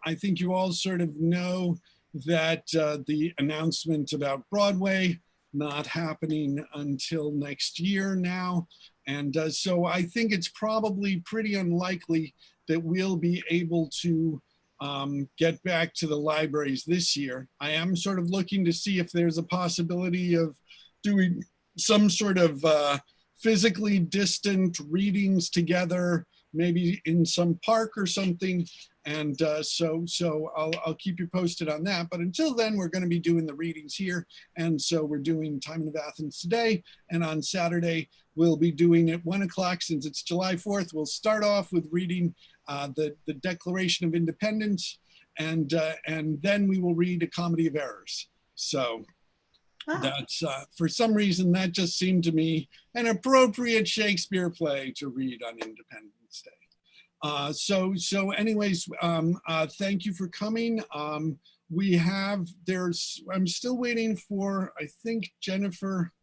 I think you all sort of know that the announcement about Broadway not happening until next year now. And so I think it's probably pretty unlikely that we'll be able to get back to the libraries this year. I am sort of looking to see if there's a possibility of doing some sort of physically distant readings together, maybe in some park or something. And so I'll keep you posted on that. But until then, we're going to be doing the readings here. And so we're doing Tymon of Athens today. And on Saturday, we'll be doing at 1 o'clock, since it's July 4th. We'll start off with reading the Declaration of Independence. And then we will read A Comedy of Errors. So that's, for some reason, that just seemed to me an appropriate Shakespeare play to read on Independence Day. So anyways, thank you for coming. I'm still waiting for, I think Jennifer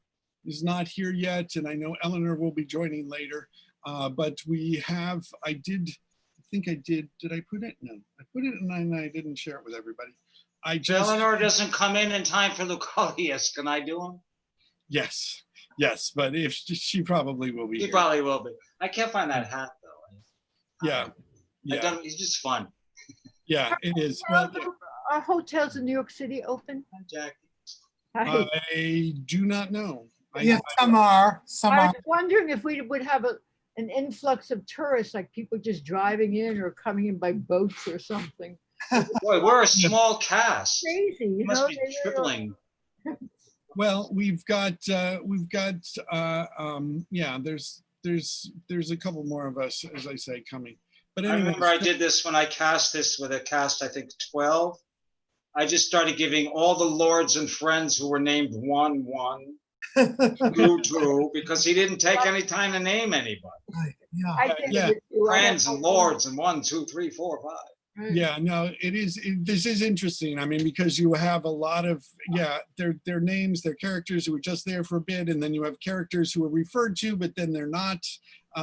is not here yet, and I know Eleanor will be joining later. But did I put it? No, I put it and I didn't share it with everybody. Eleanor doesn't come in time for Lucilius. Can I do him? Yes, but if she probably will be. She probably will be. I can't find that hat though. Yeah. It's just fun. Yeah, it is. Well, are hotels in New York City open? Hi, Jackie. I do not know. Yes, some are. I was wondering if we would have an influx of tourists, like people just driving in or coming in by boats or something. Boy, we're a small cast. Crazy, you must know? be tripling. Well, there's a couple more of us, as I say, coming. But I remember I did this when I cast this with a cast, I think 12. I just started giving all the lords and friends who were named 1, 2, because he didn't take any time to name anybody. Yeah. Friends and lords and 1, 2, 3, 4, 5. Yeah, no, this is interesting. I mean, because you have a lot of, their names, their characters who were just there for a bit, and then you have characters who are referred to, but then they're not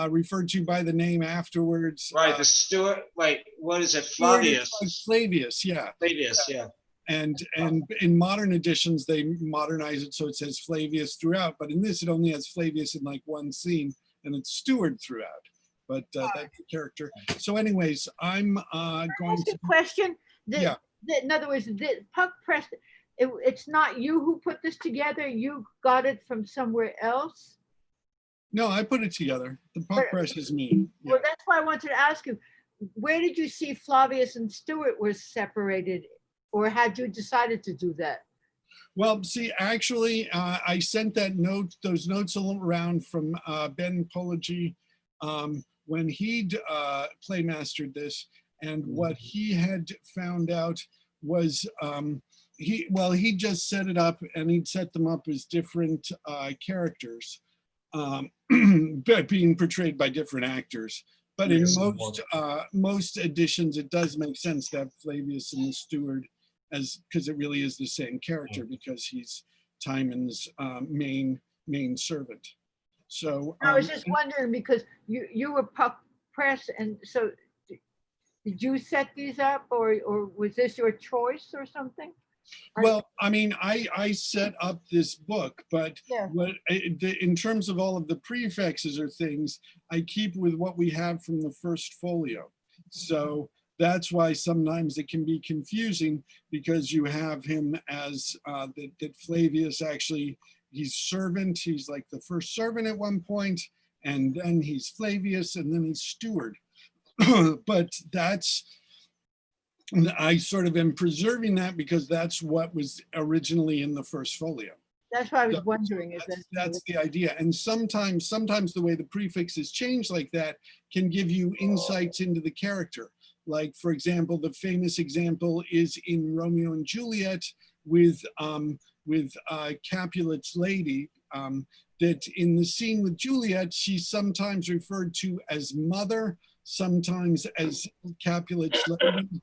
referred to by the name afterwards. Right, the Stuart, wait, what is it, Flavius? Flavius, yeah. Flavius, yeah. And in modern editions, they modernize it so it says Flavius throughout, but in this, it only has Flavius in like one scene, and it's Stewart throughout. But that's the character. So anyways, I'm going to... question. In other words, the Puck Press, it's not you who put this together? You got it from somewhere else? No, I put it together. The Puck Press is me. Yeah. Well, that's why I wanted to ask you, where did you see Flavius and Stewart were separated? Or had you decided to do that? Well, see, actually, I sent those notes around from Ben Polagy, when he'd playmastered this, and what he had found out was he just set it up, and he'd set them up as different characters, being portrayed by different actors. But in most editions, it does make sense to have Flavius and the steward, because it really is the same character, because he's Tymon's main servant. So I was just wondering, because you were Puck Press, and so did you set these up, or was this your choice or something? Well, I mean, I set up this book, but in terms of all of the prefixes or things, I keep with what we have from the first folio. So that's why sometimes it can be confusing, because you have him as that Flavius actually, he's servant, he's like the first servant at one point, and then he's Flavius, and then he's steward. But I sort of am preserving that because that's what was originally in the first folio. That's why I was wondering. That's the idea. And sometimes the way the prefixes change like that can give you insights into the character. Like, for example, the famous example is in Romeo and Juliet with Capulet's lady, that in the scene with Juliet, she's sometimes referred to as mother, sometimes as Capulet's lady,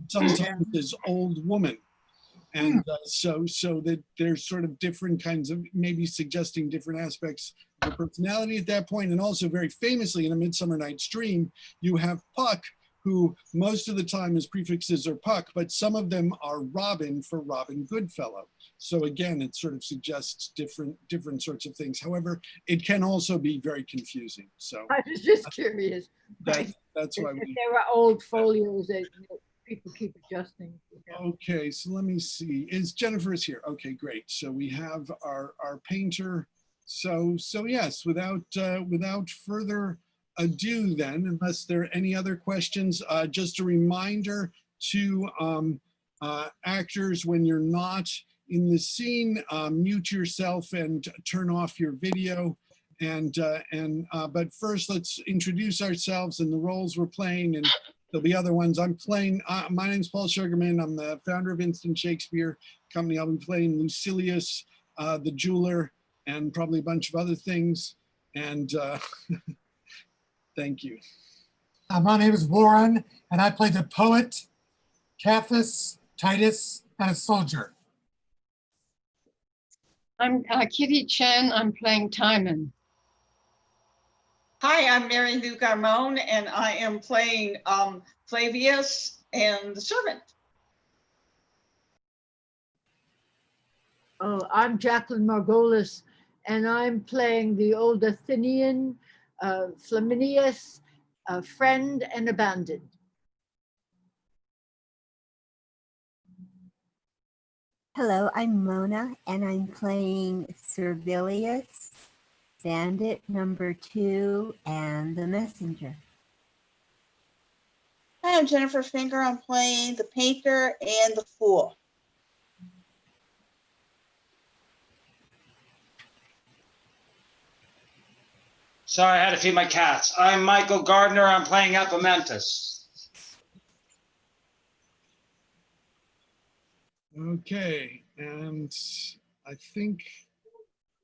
sometimes as old woman. And so that there's sort of different kinds of, maybe suggesting different aspects of her personality at that point. And also very famously in A Midsummer Night's Dream, you have Puck, who most of the time his prefixes are Puck, but some of them are Robin for Robin Goodfellow. So again, it sort of suggests different sorts of things. However, it can also be very confusing. So I was just curious. Right? that's why If we. there are old folios that people keep adjusting. Okay, so let me see. Jennifer is here? Okay, great. So we have our painter. So yes, without further ado, then, unless there are any other questions, just a reminder to actors, when you're not in the scene, mute yourself and turn off your video. But first, let's introduce ourselves and the roles we're playing, and there'll be other ones. I'm playing, my name's Paul Sugarman. I'm the founder of Instant Shakespeare Company. I'll be playing Lucilius, the jeweler, and probably a bunch of other things. And thank you. My name is Warren, and I play the poet, Caiaphas, Titus, and a soldier. I'm Kitty Chen. I'm playing Tymon. Hi, I'm Mary Lou Garmon, and I am playing Flavius and the servant. Oh, I'm Jacqueline Margolis, and I'm playing the old Athenian Flaminius, a friend and abandoned. Hello, I'm Mona, and I'm playing Servilius, Bandit number 2, and the Messenger. Hi, I'm Jennifer Finger. I'm playing the painter and the fool. Sorry, I had to feed my cats. I'm Michael Gardner. I'm playing Epimentus. Okay, and I think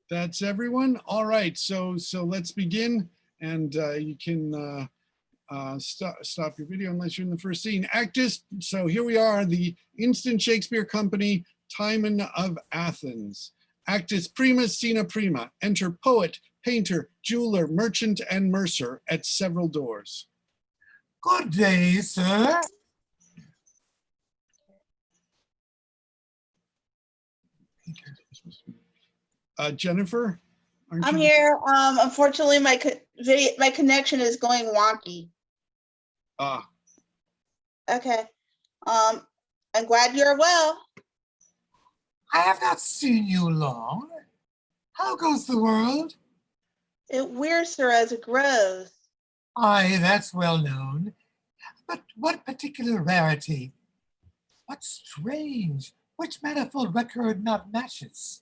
that's everyone. All right, so let's begin, and you can stop your video unless you're in the first scene. Actus. So here we are, the Instant Shakespeare Company, Tymon of Athens. Actus prima sine prima. Enter poet, painter, jeweler, merchant, and mercer at several doors. Good day, sir. Jennifer? I'm here. Unfortunately, my connection is going wonky. Ah. Okay. I'm glad you're well. I have not seen you long. How goes the world? It wears, sir, as it grows. Aye, that's well known. But what particular rarity? What strange, which manifold record not matches?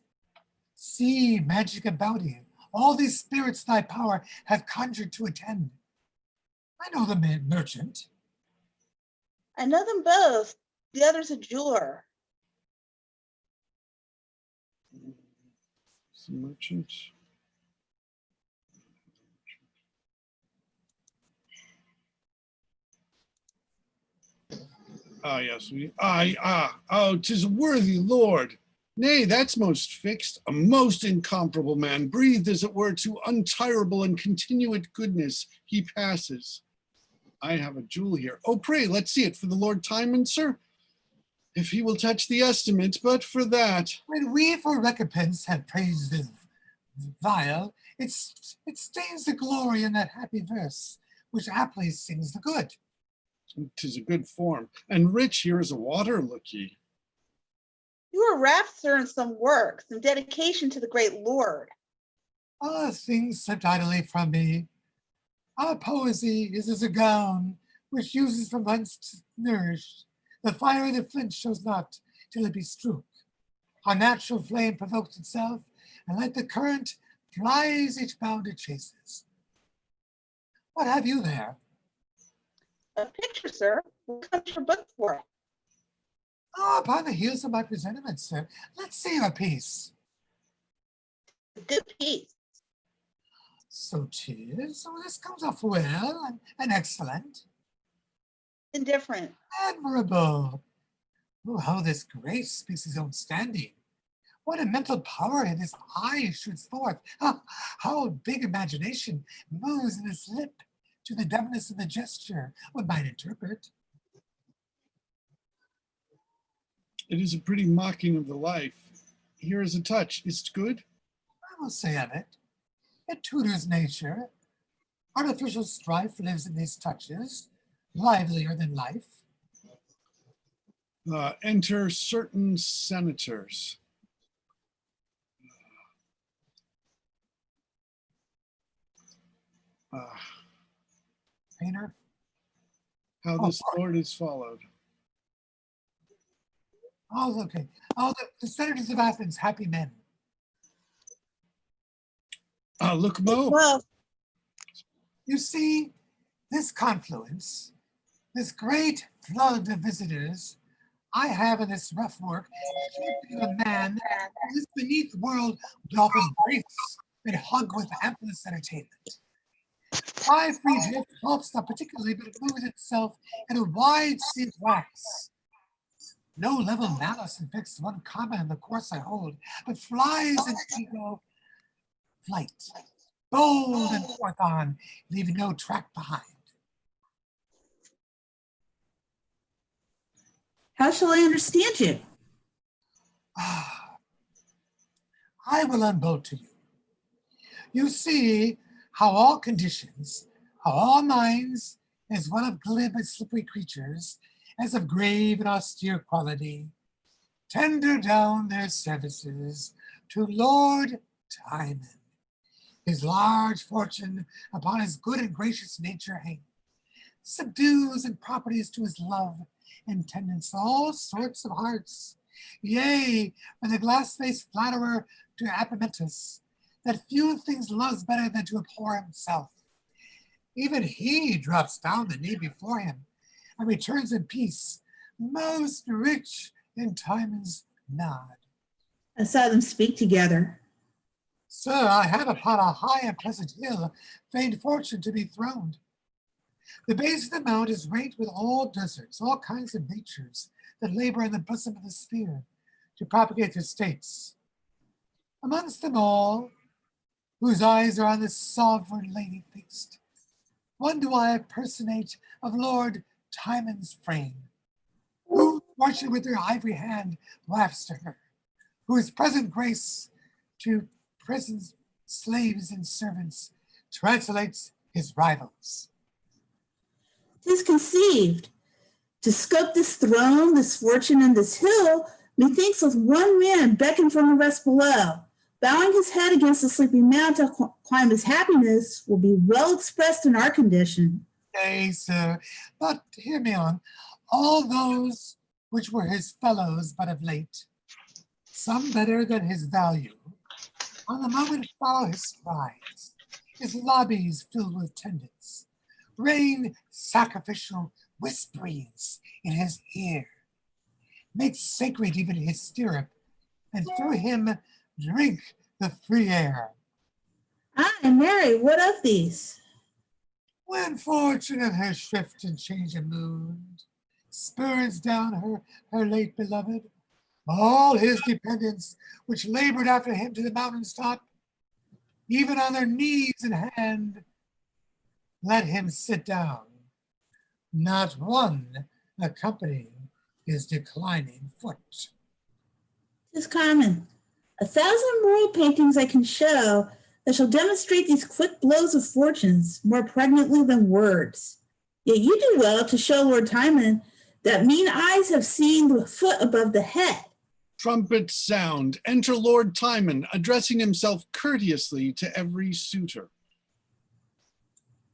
See, magic about you. All these spirits thy power hath conjured to attend. I know the merchant. I know them both. The other's a jeweler. Merchant. Ah, yes, oh, 'tis a worthy lord. Nay, that's most fixed, a most incomparable man, breathed as it were to untirable and continuate goodness he passes. I have a jewel here. Oh, pray, let's see it for the Lord Tymon, sir, if he will touch the estimate, but for that. When we for recompense have praised this vile, it stains the glory in that happy verse, which aptly sings the good. 'Tis a good form, and rich here is a water, look ye. You were wrapped, sir, in some work, some dedication to the great Lord. Ah, things slipped idly from me. Our poesy is as a gown which uses from whence to nourish. The fire of the flint shows not till it be struck. Our natural flame provokes itself, and like the current flies each bound it chases. What have you there? A picture, sir. What comes your book for? Oh, upon the heels of my presentiment, sir. Let's see your piece. A good piece. So 'tis. So this comes off well and excellent. Indifferent. Admirable. Oh, how this grace speaks his own standing. What a mental power in his eye shoots forth. How big imagination moves in his lip. to the deftness of the gesture, one might interpret. It is a pretty mocking of the life. Here is a touch. Is it good? I will say of it, it tutors nature. Artificial strife lives in these touches, livelier than life. Enter certain senators. Painter, How Oh, this sorry. lord is followed. all okay. All the senators of Athens, happy men. Look, Mo. Well, You see, this confluence, this great flood of visitors I have in this rough work, shaped of a man who this beneath world doth embrace and hug with amplest entertainment. My free drift helps not particularly, but it moves itself in a wide sea of wax. No level malice infects one comment in the course I hold, but flies in ego flight, bold and forth on, leaving no track behind. How shall I understand you? I will unbolt to you. You see how all conditions, how all minds, as well of glib and slippery creatures, as of grave and austere quality, tender down their services to Lord Timon. His large fortune upon his good and gracious nature hang, subdues and properties to his love and tendance all sorts of hearts. Yea, from the glass-faced flatterer to Apimentus, that few things loves better than to abhor himself. Even he drops down the knee before him and returns in peace, most rich in Timon's nod. I saw them speak together. Sir, I have upon a high and pleasant hill feigned fortune to be throned. The base of the mount is raked with all deserts, all kinds of natures that labor in the bosom of the sphere to propagate their states. Amongst them all, whose eyes are on the sovereign lady fixed, one do I personate of Lord Timon's frame, who, fortune with her ivory hand, wafts to her, whose present grace to prisons, slaves, and servants translates his rivals. 'Tis conceived. To scope this throne, this fortune, and this hill, methinks with one man beckon from the rest below, bowing his head against the sleeping man to climb his happiness will be well expressed in our condition. Nay, sir, but hear me on. All those which were his fellows but of late, some better than his value, on the moment follow his strides, his lobbies filled with attendants, rain sacrificial whisperings in his ear, make sacred even his stirrup, and through him drink the free air. Aye, Mary, what of these? When fortune in her shift and change of mood spurs down her late beloved, all his dependents which labored after him to the mountain's top, even on their knees and hand, let him sit down, not one accompanying his declining foot. 'Tis common. 1,000 moral paintings I can show that shall demonstrate these quick blows of fortunes more pregnantly than words. Yet you do well to show Lord Timon that mean eyes have seen the foot above the head. Trumpets sound. Enter Lord Timon, addressing himself courteously to every suitor.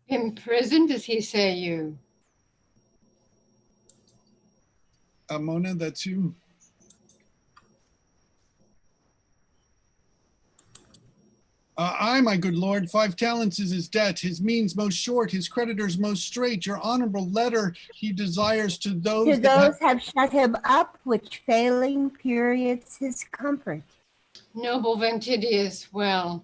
Imprisoned, does he say you? Mona, that's you. Aye, my good lord, 5 talents is his debt, his means most short, his creditors most strait. Your honorable letter he desires to those To that those have shut him up, which failing periods his comfort. Noble Ventidius, well,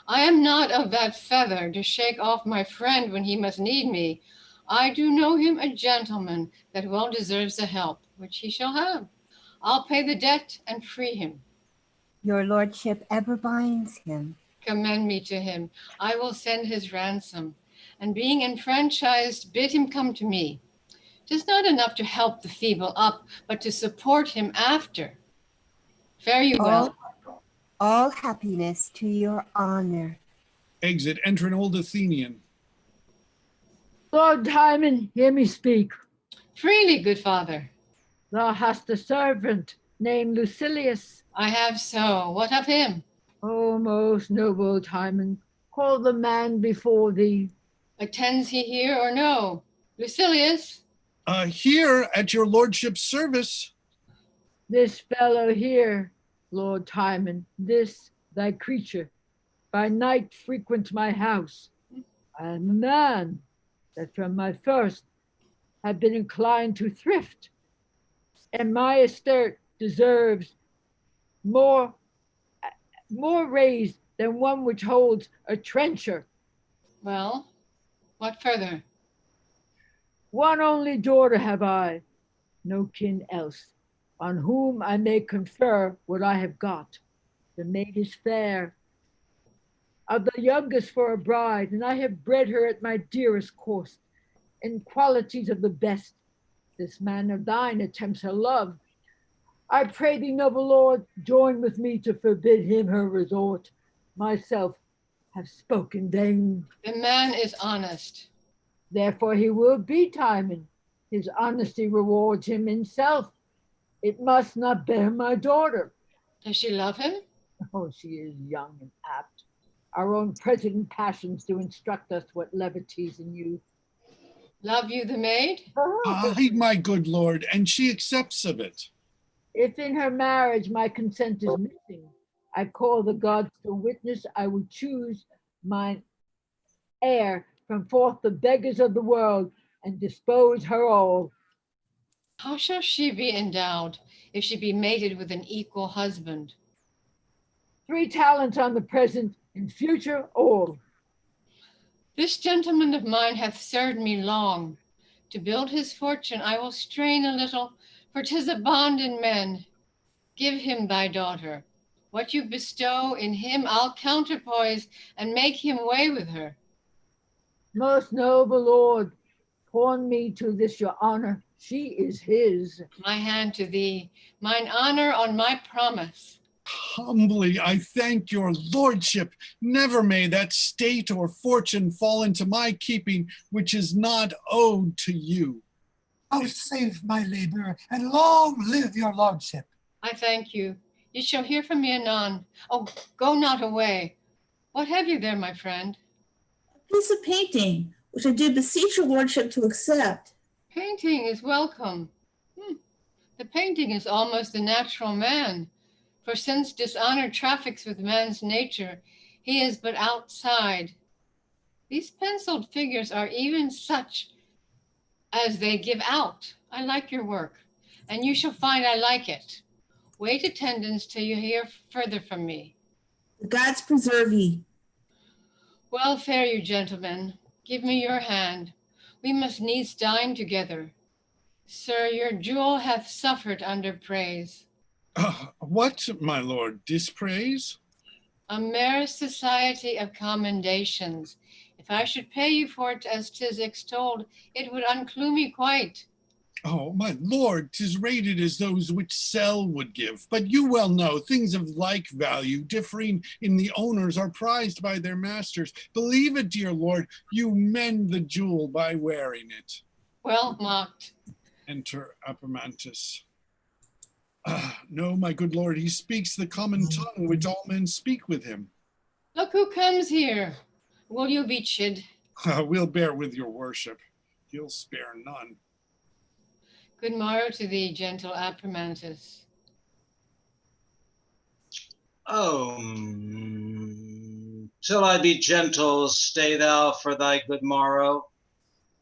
I am not of that feather to shake off my friend when he must need me. I do know him a gentleman that well deserves the help, which he shall have. I'll pay the debt and free him. Your lordship ever binds him. Commend me to him. I will send his ransom. and being enfranchised, bid him come to me. 'Tis not enough to help the feeble up, but to support him after. Fare you well. All happiness to your honor. Exit. Enter an old Athenian. Lord Timon, hear me speak. Freely, good father. Thou hast a servant named Lucilius. I have so. What of him? O most noble Timon, call the man before thee. Attends he here or no? Lucilius? Here at your lordship's service. This fellow here, Lord Timon, this thy creature, by night frequents my house. I am a man that from my first have been inclined to thrift, and my estate deserves more raise than one which holds a trencher. Well, what further? One only daughter have I, no kin else, on whom I may confer what I have got. The maid is fair, of the youngest for a bride, and I have bred her at my dearest cost, in qualities of the best. This man of thine attempts her love. I pray thee, noble lord, join with me to forbid him her resort. Myself have spoken vain. The man is honest. Therefore he will be Timon. His honesty rewards him in self. It must not bear my daughter. Does she love him? Oh, she is young and apt. Our own present passions do instruct us what levities in youth. Love you the maid? Aye, my good lord, and she accepts of it. If in her marriage my consent is missing, I call the gods to witness I would choose mine heir from forth the beggars of the world and dispose her all. How shall she be endowed if she be mated with an equal husband? 3 talents on the present, in future all. This gentleman of mine hath served me long. To build his fortune I will strain a little, for 'tis a bond in men. Give him thy daughter. What you bestow in him I'll counterpoise and make him weigh with her. Most noble lord, pawn me to this your honor. She is his. My hand to thee, mine honor on my promise. Humbly I thank your lordship. Never may that state or fortune fall into my keeping, which is not owed to you. Save my labor, and long live your lordship. I thank you. You shall hear from me anon. Oh, go not away. What have you there, my friend? A piece of painting, which I do beseech your lordship to accept. Painting is welcome. The painting is almost the natural man. For since dishonor traffics with man's nature, he is but outside. These penciled figures are even such as they give out. I like your work, and you shall find I like it. Wait attendance till you hear further from me. The gods preserve ye. Well, fare you, gentlemen. Give me your hand. We must needs dine together. Sir, your jewel hath suffered under praise. What, my lord, dispraise? A mere society of commendations. If I should pay you for it as 'tis extolled, it would unclume me quite. Oh, my lord, 'tis rated as those which sell would give. But you well know things of like value, differing in the owners, are prized by their masters. Believe it, dear lord, you mend the jewel by wearing it. Well mocked. Enter Apemantus. No, my good lord, he speaks the common tongue which all men speak with him. Look who comes here. Will you be chid? We'll bear with your worship. He'll spare none. Good morrow to thee, gentle Apemantus. Oh, till I be gentle, stay thou for thy good morrow,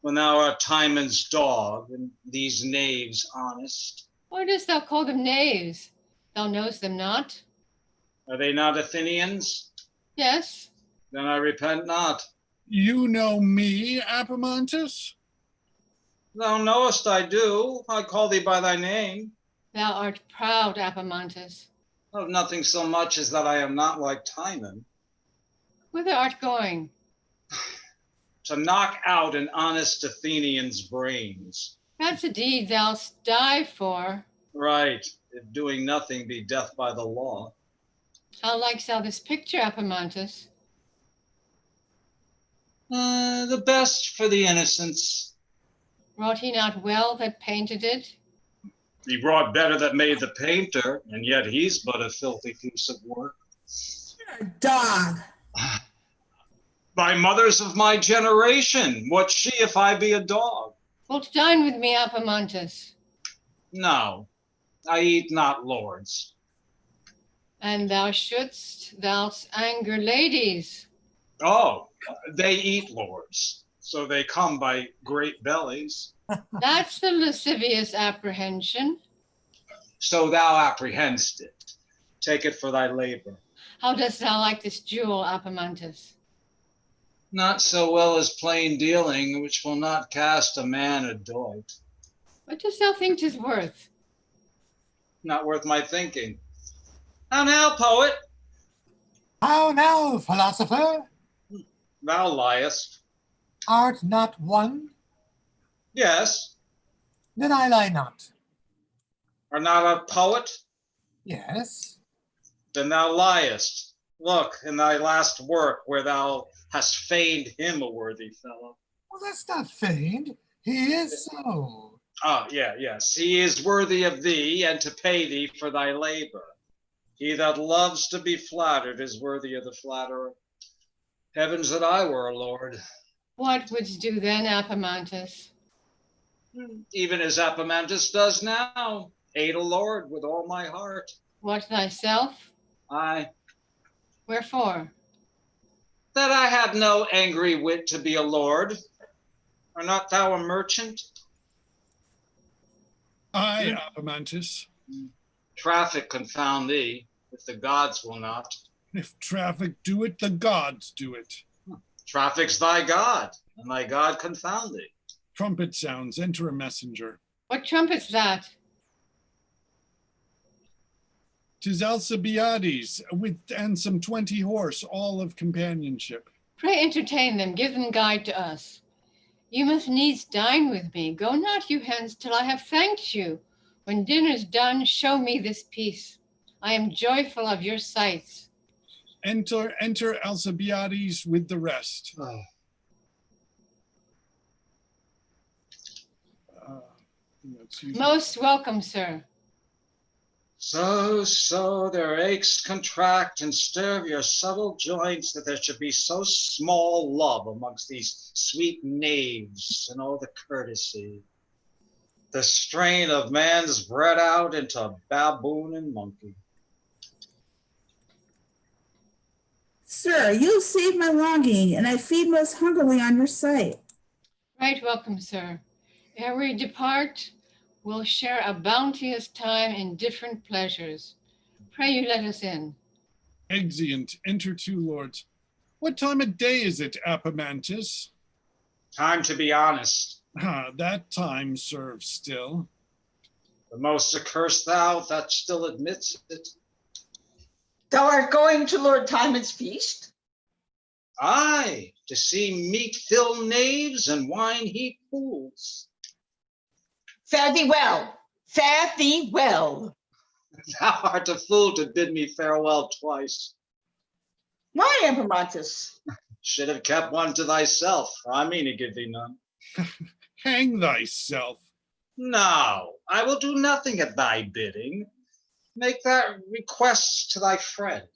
when thou art Timon's dog, and these knaves honest. Why dost thou call them knaves? Thou knowest them not? Are they not Athenians? Yes. Then I repent not. You know me, Apemantus? Thou knowest I do. I call thee by thy name. Thou art proud, Apemantus. Of nothing so much as that I am not like Tymon. Whither art going? to knock out an honest Athenian's brains. That's a deed thou'lt die for. Right, if doing nothing be death by the law. How likest thou this picture, Epaminondas? The best for the innocents. Wrought he not well that painted it? He wrought better that made the painter, and yet he's but a filthy piece of work. You're a dog. By mothers of my generation, what's she if I be a dog? Wilt dine with me, Epaminondas? No, I eat not lords. And thou shouldst, thou'lt anger ladies. Oh, they eat lords, so they come by great bellies. That's the lascivious apprehension. So thou apprehendst it. Take it for thy labor. How dost thou like this jewel, Epaminondas? Not so well as plain dealing, which will not cast a man a doit. What dost thou think 'tis worth? Not worth my thinking. How now, poet? How now, philosopher? Thou liest. Art not one? Yes. Then I lie not. Art not a poet? Yes. Then thou liest. Look in thy last work where thou hast feigned him a worthy fellow. Well, that's not feigned. He is so. Oh, yes. He is worthy of thee and to pay thee for thy labor. He that loves to be flattered is worthy of the flatterer. Heavens that I were a lord. What wouldst do then, Epaminondas? Even as Epaminondas does now, hate a lord with all my heart. What thyself? Aye, Wherefore? that I had no angry wit to be a lord. Art not thou a merchant? Aye, Epaminondas. Traffic confound thee, if the gods will not. If traffic do it, the gods do it. Traffic's thy god, and thy god confound thee. Trumpet sounds, enter a messenger. What trumpet's that? 'Tis Alcibiades, and some 20 horse, all of companionship. Pray entertain them, give them guide to us. You must needs dine with me. Go not you hence till I have thanked you. When dinner's done, show me this piece. I am joyful of your sights. Enter Alcibiades with the rest. Most welcome, sir. So their aches contract and stir your subtle joints, that there should be so small love amongst these sweet knaves and all the courtesy. The strain of man's bred out into baboon and monkey. Sir, you have saved my longing, and I feed most hungrily on your sight. Right welcome, sir. Ere we depart, we'll share a bounteous time in different pleasures. Pray you let us in. Exeunt, enter 2 lords. What time of day is it, Epaminondas? Time to be honest. That time serves still. The most accursed thou that still admits it. Thou art going to Lord Timon's feast? Aye, to see meat fill knaves and wine heap pools. Fare thee well, fare thee well. Thou art a fool to bid me farewell twice. Why, Epaminondas? Should have kept one to thyself, for I mean to give thee none. Hang thyself. No, I will do nothing at thy bidding. Make that request to thy friend.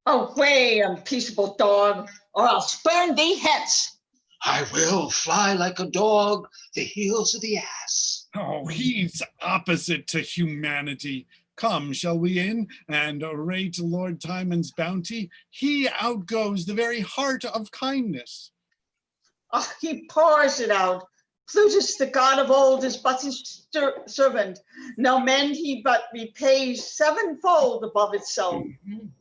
Away, unpeaceable dog, or I'll spurn thee hence. I will fly like a dog, the heels of the ass. Oh, he's opposite to humanity. Come, shall we in and rate Lord Timon's bounty? He outgoes the very heart of kindness. Oh, he pours it out. Plutus, the god of old, is but his servant. No mend he but repays sevenfold above itself.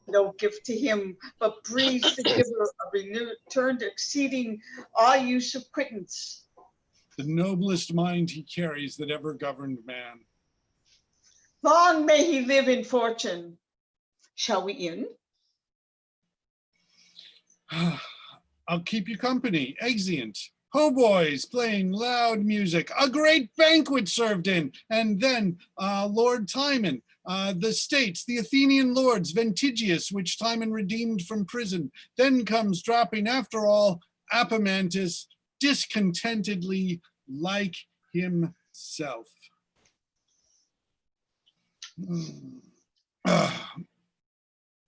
No gift to him, but breathes the giver a returned exceeding all use of quittance. The noblest mind he carries that ever governed man. Long may he live in fortune. Shall we in? I'll keep you company. Exeunt. Hautboys playing loud music, a great banquet served in, and then Lord Tymon, the states, the Athenian lords, Ventigius, which Tymon redeemed from prison. Then comes dropping after all Apomantus, discontentedly like himself.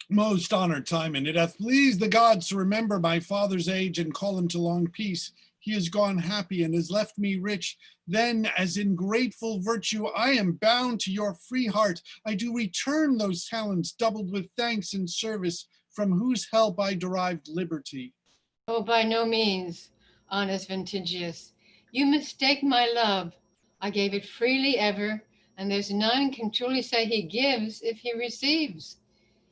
Most honored Tymon, it hath pleased the gods to remember my father's age and call him to long peace. He is gone happy and has left me rich. Then, as in grateful virtue, I am bound to your free heart. I do return those talents doubled with thanks and service, from whose help I derived liberty. Oh, by no means, honest Ventigius. You mistake my love. I gave it freely ever, and there's none can truly say he gives if he receives.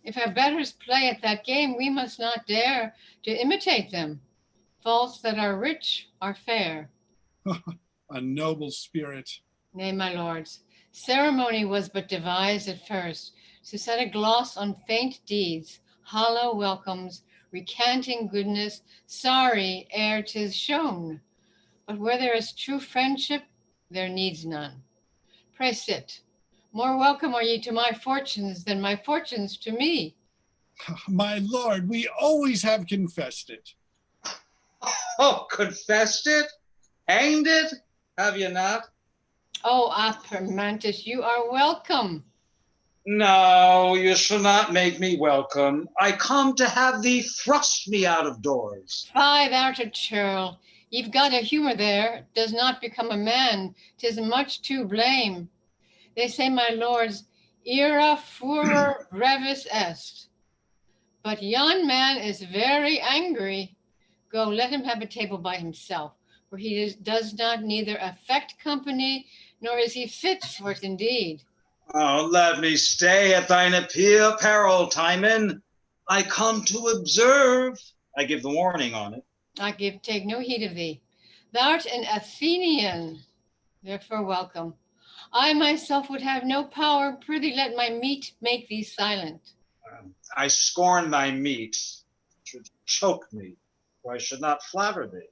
If our betters play at that game, we must not dare to imitate them. Faults that are rich are fair. A noble spirit. Nay, my lords, ceremony was but devised at first to set a gloss on faint deeds, hollow welcomes, recanting goodness, sorry ere 'tis shown. But where there is true friendship, there needs none. Pray sit. More welcome are ye to my fortunes than my fortunes to me. My lord, we always have confessed it. Oh, confessed it? Hanged it? Have you not? Oh, Apermantus, you are welcome. No, you shall not make me welcome. I come to have thee thrust me out of doors. Fie, thou'rt a churl. You've got a humor there, does not become a man. 'Tis much to blame. They say, my lords, ira furor brevis est. But yon man is very angry. Go, let him have a table by himself, for he does not neither affect company, nor is he fit for it indeed. Oh, let me stay at thine apparel, Tymon. I come to observe. I give the warning on it. Take no heed of thee. Thou'rt an Athenian, therefore welcome. I myself would have no power. Prithee, let my meat make thee silent. I scorn thy meat. It should choke me, for I should not flatter thee.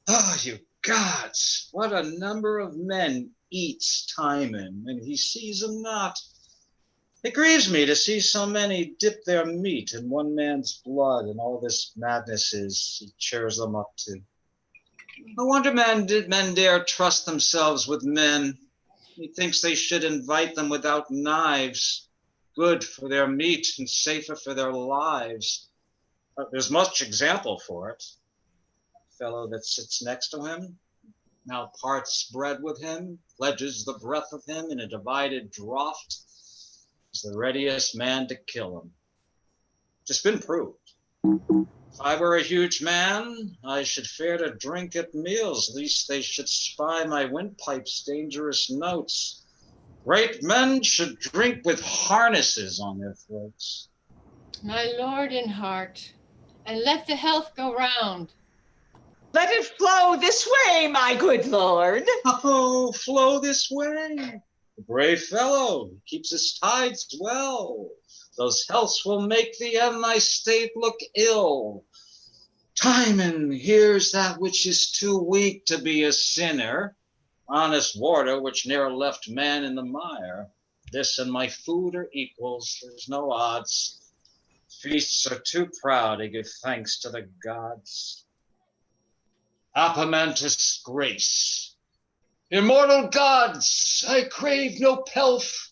Oh, you gods, what a number of men eats Tymon, and he sees them not. It grieves me to see so many dip their meat in one man's blood, and all this madness he cheers them up to. No wonder men dare trust themselves with men. He thinks they should invite them without knives, good for their meat and safer for their lives. There's much example for it. The fellow that sits next to him now parts bread with him, pledges the breath of him in a divided draught, is the readiest man to kill him. It's been proved. If I were a huge man, I should fear to drink at meals, lest they should spy my windpipe's dangerous notes. Great men should drink with harnesses on their throats. My lord in heart, and let the health go round. Let it flow this way, my good lord. Oh, flow this way. The brave fellow, he keeps his tides well. Those healths will make thee and thy state look ill. Tymon, here's that which is too weak to be a sinner. Honest water which ne'er left man in the mire. This and my food are equals, there's no odds. Feasts are too proud to give thanks to the gods. Apomantus' grace. Immortal gods, I crave no pelf.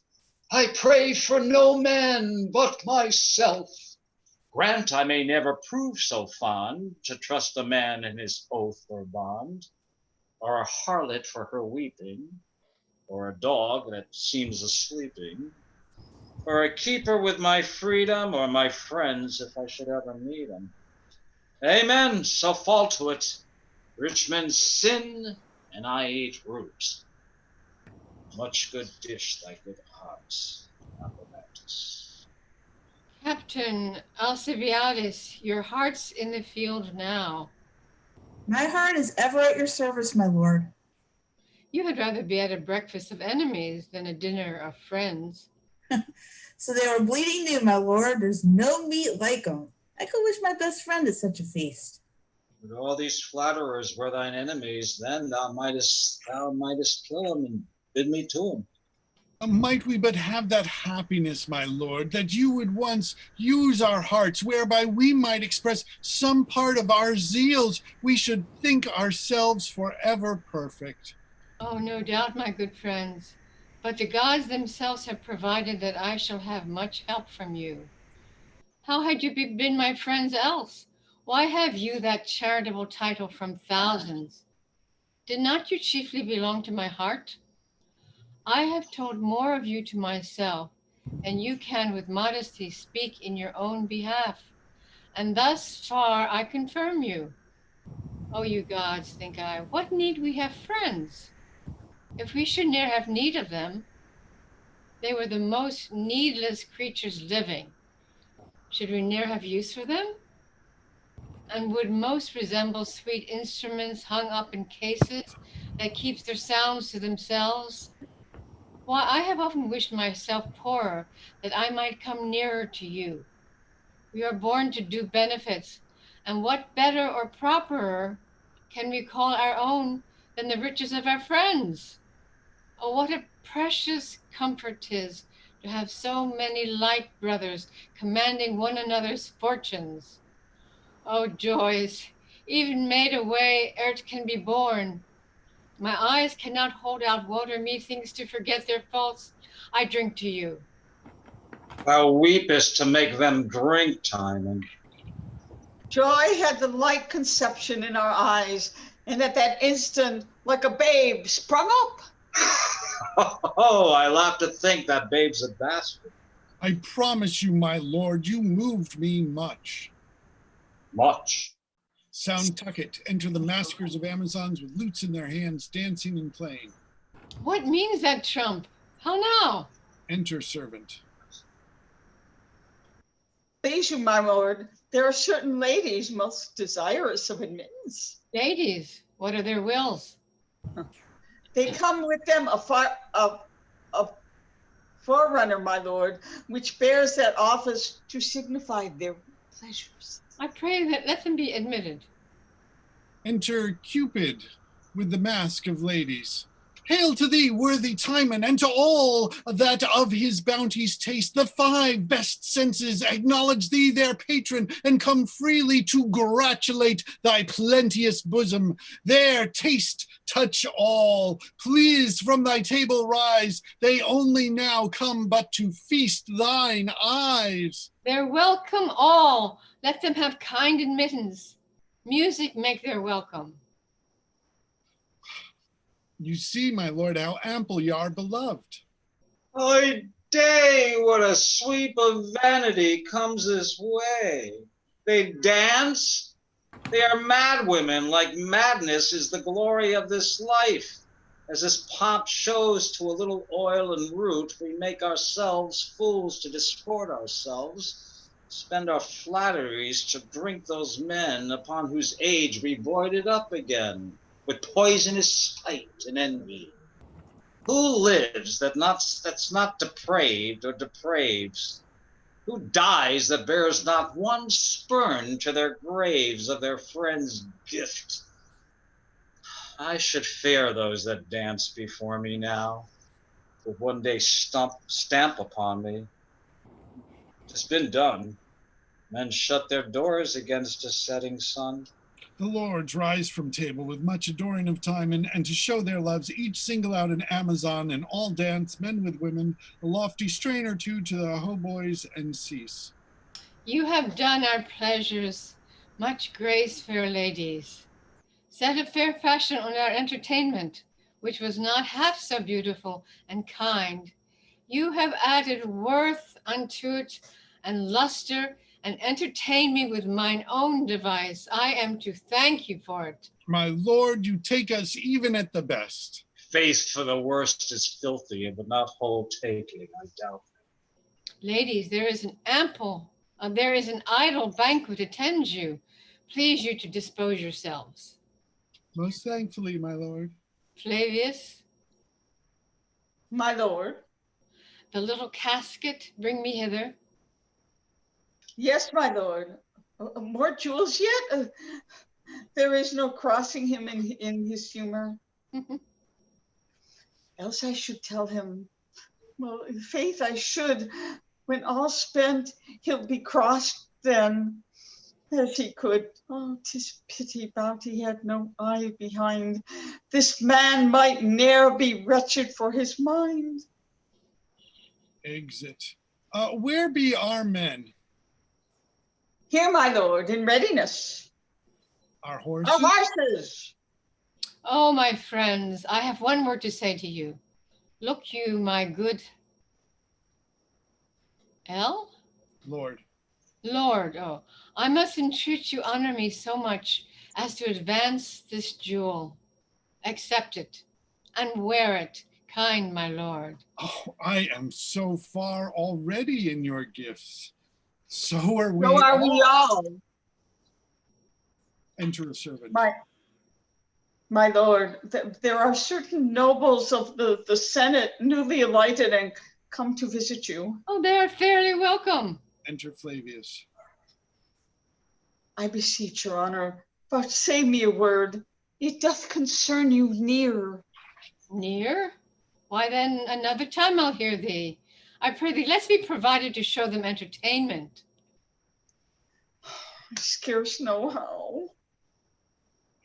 I pray for no man but myself. Grant I may never prove so fond to trust a man in his oath or bond, or a harlot for her weeping, or a dog that seems a-sleeping, or a keeper with my freedom, or my friends if I should ever meet 'em. Amen, so fall to it. Rich men sin, and I eat root. Much good dish thy good heart, Apomantus. Captain Alcibiades, your heart's in the field now. My heart is ever at your service, my lord. You had rather be at a breakfast of enemies than a dinner of friends. So they were bleeding new, my lord. There's no meat like 'em. I could wish my best friend at such a feast. But all these flatterers were thine enemies, then thou mightest kill them and bid me to them. Might we but have that happiness, my lord, that you would once use our hearts, whereby we might express some part of our zeals, we should think ourselves forever perfect. Oh, no doubt, my good friends. But the gods themselves have provided that I shall have much help from you. How had you been my friends else? Why have you that charitable title from thousands? Did not you chiefly belong to my heart? I have told more of you to myself, and you can with modesty speak in your own behalf. And thus far I confirm you. Oh, you gods, think I, what need we have friends? If we should ne'er have need of them, they were the most needless creatures living. Should we ne'er have use for them? And would most resemble sweet instruments hung up in cases that keeps their sounds to themselves? Why, I have often wished myself poorer, that I might come nearer to you. We are born to do benefits, and what better or properer can we call our own than the riches of our friends? Oh, what a precious comfort 'tis to have so many like brothers commanding one another's fortunes. Oh, joys, even made away ere't can be borne. My eyes cannot hold out water, methinks, to forget their faults. I drink to you. Thou weepest to make them drink, Tymon. Joy had the like conception in our eyes, and at that instant, like a babe, sprung up. Oh, I laugh to think that babe's a bastard. I promise you, my lord, you moved me much. Much. Sound tucket, enter the maskers of Amazons with lutes in their hands, dancing and playing. What means that trump? How now? Enter servant. Please you, my lord, there are certain ladies most desirous of admittance. Ladies, what are their wills? They come with them a forerunner, my lord, which bears that office to signify their pleasures. I pray that let them be admitted. Enter Cupid with the mask of ladies. Hail to thee, worthy Tymon, and to all that of his bounties taste. The 5 best senses acknowledge thee their patron, and come freely to gratulate thy plenteous bosom. There taste, touch all. Pleased from thy table rise. They only now come but to feast thine eyes. They're welcome all. Let them have kind admittance. Music make their welcome. You see, my lord, how ample ye are beloved. Oy day, what a sweep of vanity comes this way. They dance. They are mad women, like madness is the glory of this life. As this pomp shows to a little oil and root, we make ourselves fools to disport ourselves, spend our flatteries to drink those men upon whose age we voided up again, with poisonous spite and envy. Who lives that's not depraved or depraves? Who dies that bears not one spurn to their graves of their friends' gift? I should fear those that dance before me now, would one day stamp upon me. It's been done. Men shut their doors against a setting sun. The lords rise from table with much adoring of Timon, and to show their loves, each single out an Amazon, and all dance, men with women, a lofty strain or two to the hautboys, and cease. You have done our pleasures much grace, fair ladies. Set a fair fashion on our entertainment, which was not half so beautiful and kind. You have added worth unto it, and luster, and entertained me with mine own device. I am to thank you for it. My lord, you take us even at the best. Faith for the worst is filthy, and would not hold taking, I doubt. Ladies, there is an idle banquet attends you. Please you to dispose yourselves. Most thankfully, my lord. Flavius, My lord. the little casket, bring me hither. Yes, my lord. More jewels yet? There is no crossing him in his humor. Else I should tell him, well, in faith I should. When all's spent, he'll be crossed then, as he could. Oh, 'tis pity Bounty had no eye behind. This man might ne'er be wretched for his mind. Exit. Where be our men? Here, my lord, in readiness. Our Our horses? horses. Oh, my friends, I have one word to say to you. Look you, my good Lord. Lord, oh, I must entreat you honor me so much as to advance this jewel. Accept it and wear it, kind my lord. Oh, I am so far already in your gifts. So are we. So are we all. Enter a servant. My lord, there are certain nobles of the Senate newly alighted and come to visit you. Oh, they are fairly welcome. Enter Flavius. I beseech your honor, vouchsafe me a word. It doth concern you near. Near? Why then another time I'll hear thee. I pray thee, let's be provided to show them entertainment. I scarce know how.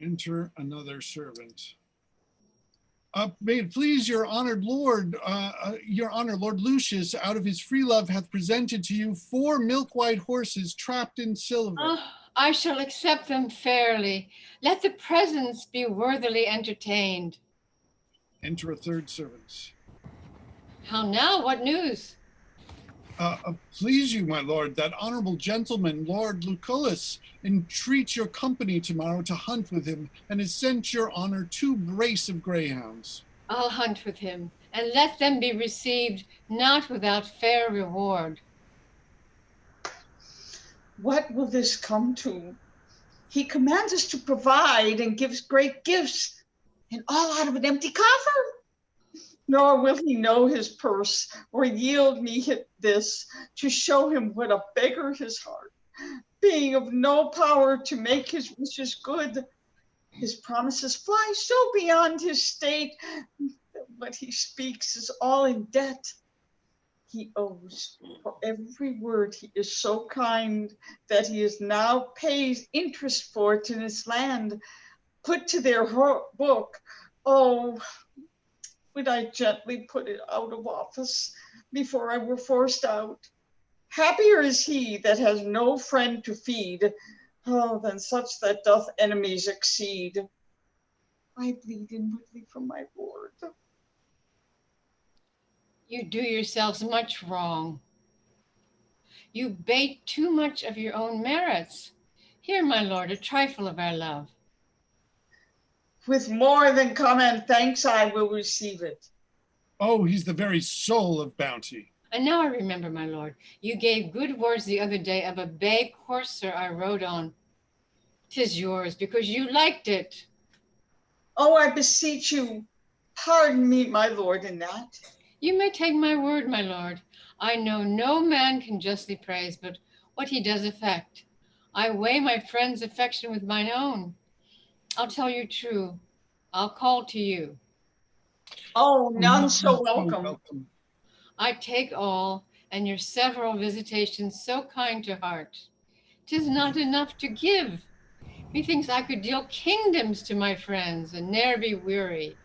Enter another servant. May it please your honored lord, your honor, Lord Lucius, out of his free love hath presented to you 4 milk-white horses trapped in silver. Oh, I shall accept them fairly. Let the presents be worthily entertained. Enter a third servant. How now? What news? Please you, my lord, that honorable gentleman, Lord Lucullus, entreats your company tomorrow to hunt with him, and has sent your honor 2 brace of greyhounds. I'll hunt with him, and let them be received not without fair reward. What will this come to? He commands us to provide and gives great gifts, and all out of an empty coffer. Nor will he know his purse or yield me this to show him what a beggar his heart, being of no power to make his wishes good. His promises fly so beyond his state that what he speaks is all in debt. He owes for every word. He is so kind that he is now pays interest for it in his land, put to their book. Oh, would I gently put it out of office before I were forced out? Happier is he that has no friend to feed, oh, than such that doth enemies exceed. I bleed inwardly from my lord. You do yourselves much wrong. You bate too much of your own merits. Here, my lord, a trifle of our love. With more than common thanks I will receive it. Oh, he's the very soul of bounty. And now I remember, my lord, you gave good words the other day of a bay courser I rode on. 'Tis yours because you liked it. Oh, I beseech you, pardon me, my lord, in that. You may take my word, my lord. I know no man can justly praise, but what he does affect. I weigh my friend's affection with mine own. I'll tell you true. I'll call to you. Oh, none so welcome. I take all, and your several visitations so kind to heart. 'Tis not enough to give. Methinks I could deal kingdoms to my friends, and ne'er be weary.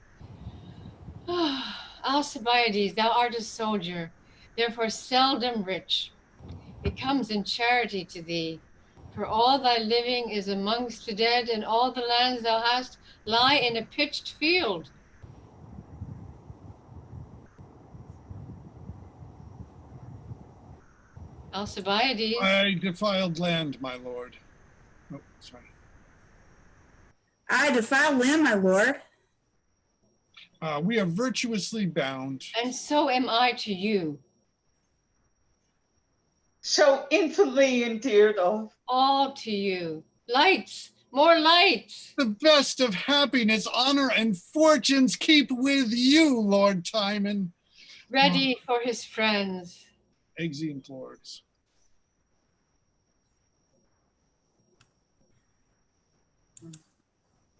Alcibiades, thou art a soldier, therefore seldom rich. It comes in charity to thee. For all thy living is amongst the dead, and all the lands thou hast lie in a pitched field. Alcibiades. I defiled land, my lord. Oh, sorry. I defile land, my lord. We are virtuously bound. And so am I to you. So infinitely endeared of. All to you. Lights, more lights. The best of happiness, honor, and fortunes keep with you, Lord Tymon. Ready for his friends. Exeunt lords.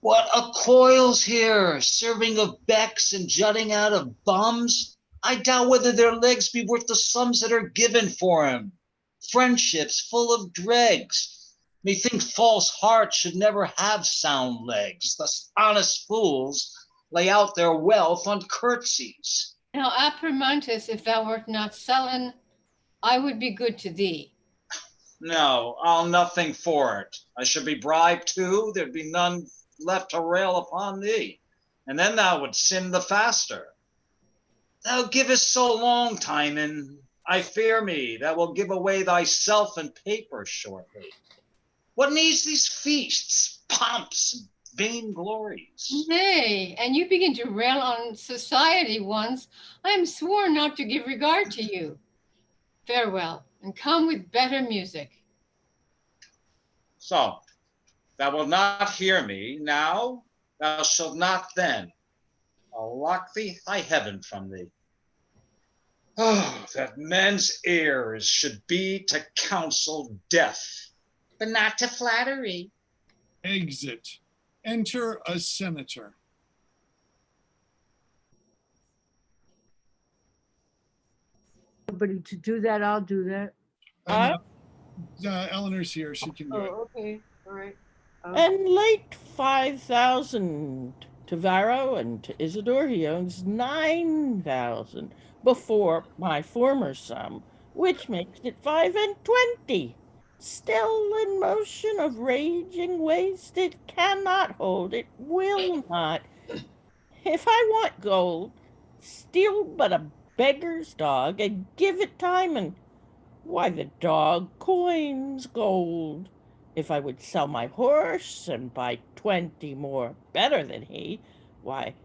What a coil's here, serving of becks and jutting out of bums. I doubt whether their legs be worth the sums that are given for him. Friendships full of dregs. Methinks false hearts should never have sound legs. Thus honest fools lay out their wealth on curtsies. Now, Apermontus, if thou wert not sullen, I would be good to thee. No, I'll nothing for it. I should be bribed too. There'd be none left to rail upon thee. And then thou would sin the faster. Thou givest so long, Tymon. I fear me thou wilt give away thyself and paper shortly. What needs these feasts, pomps, and vain glories? Nay, and you begin to rail on society once. I am sworn not to give regard to you. Farewell, and come with better music. So, thou wilt not hear me now, thou shalt not then. I'll lock thee high heaven from thee. Oh, that men's ears should be to counsel death, but not to flattery. Exit. Enter a senator. Nobody to do that, I'll do that. Eleanor's here. She can do it. Oh, okay, all right. And late 5,000 to Varro, and to Isidore he owns 9,000 before my former sum, which makes it 25. Still in motion of raging waste, it cannot hold, it will not. If I want gold, steal but a beggar's dog and give it Tymon. Why, the dog coins gold. If I would sell my horse and buy 20 more better than he, why,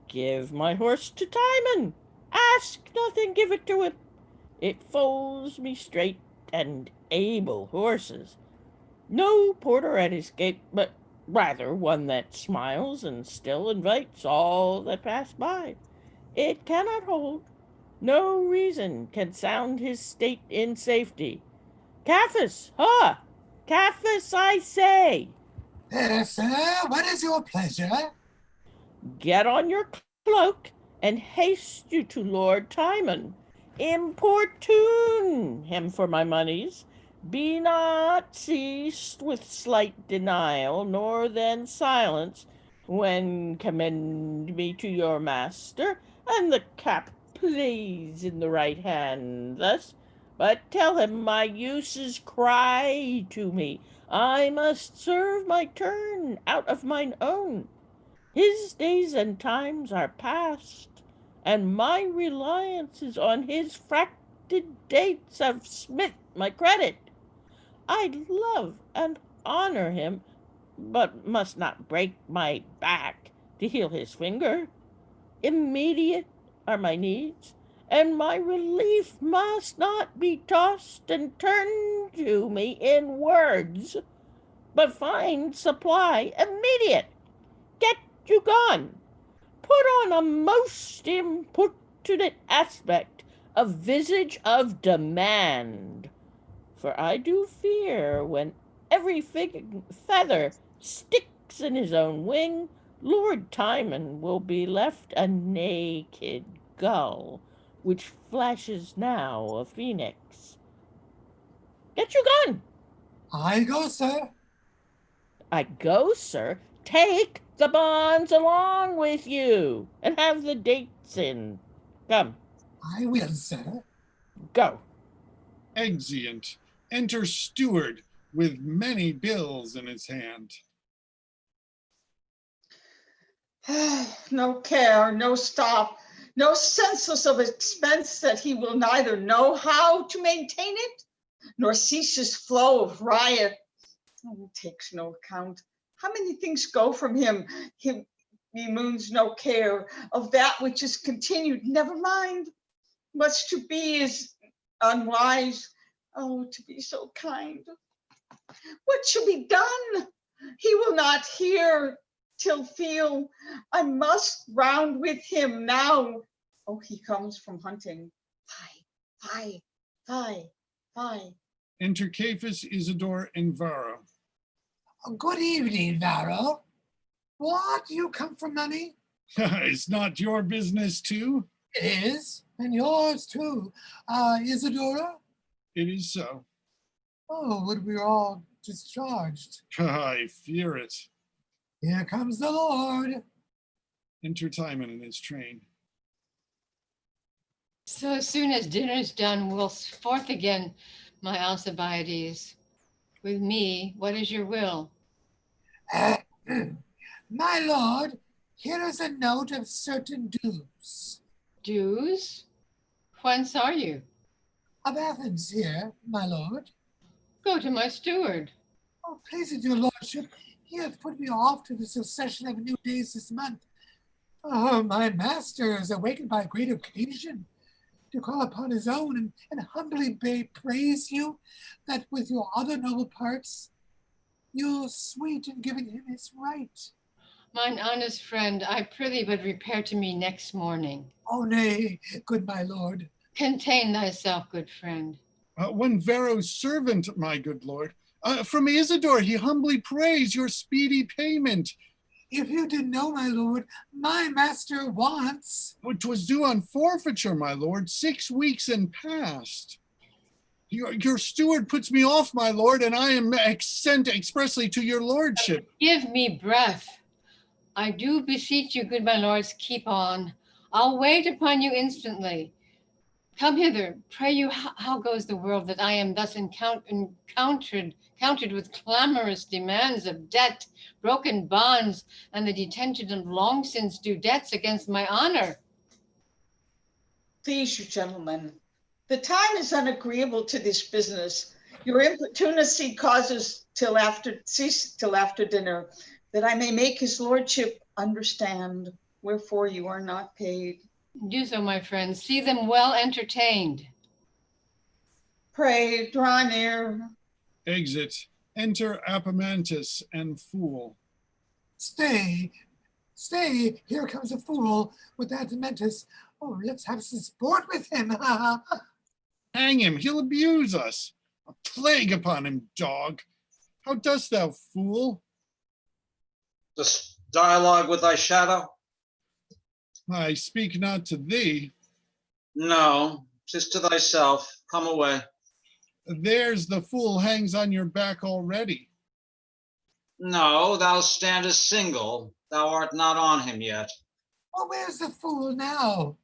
give my horse to Tymon. Ask nothing, give it to him. It foals me straight and able horses. No porter at his gate, but rather one that smiles and still invites all that pass by. It cannot hold. No reason can sound his state in safety. Caiaphas, ha! Caiaphas, I say! Sir, what is your pleasure? Get on your cloak and haste you to Lord Tymon. Importune him for my moneys. Be not seized with slight denial, nor then silence, when commend me to your master, and the cap plays in the right hand thus. But tell him my uses cry to me. I must serve my turn out of mine own. His days and times are past, and my reliance is on his fracted dates of Smith my credit. I love and honor him, but must not break my back to heal his finger. Immediate are my needs, and my relief must not be tossed and turned to me in words, but find supply immediate. Get you gone. Put on a most importunate aspect, a visage of demand. For I do fear when every feather sticks in his own wing, Lord Tymon will be left a naked gull, which flashes now a phoenix. Get you gone. I go, sir. I go, sir. Take the bonds along with you, and have the dates in. Come. I will, sir. Go. Exeunt. Enter steward with many bills in his hand. No care, no stop, no senseless of expense that he will neither know how to maintain it, nor cease his flow of riot. Oh, he takes no account. How many things go from him? He moons no care of that which is continued. Never mind. Much to be is unwise. Oh, to be so kind. What shall be done? He will not hear till feel. I must round with him now. Oh, he comes from hunting. Fie. Enter Caiaphas, Isidore, and Varro. Good evening, Varro. What? You come for money? It's not your business too. It is, and yours too. Isadora? It is so. Oh, would we all discharged? I fear it. Here comes the Lord. Enter Tymon in his train. So as soon as dinner's done, we'll forth again, my Alcibiades. With me, what is your will? My lord, here is a note of certain dues. Dues? Whence are you? Of Athens here, my lord. Go to my steward. Oh, please, your lordship, he hath put me off to the succession of new days this month. Oh, my master is awakened by a great occasion to call upon his own and humbly praise you that with your other noble parts, you're sweet in giving him his right. Mine honest friend, I prithee but repair to me next morning. Oh, nay, good my lord. Contain thyself, good friend. One Vero's servant, my good lord. From Isidore, he humbly prays your speedy payment. If you didn't know, my lord, my master wants. Which was due on forfeiture, my lord, 6 weeks and past. Your steward puts me off, my lord, and I am sent expressly to your lordship. Give me breath. I do beseech you, good my lords, keep on. I'll wait upon you instantly. Come hither, pray you, how goes the world that I am thus encountered with clamorous demands of debt, broken bonds, and the detention of long since due debts against my honor? Please, you gentlemen, the time is unagreeable to this business. Your importunacy causes cease till after dinner, that I may make his lordship understand wherefore you are not paid. Do so, my friends. See them well entertained. Pray, draw near. Exit. Enter Apemantus and fool. Stay, here comes a fool with Apemantus. Oh, let's have some sport with him. Hang him, he'll abuse us. A plague upon him, dog. How dost thou, fool? This dialogue with thy shadow? I speak not to thee. No, 'tis to thyself. Come away. There's the fool hangs on your back already. No, thou standest single. Thou art not on him yet. Oh, where's the fool now?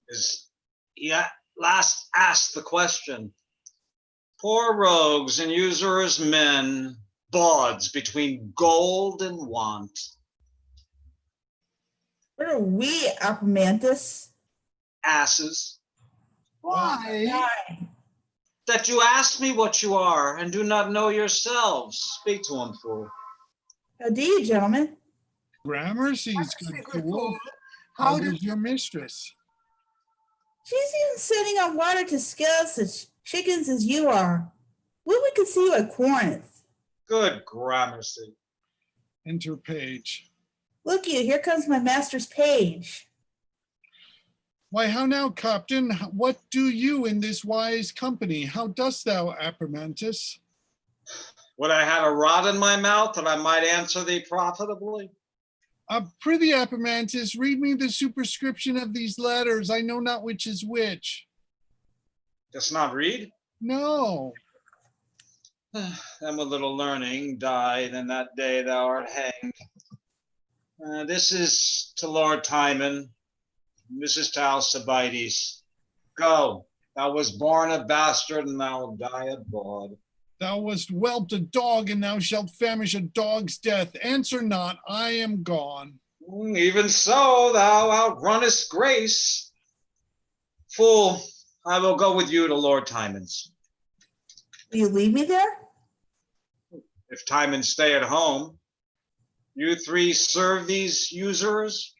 Is yet last asked the question. Poor rogues and usurers men, bawds between gold and want. What are we, Apemantus? Asses, Why? that you ask me what you are and do not know yourselves. Speak to him, fool. How do you, gentlemen? Gramercy's good Secret fool. fool. How How is did your mistress? She's even setting on water to scale such chickens as you are. What we could see you at Corinth. Good Gramercy. Enter page. Look you, here comes my master's page. Why, how now, captain? What do you in this wise company? How dost thou, Apemantus? Would I had a rod in my mouth that I might answer thee profitably? Prithee, Apemantus, read me the superscription of these letters. I know not which is which. Dost not read? No. Then with little learning died, and that day thou art hanged. This is to Lord Tymon. This is to Alcibiades. Go, thou wast born a bastard, and thou wilt die a bawd. Thou wast whelped a dog, and thou shalt famish a dog's death. Answer not, I am gone. Even so, thou outrunnest grace. Fool, I will go with you to Lord Tymon's. Will you leave me there? If Tymon stay at home, you three serve these usurers?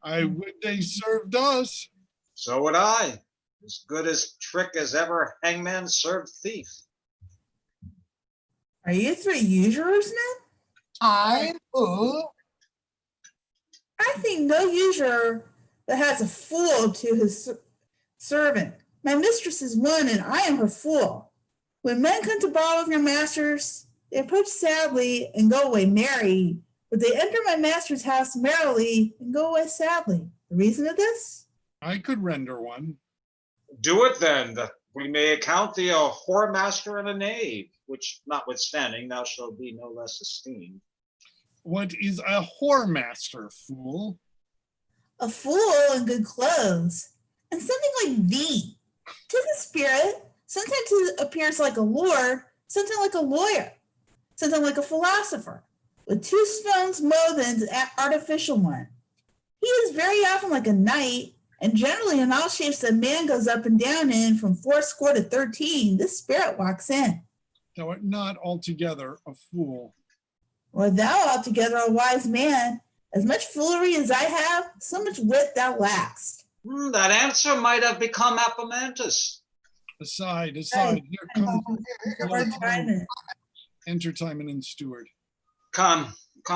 I would they served us. So would I. As good as trick as ever hangman served thief. Are you three usurers then? I fool? I think no usurer that has a fool to his servant. My mistress is one, and I am her fool. When men come to borrow of your masters, they approach sadly and go away merry. but they enter my master's house merrily and go away sadly. The reason of this? I could render one. Do it then, that we may account thee a whoremaster and a knave, which notwithstanding thou shalt be no less esteemed. What is a whoremaster, fool? A fool in good clothes, and something like thee. 'Tis a spirit. Sometimes it appears like a lord, sometimes like a lawyer, sometimes like a philosopher, with two stones more than an artificial one. He is very often like a knight, and generally in all shapes that man goes up and down in from 80 to 13, this spirit walks in. Thou art not altogether a fool. Or thou altogether a wise man. As much foolery as I have, so much wit thou lackst. That answer might have become Apomantus. Aside, here comes Lord Tymon. Tymon. Enter Tymon and Steward. Come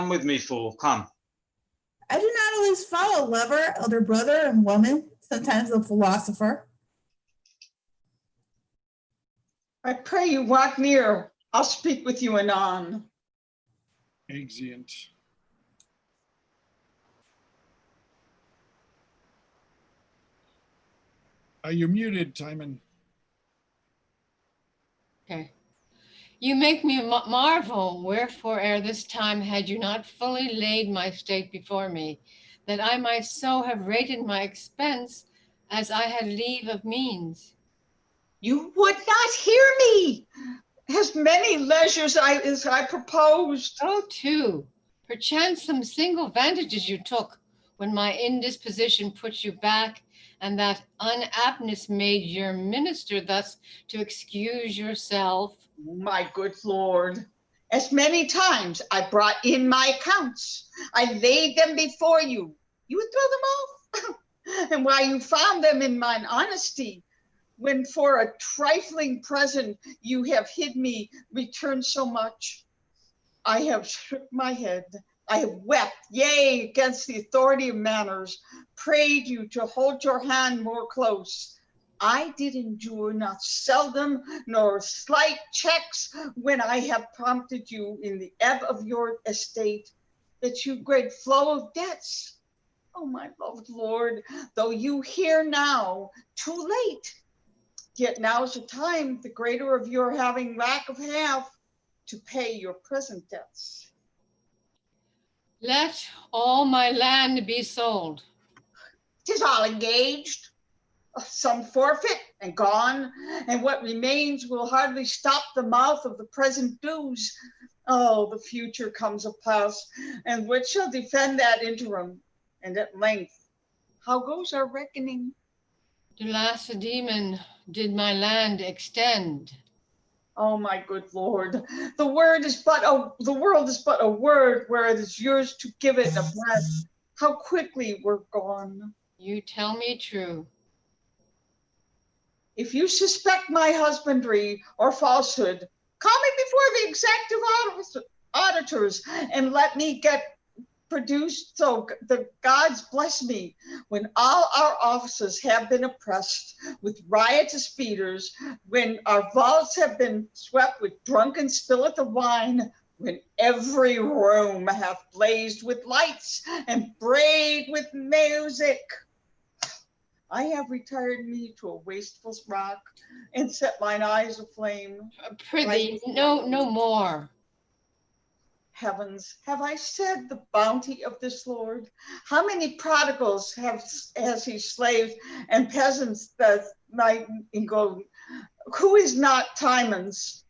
with me, fool, come. I do not always follow lover, elder brother, and woman, sometimes a philosopher. I pray you walk near. I'll speak with you anon. Exeunt. You're muted, Tymon. Okay. You make me marvel, wherefore ere this time had you not fully laid my state before me, that I might so have rated my expense as I had leave of means. You would not hear me. As many leisures as I proposed. Oh, too, perchance some single vantages you took when my indisposition put you back, and that unaptness made your minister thus to excuse yourself. My good Lord, as many times I brought in my accounts, I laid them before you. You would throw them off. And while you found them in mine honesty, when for a trifling present you have hid me, returned so much, I have shook my head. I have wept, yea, against the authority of manners, prayed you to hold your hand more close. I did endure not seldom nor slight checks when I have prompted you in the ebb of your estate, that you great flow of debts. Oh, my loved Lord, though you hear now, too late, yet now's the time, the greater of your having lack of half, to pay your present debts. Let all my land be sold. 'Tis all engaged. Some forfeit and gone, and what remains will hardly stop the mouth of the present dues. Oh, the future comes apace, and which shall defend that interim? And at length, how goes our reckoning? To Lacedaemon did my land extend. Oh, my good Lord, the world is but a word, where it is yours to give it a breath. How quickly we're gone. You tell me true. If you suspect my husbandry or falsehood, call me before the executive auditors and let me get produced, so the gods bless me, when all our offices have been oppressed with riotous feeders, when our vaults have been swept with drunken spilleth of wine, when every room hath blazed with lights and brayed with music. I have retired me to a wasteful rock and set mine eyes aflame. Prithee, no more. Heavens, have I said the bounty of this Lord? How many prodigals has he slaves and peasants that might go? Who is not Tymon's?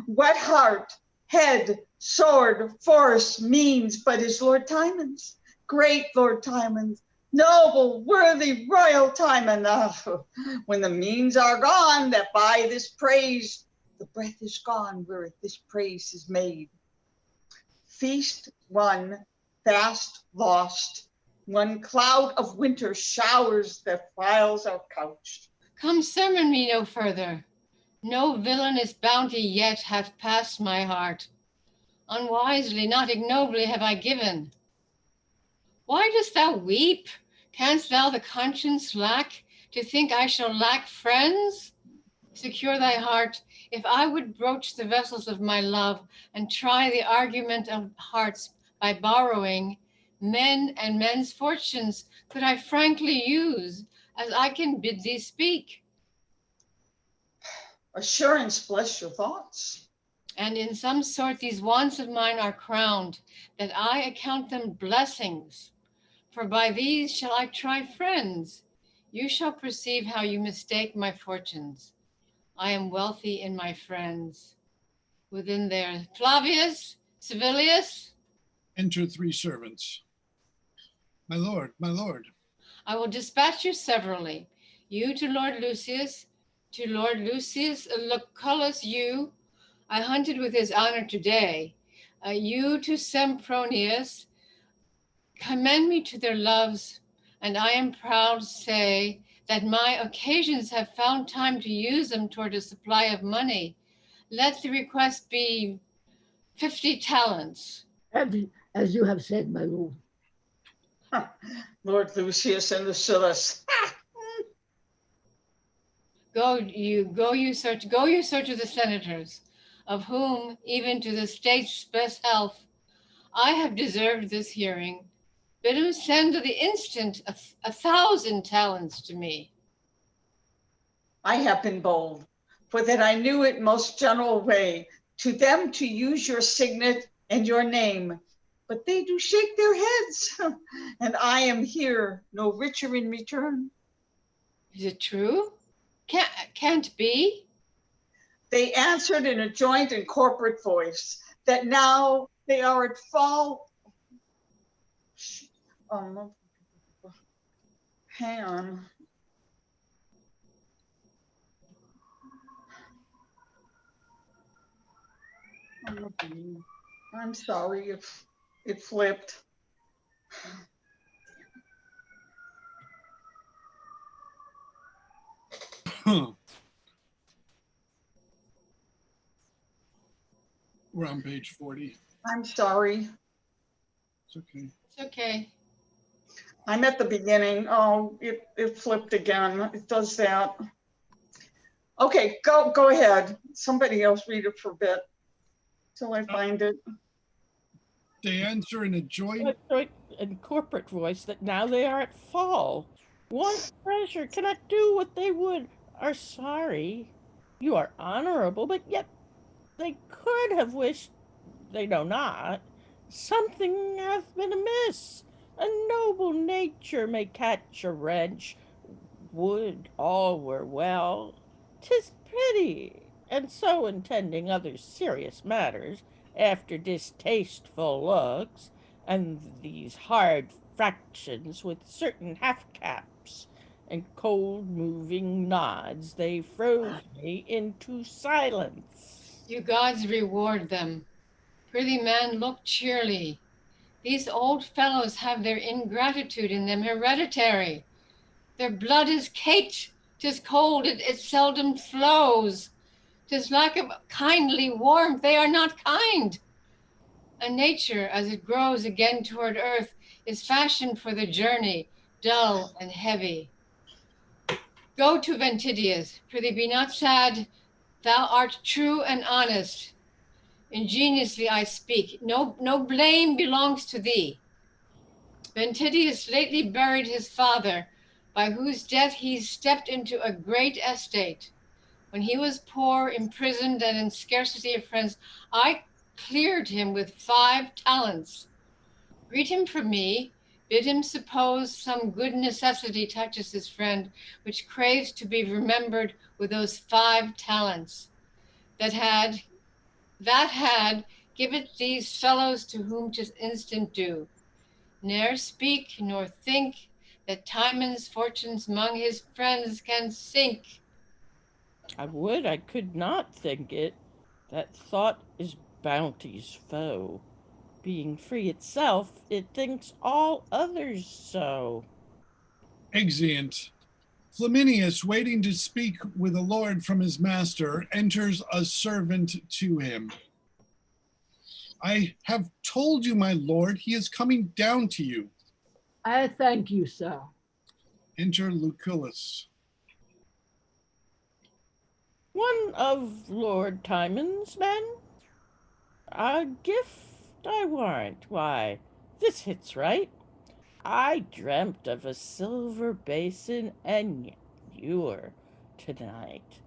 What heart, head, sword, force, means but is Lord Tymon's? Great Lord Tymon's, noble, worthy, royal Tymon. When the means are gone that buy this praise, the breath is gone where this praise is made. Feast won, fast lost. One cloud of winter showers their files are couched. Come sermon me no further. No villainous bounty yet hath passed my heart. Unwisely, not ignobly have I given. Why dost thou weep? Canst thou the conscience lack, to think I shall lack friends? Secure thy heart. If I would broach the vessels of my love and try the argument of hearts by borrowing, men and men's fortunes could I frankly use, as I can bid thee speak. Assurance, bless your thoughts. And in some sort these wants of mine are crowned, that I account them blessings. For by these shall I try friends. You shall perceive how you mistake my fortunes. I am wealthy in my friends. Within there, Flavius, Civilius, Enter 3 servants. My lord, my lord. I will dispatch you severally. You to Lord Lucius, Lucullus, you. I hunted with his honor today. You to Sempronius, commend me to their loves, and I am proud to say that my occasions have found time to use them toward a supply of money. Let the request be 50 talents. As you have said, my lord. Lord Lucius and Lucillus. Go you search of the senators, of whom, even to the state's best health, I have deserved this hearing. Bid him send to the instant 1,000 talents to me. I have been bold, for that I knew it most general way to them to use your signet and your name, but they do shake their heads, and I am here no richer in return. Is it true? Can't be. They answered in a joint and corporate voice that now they are at fault. Hang on. I'm sorry if it flipped. We're on page 40. I'm sorry. It's okay. It's okay. I'm at the beginning. Oh, it flipped again. It does that. Okay, go ahead. Somebody else read it for a bit till I find it. They answer in a joint and corporate voice that now they are at fall. Want treasure, cannot do what they would, are sorry. You are honorable, but yet they could have wished, they know not. Something hath been amiss. A noble nature may catch a wrench. Would all were well. 'Tis pity, and so intending other serious matters, after distasteful looks, and these hard fractions with certain half-caps, and cold moving nods, they froze me into silence. You gods reward them. Prithee, man, look cheerly. These old fellows have their ingratitude in them hereditary. Their blood is caked, 'tis cold, it seldom flows. 'Tis lack of kindly warmth, they are not kind. And nature, as it grows again toward earth, is fashioned for the journey, dull and heavy. Go to Ventidius, prithee be not sad, thou art true and honest. Ingeniously I speak, no blame belongs to thee. Ventidius lately buried his father, by whose death he stepped into a great estate. When he was poor, imprisoned, and in scarcity of friends, I cleared him with 5 talents. Greet him for me, bid him suppose some good necessity touches his friend, which craves to be remembered with those 5 talents. That had, give it these fellows to whom 'tis instant due. Ne'er speak nor think that Tymon's fortunes 'mong his friends can sink. I would I could not think it. That thought is bounty's foe. Being free itself, it thinks all others so. Exeunt. Flaminius, waiting to speak with a lord from his master, enters a servant to him. I have told you, my lord, he is coming down to you. I thank you, sir. Enter Lucullus. One of Lord Tymon's men? A gift I warrant. Why, this hits right. I dreamt of a silver basin and you're tonight.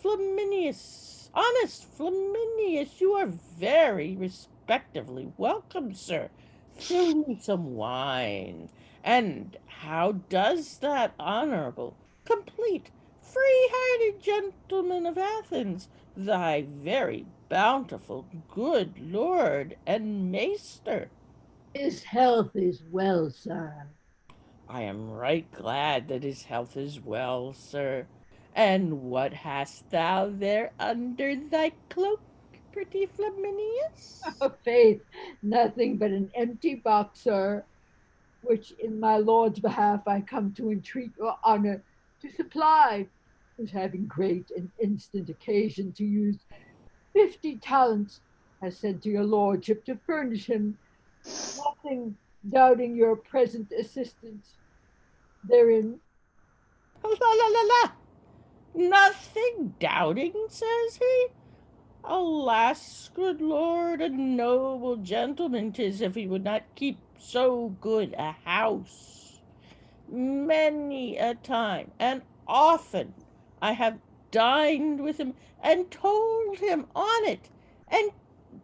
Flaminius, honest Flaminius, you are very respectively welcome, sir. Fill me some wine. And how does that honorable, complete, free-hearted gentleman of Athens, thy very bountiful good lord and master? His health is well, sir. I am right glad that his health is well, sir. And what hast thou there under thy cloak, pretty Flaminius? Faith, nothing but an empty box, sir, which in my lord's behalf I come to entreat your honor to supply, who's having great and instant occasion to use 50 talents, has sent to your lordship to furnish him, nothing doubting your present assistance therein. La la la la! Nothing doubting, says he. Alas, good lord, a noble gentleman 'tis if he would not keep so good a house. Many a time and often I have dined with him and told him on it, and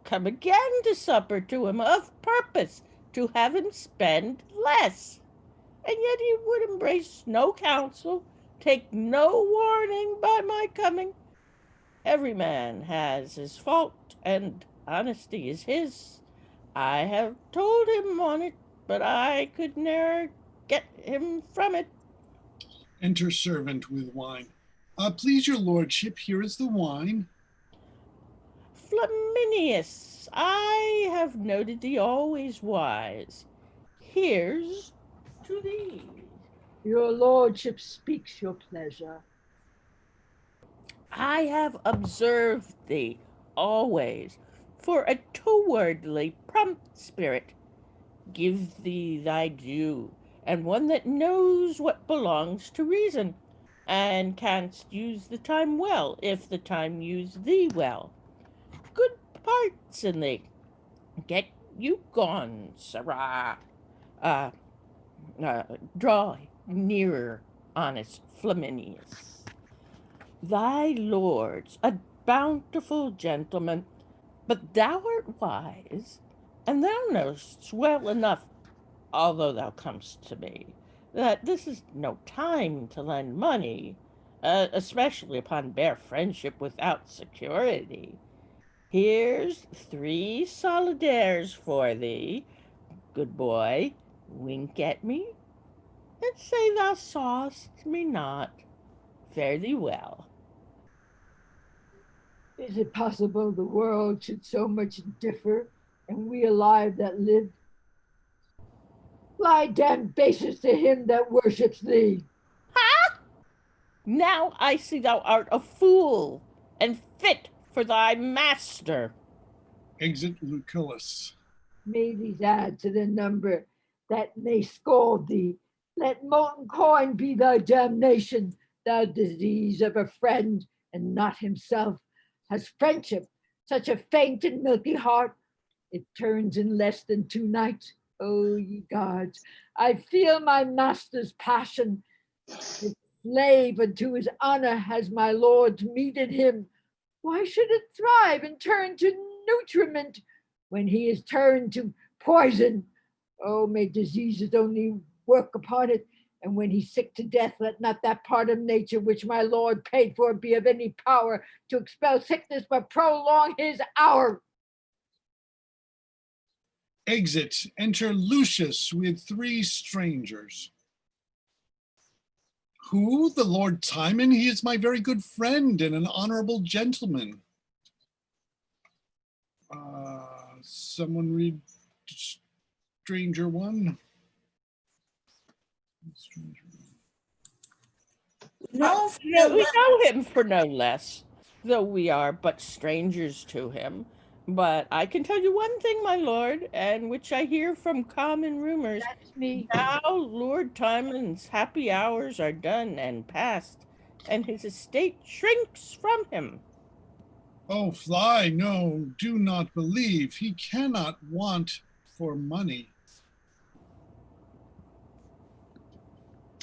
come again to supper to him of purpose to have him spend less. And yet he would embrace no counsel, take no warning by my coming. Every man has his fault, and honesty is his. I have told him on it, but I could ne'er get him from it. Enter servant with wine. Please your lordship, here is the wine. Flaminius, I have noted thee always wise. Here's to thee. Your lordship speaks your pleasure. I have observed thee always for a towardly prompt spirit. Give thee thy due, and one that knows what belongs to reason, and canst use the time well, if the time use thee well. Good parts in thee. Get you gone, sirrah. Uh, Draw nearer, honest Flaminius. Thy lord's a bountiful gentleman, but thou art wise, and thou know'st well enough, although thou comest to me, that this is no time to lend money, especially upon bare friendship without security. Here's 3 solidaires for thee, good boy. Wink at me, and say thou sawest me not. Fare thee well. Is it possible the world should so much differ, and we alive that live? Fly damned basis to him that worships thee. Ha! Now I see thou art a fool, and fit for thy master. Exit Lucullus. May these add to the number that may scold thee. Let molten coin be thy damnation, thou disease of a friend, and not himself. Has friendship such a faint and milky heart? It turns in less than 2 nights. O ye gods, I feel my master's passion. His slave unto his honor has my lord meted him. Why should it thrive and turn to nutriment when he is turned to poison? Oh, may diseases only work upon it, and when he's sick to death, let not that part of nature which my lord paid for be of any power to expel sickness, but prolong his hour. Exit. Enter Lucius with 3 strangers. Who? The Lord Tymon? He is my very good friend and an honorable gentleman. Someone read Stranger 1. No, We know him for no less, though we are but strangers to him. But I can tell you one thing, my lord, and which I hear from common rumors. That's me. Now Lord Tymon's happy hours are done and past, and his estate shrinks from him. Oh, fly, no, do not believe. He cannot want for money.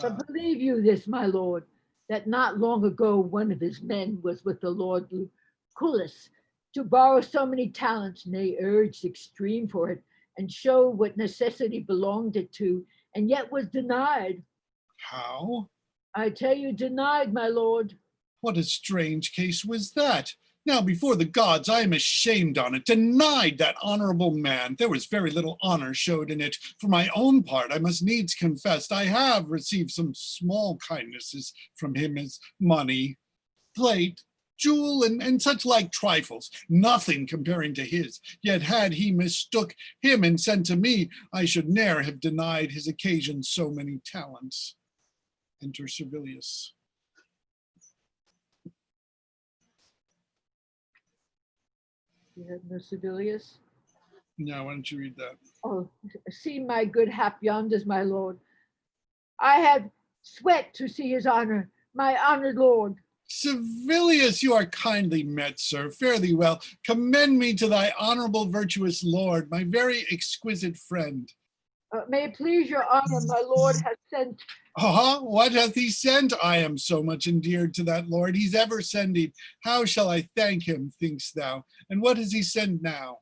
But believe you this, my lord, that not long ago one of his men was with the Lord Lucullus to borrow so many talents, and they urged extreme for it, and showed what necessity belonged it to, and yet was denied. How? I tell you, denied, my lord. What a strange case was that? Now, before the gods, I am ashamed on it. Denied that honorable man. There was very little honor showed in it. For my own part, I must needs confess I have received some small kindnesses from him as money, plate, jewel, and such like trifles, nothing comparing to his. Yet had he mistook him and sent to me, I should ne'er have denied his occasion so many talents. Enter Servilius. You have no Servilius? No, why don't you read that? Oh, see my good hap yonders, my lord. I have sweat to see his honor, my honored lord. Servilius, you are kindly met, sir. Fare thee well. Commend me to thy honorable, virtuous lord, my very exquisite friend. May it please your honor, my lord has sent. What hath he sent? I am so much endeared to that lord. He's ever sending. How shall I thank him, thinkst thou? And what has he sent now?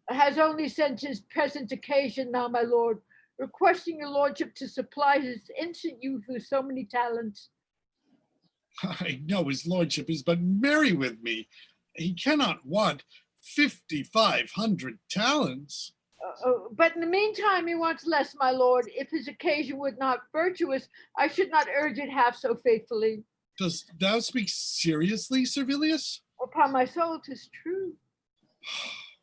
Has only sent his present occasion now, my lord, requesting your lordship to supply his infant youth with so many talents. I know his lordship is but merry with me. He cannot want 5,500 talents. But in the meantime, he wants less, my lord. If his occasion were not virtuous, I should not urge it half so faithfully. Dost thou speak seriously, Servilius? Upon my soul, 'tis true.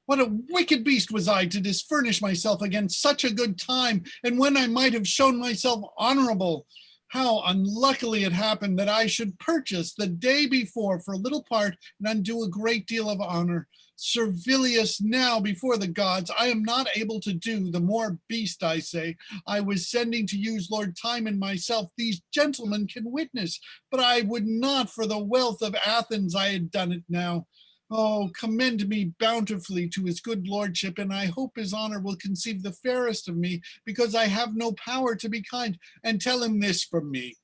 What a wicked beast was I to disfurnish myself against such a good time, and when I might have shown myself honorable. How unluckily it happened that I should purchase the day before for a little part and undo a great deal of honor. Servilius, now before the gods, I am not able to do, the more beast I say. I was sending to use Lord Tymon myself, these gentlemen can witness, but I would not for the wealth of Athens I had done it now. Oh, commend me bountifully to his good lordship, and I hope his honor will conceive the fairest of me, because I have no power to be kind, and tell him this from me.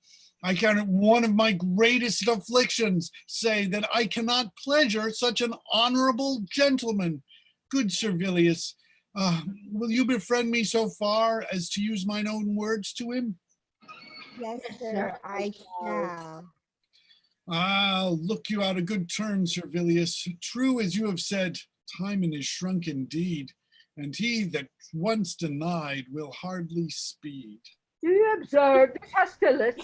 I count it one of my greatest afflictions, say, that I cannot pleasure such an honorable gentleman. Good Servilius, will you befriend me so far as to use mine own words to him? Yes, sir, I shall. I'll look you out a good turn, Servilius. True as you have said, Tymon is shrunk indeed, and he that once denied will hardly speed. Do you observe this hostility?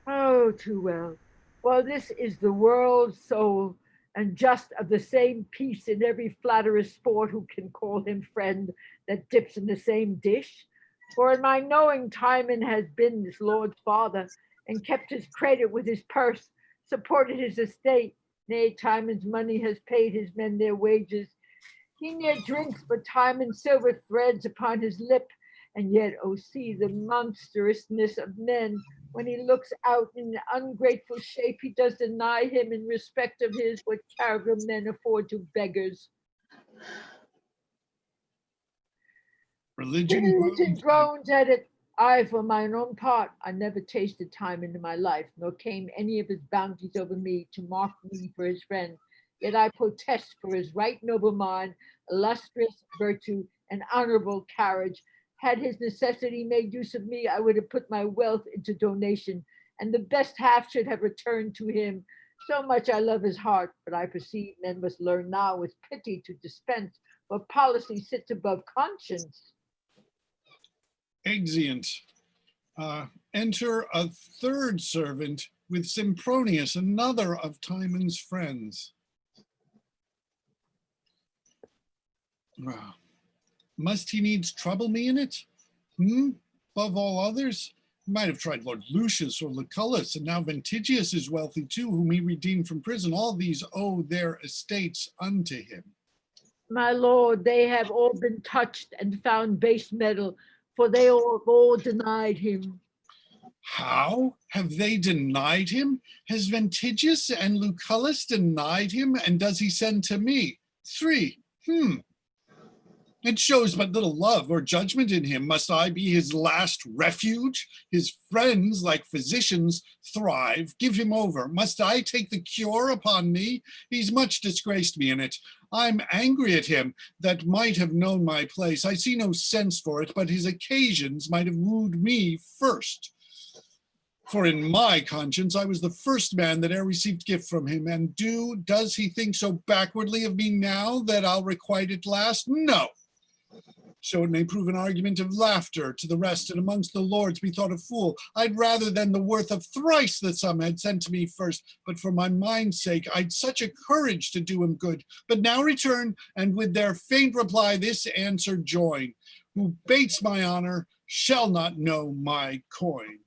Oh, too well. Well, this is the world's soul, and just of the same piece in every flatterer's sport who can call him friend that dips in the same dish. For in my knowing, Timon has been this lord's father, and kept his credit with his purse, supported his estate. Nay, Timon's money has paid his men their wages. He ne'er drinks, but Timon's silver threads upon his lip. And yet, oh, see the monstrousness of men. When he looks out in ungrateful shape, he does deny him in respect of his what caravan men afford to beggars. Religion groans at it. I, for mine own part, I never tasted Timon in my life, nor came any of his bounties over me to mark me for his friend. Yet I protest for his right noble mind, illustrious virtue, and honorable carriage. Had his necessity made use of me, I would have put my wealth into donation, and the best half should have returned to him. So much I love his heart, but I perceive men must learn now with pity to dispense, for policy sits above conscience. Exeunt. Enter a third servant with Sempronius, another of Timon's friends. Must he needs trouble me in it? Above all others? He might have tried Lord Lucius or Lucullus, and now Ventigius is wealthy too, whom he redeemed from prison. All these owe their estates unto him. My lord, they have all been touched and found base metal, for they have all denied him. How? Have they denied him? Has Ventigius and Lucullus denied him? And does he send to me? 3. It shows but little love or judgment in him. Must I be his last refuge? His friends, like physicians, thrive. Give him over. Must I take the cure upon me? He's much disgraced me in it. I'm angry at him that might have known my place. I see no sense for it, but his occasions might have wooed me first. For in my conscience, I was the first man that e'er received gift from him. And does he think so backwardly of me now that I'll requite it last? No. So it may prove an argument of laughter to the rest, and amongst the lords be thought a fool. I'd rather than the worth of thrice that some had sent to me first, but for my mind's sake, I'd such a courage to do him good. But now return, and with their faint reply this answer join. Who bates my honor shall not know my coin.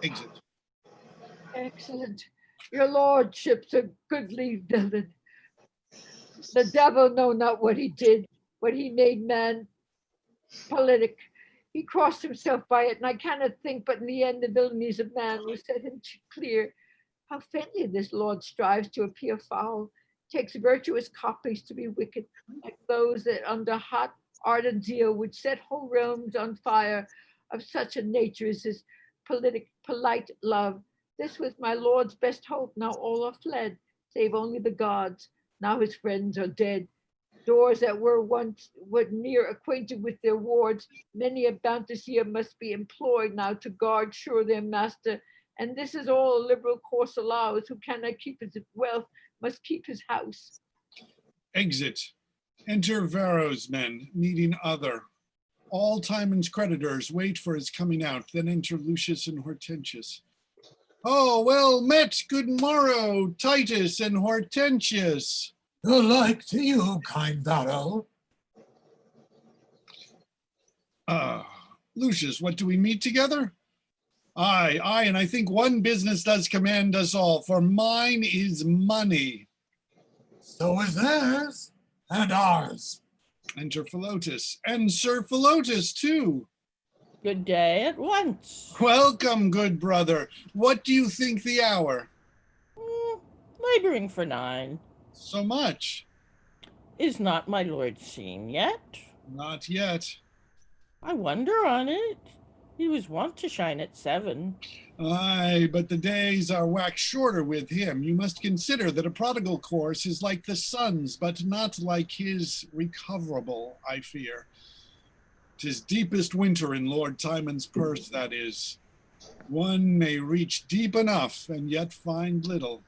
Exit. Excellent. Your lordship's a goodly villain. The devil know not what he did, what he made man politic. He crossed himself by it, and I cannot think but in the end the villainies of man will set him clear. How faintly this lord strives to appear foul, takes virtuous copies to be wicked, like those that under hot ardent zeal would set whole realms on fire. Of such a nature is his polite love. This was my lord's best hope. Now all are fled, save only the gods. Now his friends are dead. Doors that were once near acquainted with their wards, many a bounteous year must be employed now to guard sure their master. And this is all a liberal course allows. Who cannot keep his wealth must keep his house. Exit. Enter Varro's men, needing other. All Tymon's creditors wait for his coming out. Then enter Lucius and Hortensius. Oh, well met, good morrow, Titus and Hortensius. Good like to you, kind Varro. Lucius, what do we meet together? Aye, and I think one business does command us all, for mine is money. So is theirs, and ours. Enter Philotus, and Sir Philotus too. Good day at once. Welcome, good brother. What do you think the hour? Laboring for 9. So much? Is not my lord seen yet? Not yet. I wonder on it. He was wont to shine at 7. Aye, but the days are wax shorter with him. You must consider that a prodigal course is like the sun's, but not like his recoverable, I fear. 'Tis deepest winter in Lord Tymon's purse, that is. One may reach deep enough and yet find little.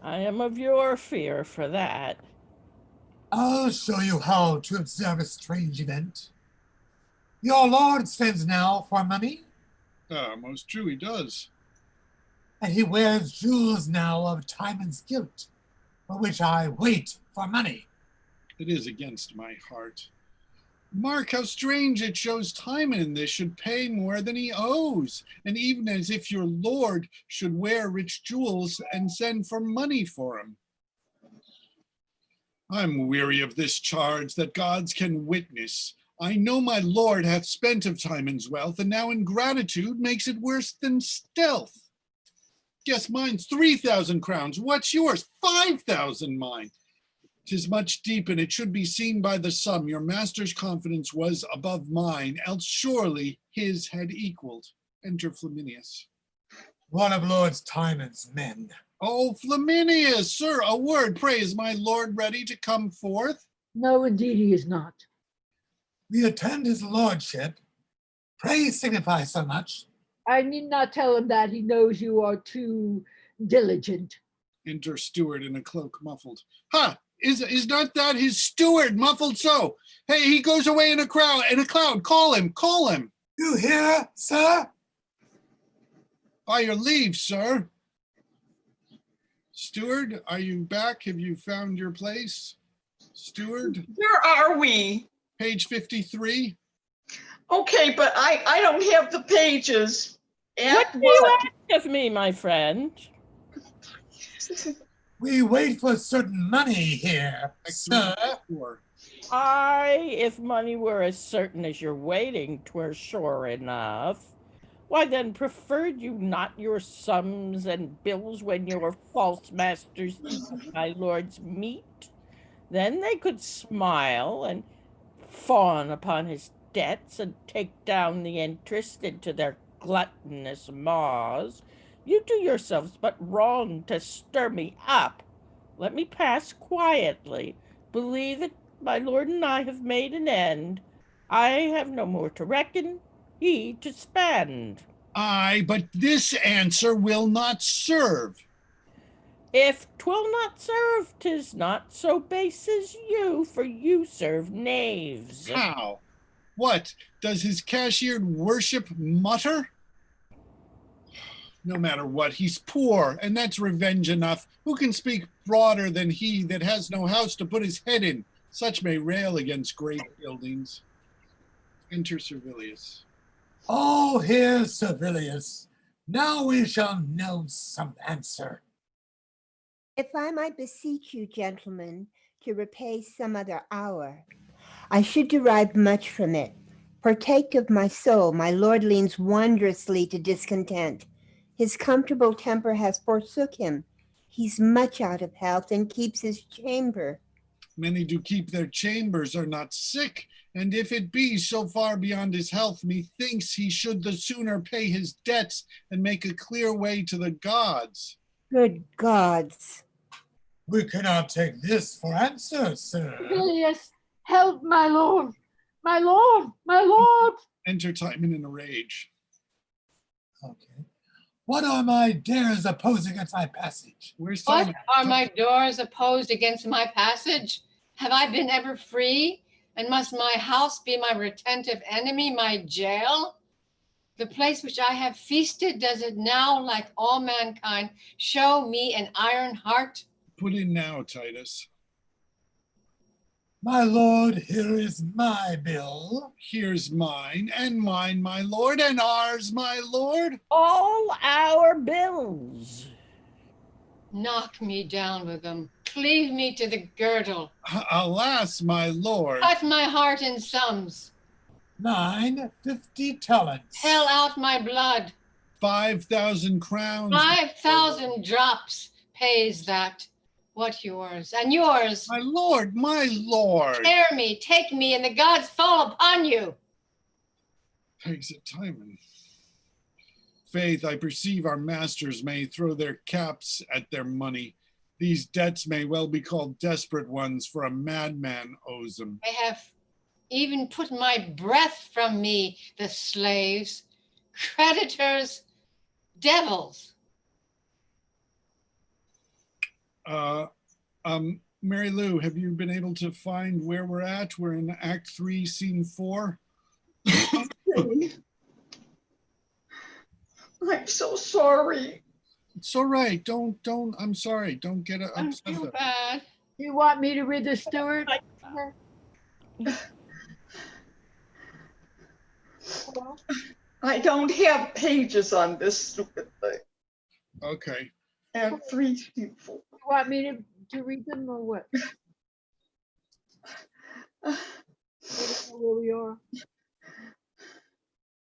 I am of your fear for that. I'll show you how to observe a strange event. Your lord sends now for money, Most true he does. and he wears jewels now of Timon's guilt, for which I wait for money. It is against my heart. Mark how strange it shows Tymon in this should pay more than he owes, and even as if your lord should wear rich jewels and send for money for him. I'm weary of this charge that gods can witness. I know my lord hath spent of Tymon's wealth, and now ingratitude makes it worse than stealth. Guess mine's 3,000 crowns. What's yours? 5,000 mine. 'Tis much deep, and it should be seen by the sum. Your master's confidence was above mine, else surely his had equaled. Enter Flaminius. One of Lord Tymon's men. Oh, Flaminius, sir, a word. Pray, is my lord ready to come forth? No, indeed he is not. We attend his lordship. Pray signify so much. I need not tell him that. He knows you are too diligent. Enter steward in a cloak muffled. Ha! Is not that his steward muffled so? Hey, he goes away in a cloud. Call him. You hear, sir? By your leave, sir. Steward, are you back? Have you found your place? Steward? Where are we? Page 53. Okay, but I don't have the pages. What do you ask of me, my friend? We wait for certain money here, sir. Aye, if money were as certain as you're waiting, 'twere sure enough. Why then preferred you not your sums and bills when your false masters eat my lord's meat? Then they could smile and fawn upon his debts and take down the interest into their gluttonous maws. You do yourselves but wrong to stir me up. Let me pass quietly. Believe that my lord and I have made an end. I have no more to reckon, he to spend. Aye, but this answer will not serve. If 'twill not serve, 'tis not so base as you, for you serve knaves. How? What, does his cashiered worship mutter? No matter what, he's poor, and that's revenge enough. Who can speak broader than he that has no house to put his head in? Such may rail against great buildings. Enter Servilius. Oh, here's Servilius. Now we shall know some answer. If I might beseech you, gentlemen, to repay some other hour, I should derive much from it. Partake of my soul, my lord leans wondrously to discontent. His comfortable temper has forsook him. He's much out of health and keeps his chamber. Many do keep their chambers, are not sick, and if it be so far beyond his health, methinks he should the sooner pay his debts and make a clear way to the gods. Good gods. We cannot take this for answer, sir. Servilius, help my lord, my lord, my lord. Enter Tymon in a rage. Okay. What are my dares opposed against my passage? Where's What Tymon? are my doors opposed against my passage? Have I been ever free? And must my house be my retentive enemy, my jail? The place which I have feasted, does it now, like all mankind, show me an iron heart? Put in now, Titus. My lord, here is my bill. Here's mine, and mine, my lord, and ours, my lord. All our bills. Knock me down with them. Cleave me to the girdle. Alas, my lord. Cut my heart in sums. Mine, 50 talents. Tell out my blood. 5,000 crowns. 5,000 drops pays that. What yours? And yours? My lord, my lord. Tear me, take me, and the gods fall upon you. Thanks at Tymon. Faith, I perceive our masters may throw their caps at their money. These debts may well be called desperate ones, for a madman owes them. They have even put my breath from me, the slaves, creditors, devils. Mary Lou, have you been able to find where we're at? We're in Act 3, Scene 4. I'm so sorry. It's all right. Don't, I'm sorry. Don't get I upset feel about it. bad. You want me to read the steward? I don't have pages on this stupid thing. Okay. And 3, 4. You want me to read them or what? I don't know where we are.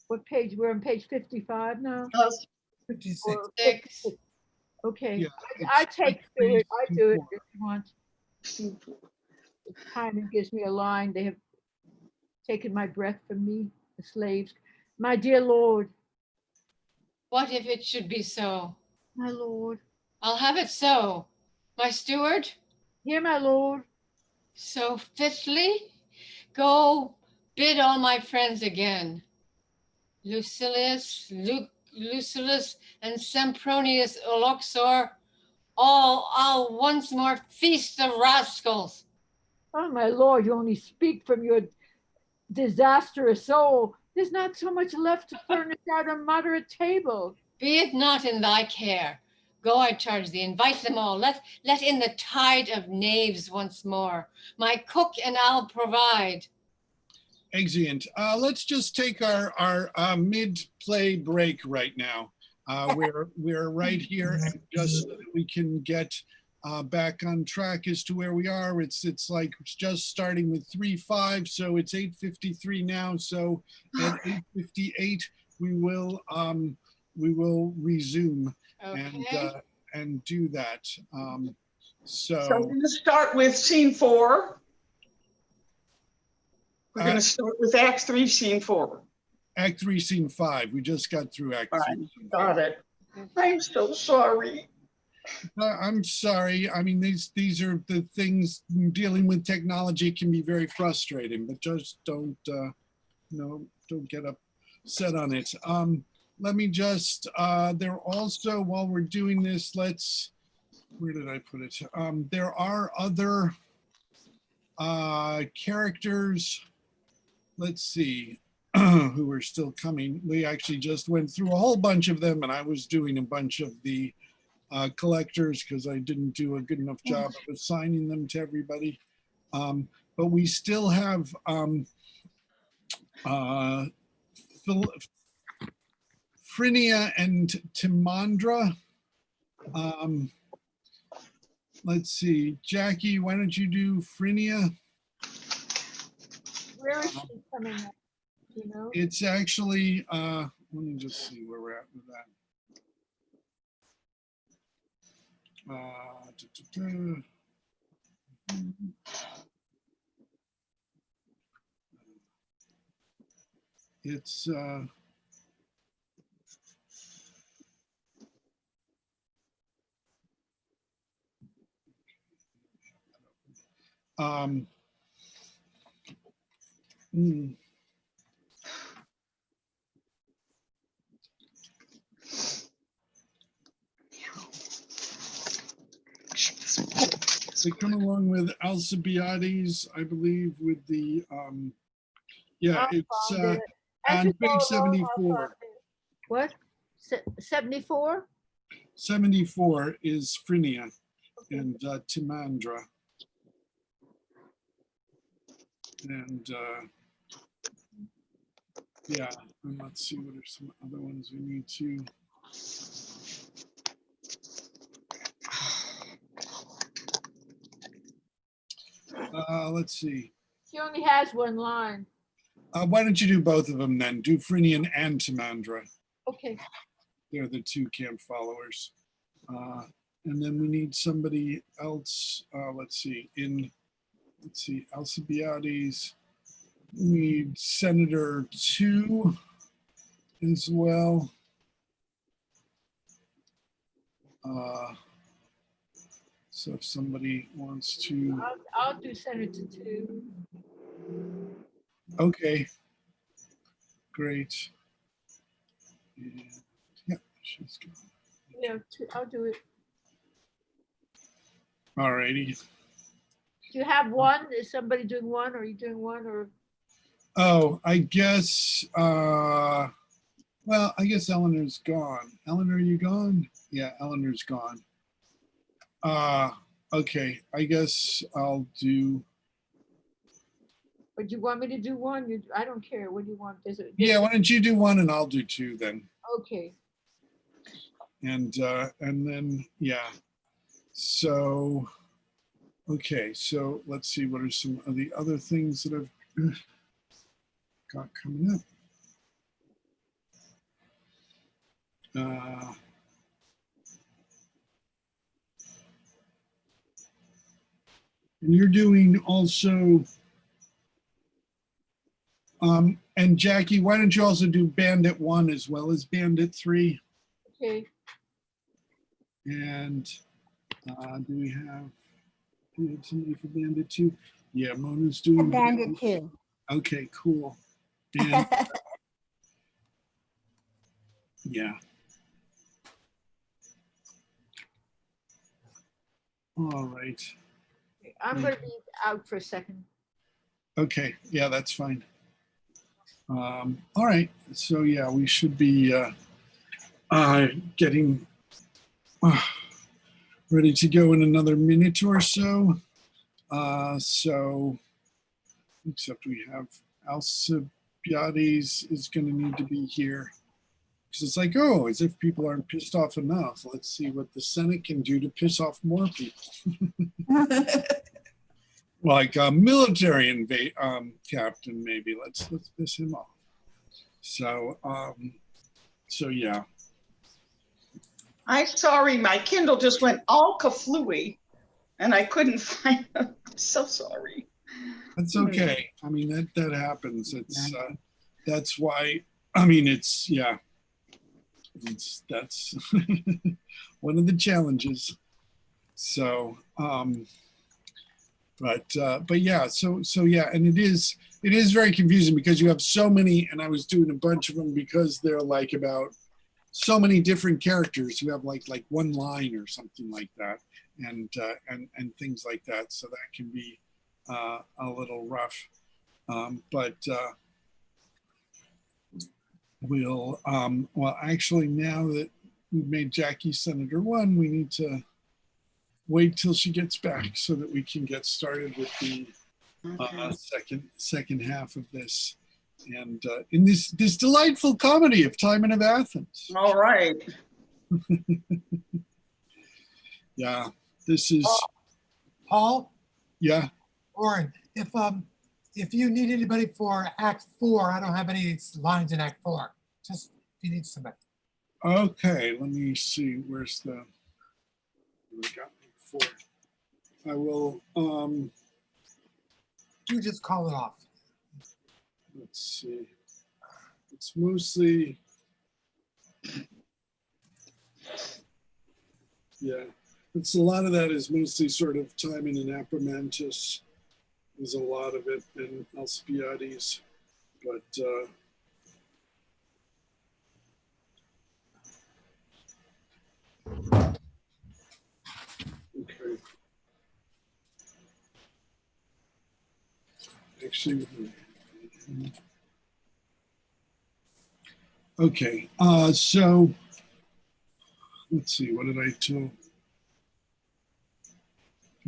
What page? We're on page 55 now? 56. Or 6. Okay, Yeah, I it's take Act 3, Stewart. I Scene do it 4. if you want. Scene 4. Time gives me a line. They have taken my breath from me, the slaves. My dear Lord, What if it should be so? my Lord, I'll have it so. My steward, hear my Lord. so fitly, go bid all my friends again. Lucilius, Lucilius, and Sempronius Uloxor, I'll once more feast the rascals. Oh, my Lord, you only speak from your disastrous soul. There's not so much left to furnish out a moderate table. Be it not in thy care. Go, I charge thee, invite them all. Let in the tide of knaves once more. My cook and I'll provide. Exeunt. Let's just take our mid-play break right now. We're right here, and just so that we can get back on track as to where we are. It's like it's just starting with 3-5, so it's 8:53 now. So at 8:58, we will resume Okay. and do that. So we're So going to start with scene 4. We're going Uh, to start with Act 3, scene 4. Act 3, Scene 5. We just got through Act 3. Fine, got it. I'm so sorry. I'm sorry. I mean, these are the things. Dealing with technology can be very frustrating, but just don't don't get upset on it. Let me just there also, while we're doing this, where did I put it? There are other characters, let's see, who are still coming. We actually just went through a whole bunch of them, and I was doing a bunch of the collectors because I didn't do a good enough job of assigning them to everybody. But we still have Phrynia and Timandra. Let's see, Jackie, why don't you do Phrynia? Where is she coming up? You know? It's actually, let me just see where we're at with that. It's they come along with Alcibiades, I believe, with the yeah, it's on page 74. What? 74? 74 is Phrynia and Timandra. And yeah, and let's see what are some other ones we need to. Let's see. She only has one line. Why don't you do both of them then? Do Phrynian and Timandra. Okay. They're the two camp followers. And then we need somebody else. Let's see, Alcibiades. We need Senator 2 as well. So if somebody wants to. I'll do Senator 2. Okay. Great. And, yeah, she's good. Yeah, I'll do it. All righty. Do you have one? Is somebody doing one? Are you doing one or? Oh, I guess, well, I guess Eleanor's gone. Eleanor, are you gone? Yeah, Eleanor's gone. Okay, I guess I'll do. But you want me to do one? I don't care. What do you want? Yeah, why don't you do one and I'll do 2 then. Okay. And then, yeah. So, okay, so let's see, what are some of the other things that I've got coming up? And you're doing also, and Jackie, why don't you also do Bandit 1 as well as Bandit 3? Okay. And do we have somebody for Bandit 2? Yeah, Mona's doing Bandit 2. Okay, cool. And yeah. All right. I'm going to be out for a second. Okay, yeah, that's fine. All right, so yeah, we should be getting ready to go in another minute or so. So, except we have Alcibiades is going to need to be here. Because it's like, oh, as if people aren't pissed off enough. Let's see what the Senate can do to piss off more people. Like a military captain, maybe. Let's piss him off. So, So yeah. I'm sorry, my Kindle just went all kaflooey and I couldn't find it. I'm so sorry. That's okay. I mean, that happens. It's that's why. I mean, it's yeah. That's one of the challenges. So, but yeah. So yeah, and it is very confusing because you have so many, and I was doing a bunch of them because they're like about so many different characters who have like one line or something like that, and things like that. So that can be a little rough. But we'll well, actually, now that we've made Jackie Senator 1, we need to wait till she gets back so that we can get started with the second half of this, and in this delightful comedy of Tymon of Athens. All right. Yeah, this is Paul? Yeah. Warren, if you need anybody for Act 4, I don't have any lines in Act 4. Just if you need somebody. Okay, let me see. Where's the? We got Act 4. I will. You just call it off. Let's see. It's mostly. Yeah, it's a lot of that is mostly sort of Timon and Apermantus. There's a lot of it in Alcibiades, but okay. Actually, okay. So let's see. What did I tell?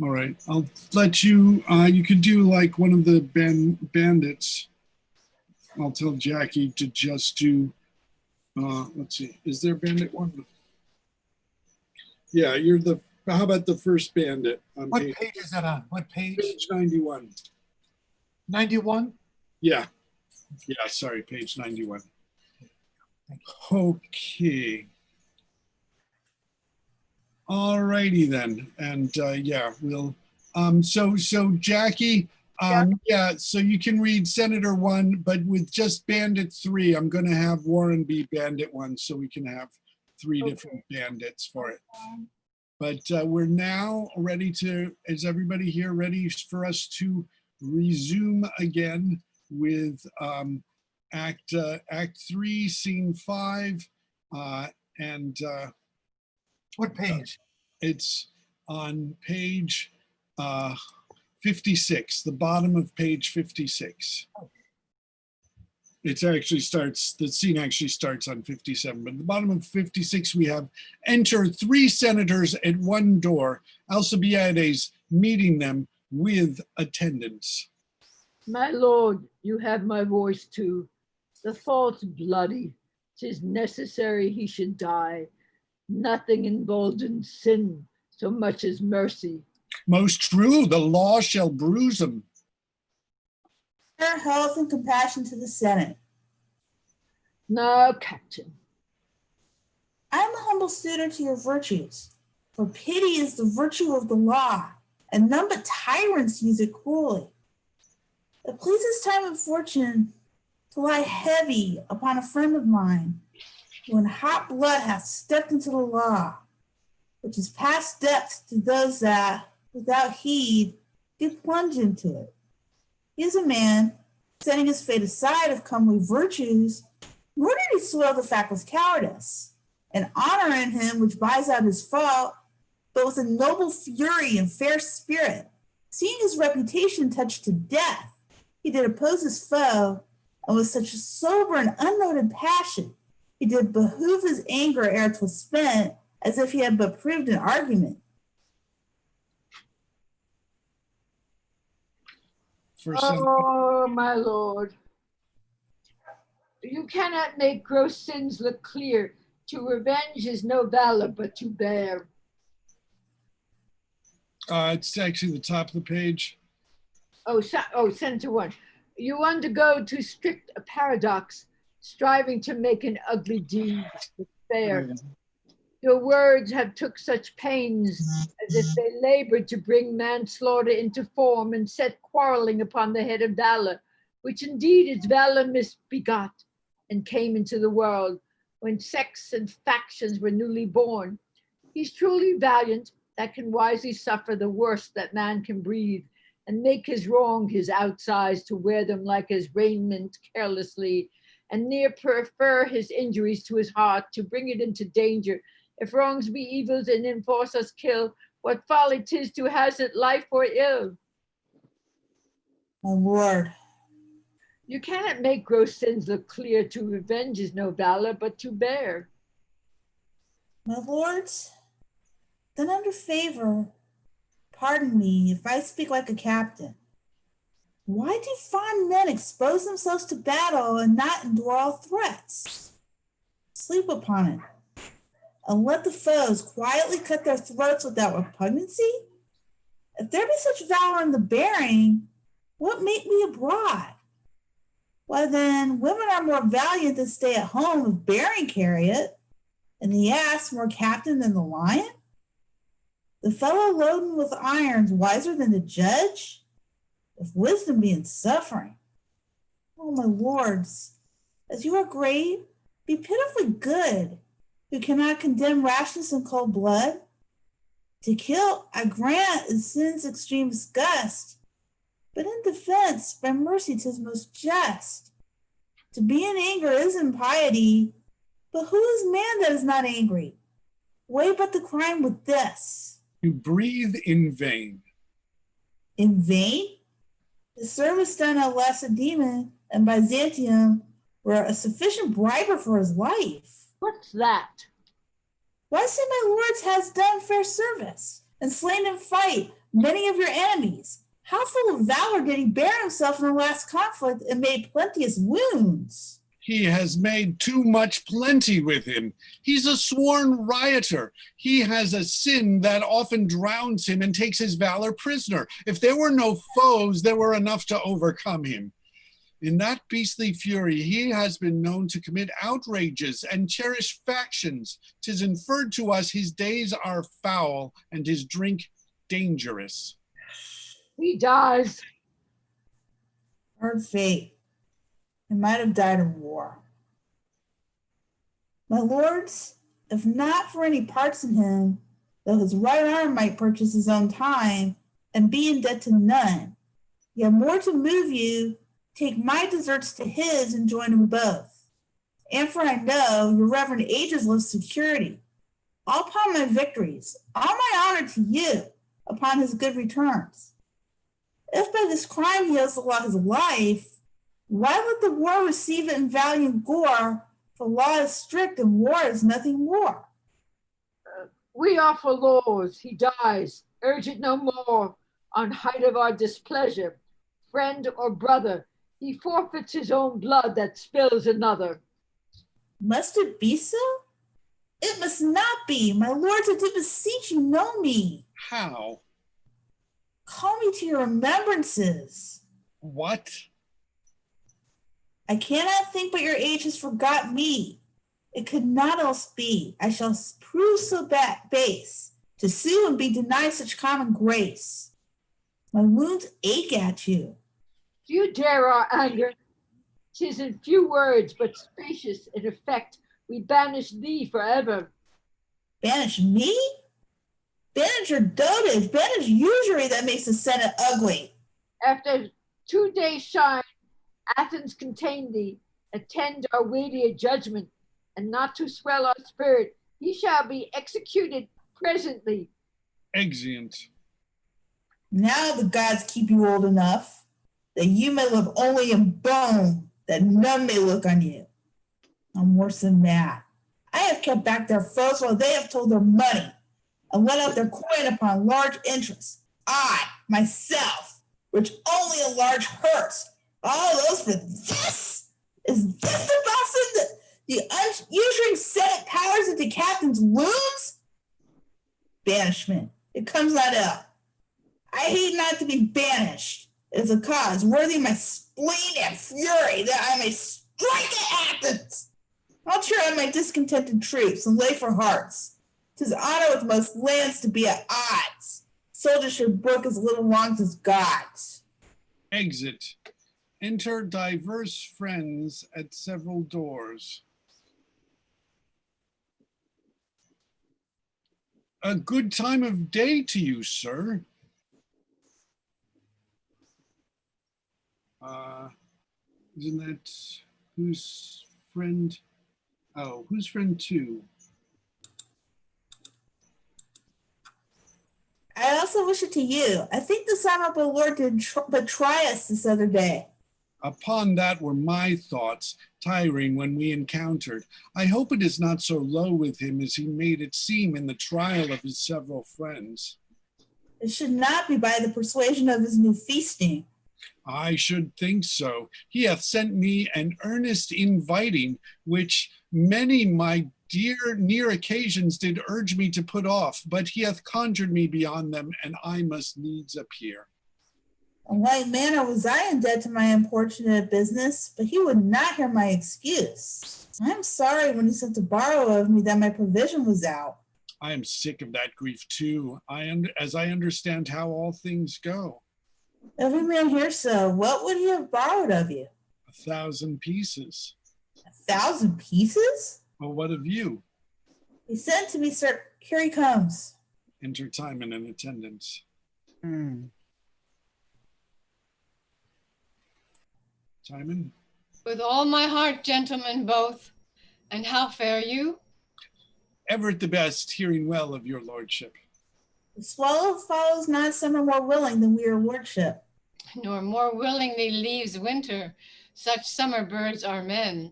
All right, I'll let you. You could do like one of the bandits. I'll tell Jackie to just do. Let's see. Is there bandit 1? Yeah, you're the. How about the first bandit? On What page is that on? What page? Page 91. 91? Yeah. Yeah, sorry, page 91. Okay. All righty then. And yeah, we'll so Jackie, yeah, so you can read Senator 1, but with just Bandit 3, I'm gonna have Warren be Bandit 1 so we can have 3 different bandits for it. But we're now ready to, is everybody here ready for us to resume again with Act 3, Scene 5, and what page? It's on page 56, the bottom of page 56. It actually starts, the scene actually starts on 57, but at the bottom of 56, we have enter 3 senators at one door, Alcibiades meeting them with attendants. My lord, you have my voice too. The fault's bloody. 'Tis necessary he should die. Nothing emboldens sin so much as mercy. Most true, the law shall bruise him. Spare health and compassion to the Senate. No, Captain. I am a humble student to your virtues, for pity is the virtue of the law, and none but tyrants use it cruelly. It pleases time and fortune to lie heavy upon a friend of mine, who in hot blood hath stepped into the law, which is past depth to those that, without heed, do plunge into it. He is a man, setting his fate aside of comely virtues, nor did he soil the fact with cowardice, an honor in him which buys out his fault, but with a noble fury and fair spirit. Seeing his reputation touched to death, he did oppose his foe, and with such a sober and unnoted passion, he did behoove his anger ere 'twas spent, as if he had but proved an argument. Oh, my lord. You cannot make gross sins look clear. To revenge is no valor, but to bear. It's actually the top of the page. Oh, Senator 1. You undergo too strict a paradox. striving to make an ugly deed look fair. Your words have took such pains as if they labored to bring manslaughter into form and set quarreling upon the head of valor, which indeed is valor misbegot, and came into the world when sects and factions were newly born. He's truly valiant that can wisely suffer the worst that man can breathe, and make his wrong his outsides to wear them like his raiment carelessly, and near prefer his injuries to his heart to bring it into danger. If wrongs be evils and enforce us kill, what folly 'tis to hazard life or ill. My lord, You cannot make gross sins look clear. To revenge is no valor, but to bear. my lords, then under favor, pardon me if I speak like a captain. Why do fond men expose themselves to battle and not endure all threats? Sleep upon it, and let the foes quietly cut their throats without repugnancy? If there be such valor in the bearing, what make me abroad? Why then, women are more valiant than stay at home if bearing carry it, and the ass more captain than the lion? The fellow loaden with irons wiser than the judge? If wisdom be in suffering. Oh, my lords, as you are great, be pitifully good, who cannot condemn rashness and cold blood. To kill, I grant, is sin's extreme disgust, but in defense, by mercy 'tis most just. To be in anger is impiety, but who is man that is not angry? Weigh but the crime with this. You breathe in vain. In vain? The service done at Lacedaemon and Byzantium were a sufficient briber for his life. What's that? Why say my lords has done fair service, and slain in fight many of your enemies? How full of valor did he bear himself in the last conflict and made plenteous wounds? He has made too much plenty with him. He's a sworn rioter. He has a sin that often drowns him and takes his valor prisoner. If there were no foes, there were enough to overcome him. In that beastly fury, he has been known to commit outrages and cherish factions. 'Tis inferred to us his days are foul and his drink dangerous. He dies. Hard fate. He might have died in war. My lords, if not for any parts in him, though his right arm might purchase his own time and be in debt to none, yet more to move you, take my deserts to his and join them both. And for I know your reverend ages live security. All upon my victories, all my honor to you, upon his good returns. If by this crime he owes the law his life, why let the war receive it in valiant gore? For law is strict and war is nothing more. We are for laws. He dies. Urge it no more. On height of our displeasure, friend or brother, he forfeits his own blood that spills another. Must it be so? It must not be. My lords, I do beseech you, know me. How? Call me to your remembrances. What? I cannot think but your age has forgot me. It could not else be. I shall prove so base to sue and be denied such common grace. My wounds ache at you. Do you dare our anger? 'Tis in few words, but spacious in effect. We banish thee forever. Banish me? Banish your dotage, banish usury that makes the Senate ugly. After 2 days' shine, Athens contain thee. Attend our weightier judgment, and not to swell our spirit, he shall be executed presently. Exeunt. Now the gods keep you old enough that you may live only in bone, that none may look on you. I'm worse than that. I have kept back their foes while they have told their money and let out their coin upon large interest. I, myself, which only a large hurts, all those for this? Is this the boss the unusual Senate powers into captain's wounds? Banishment. It comes not ill. I hate not to be banished. It is a cause worthy of my spleen and fury that I may Strike at Athens! I'll cheer on my discontented troops and lay for hearts. 'Tis honor with most lands to be at odds. Soldiers should brook as little wrongs as gods. Exit. Enter diverse friends at several doors. A good time of day to you, sir. Isn't that whose friend? Oh, who's friend two? I also wish it to you. I think the honorable Lord did betray us this other day. Upon that were my thoughts, tiring when we encountered. I hope it is not so low with him as he made it seem in the trial of his several friends. It should not be by the persuasion of his new feasting. I should think so. He hath sent me an earnest inviting, which many my dear near occasions did urge me to put off, but he hath conjured me beyond them, and I must needs appear. In like manner was I in debt to my importunate business, but he would not hear my excuse. I am sorry when he sent to borrow of me that my provision was out. I am sick of that grief too, as I understand how all things go. Every man here so. What would he have borrowed of you? 1,000 pieces. 1,000 pieces? Well, what of you? He sent to me, sir. Here he comes. Enter Tymon in attendance. Tymon? With all my heart, gentlemen both. And how fare you? Ever at the best, hearing well of your lordship. The swallow follows not summer more willing than we your lordship. Nor more willingly leaves winter. Such summer birds are men.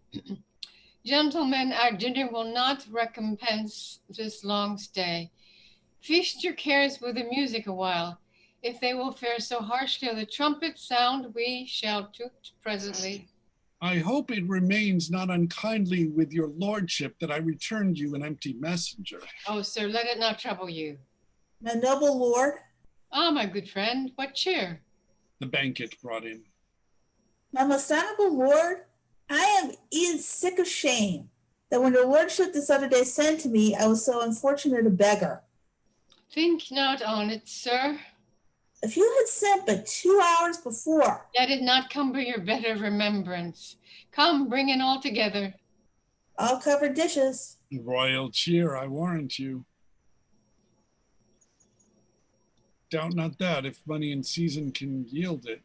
Gentlemen, our dinner will not recompense this long stay. Feast your cares with the music a while. If they will fare so harshly on the trumpet sound, we shall toot presently. I hope it remains not unkindly with your lordship that I returned you an empty messenger. Oh, sir, let it not trouble you. My noble lord. Ah, my good friend, what cheer? The banquet brought in. My most honorable lord, I am e'en sick of shame that when your lordship this other day sent to me, I was so unfortunate a beggar. Think not on it, sir. If you had sent but 2 hours before. Let it not cumber your better remembrance. Come, bring in all together. I'll cover dishes. Royal cheer, I warrant you. Doubt not that, if money in season can yield it.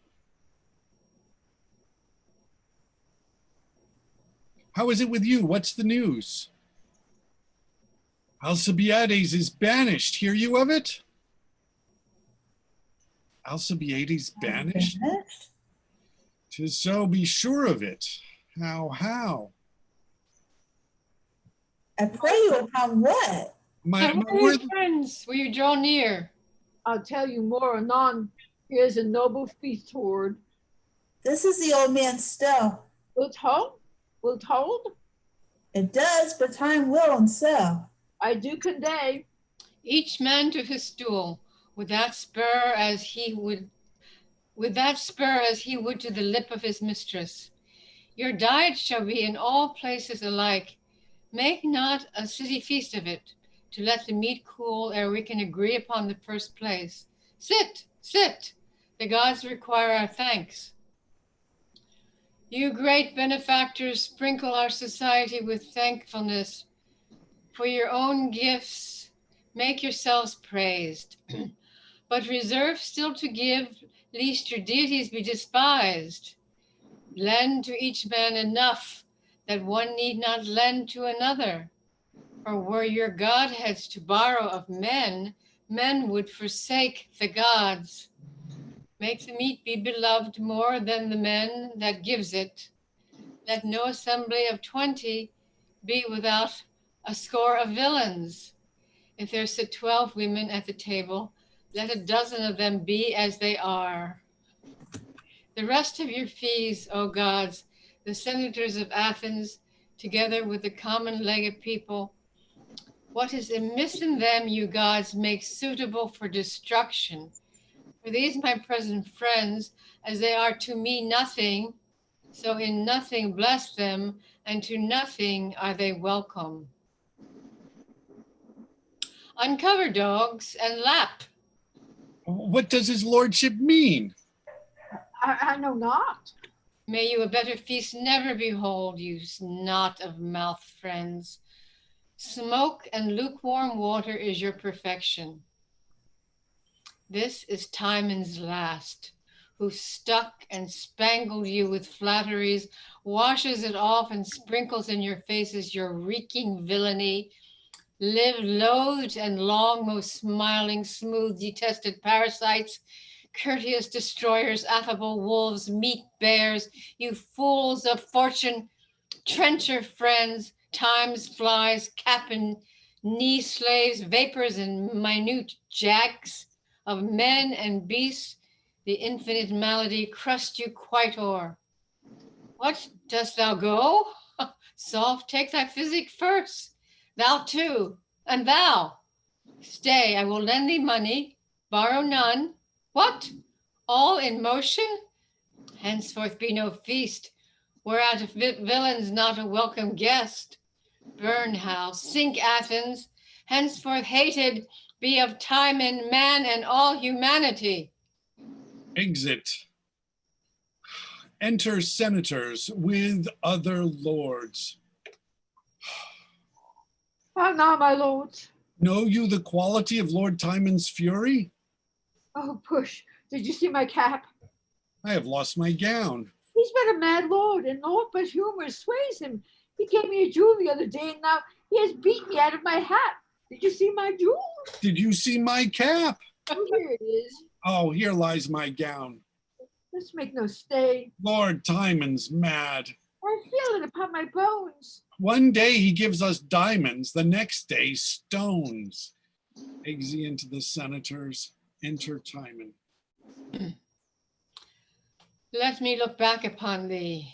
How is it with you? What's the news? Alcibiades is banished. Hear you of it? Alcibiades banished? 'Tis so, be sure of it. How? I pray you upon what? My friends, will you draw near? I'll tell you more anon. Here's a noble feast hoard. This is the old man's still. Wilt hold? It does, but time will and so. I do conday. Each man to his stool, with that spur as he would to the lip of his mistress. Your diet shall be in all places alike. Make not a city feast of it, to let the meat cool ere we can agree upon the first place. Sit. The gods require our thanks. You great benefactors, sprinkle our society with thankfulness. For your own gifts, make yourselves praised. But reserve still to give, lest your deities be despised. Lend to each man enough that one need not lend to another. For were your godheads to borrow of men, men would forsake the gods. Make the meat be beloved more than the men that gives it. Let no assembly of 20 be without a score of villains. If there sit 12 women at the table, let a dozen of them be as they are. The rest of your fees, O gods, the senators of Athens, together with the common legate people, what is amiss in them, you gods, make suitable for destruction. For these my present friends, as they are to me nothing, So in nothing bless them, and to nothing are they welcome. Uncover, dogs, and lap. What does his lordship mean? I know not. May you a better feast never behold, you snot of mouth friends. Smoke and lukewarm water is your perfection. This is Tymon's last, who stuck and spangled you with flatteries, washes it off and sprinkles in your faces your reeking villainy. Live loathed and long, most smiling, smooth, detested parasites, courteous destroyers, affable wolves, meek bears, you fools of fortune, trencher friends, time's flies, cap'n, knee slaves, vapors and minute jacks of men and beasts, the infinite malady crust you quite o'er. What, dost thou go? Soft, take thy physic first. Thou too, and thou. Stay, I will lend thee money, borrow none. What? All in motion? Henceforth be no feast, whereat villains not a welcome guest. Burn house, sink Athens, henceforth hated be of Timon, man, and all humanity. Exit. Enter senators with other lords. How now, my lords? Know you the quality of Lord Timon's fury? Oh, push. Did you see my cap? I have lost my gown. He's been a mad lord, and naught but humor sways him. He gave me a jewel the other day, and now he has beat me out of my hat. Did you see my jewel? Did you see my cap? Oh, here it is. Oh, here lies my gown. Let's make no stay. Lord Timon's mad. I feel it upon my bones. One day he gives us diamonds, the next day stones. Exeunt the senators. Enter Tymon. Let me look back upon thee.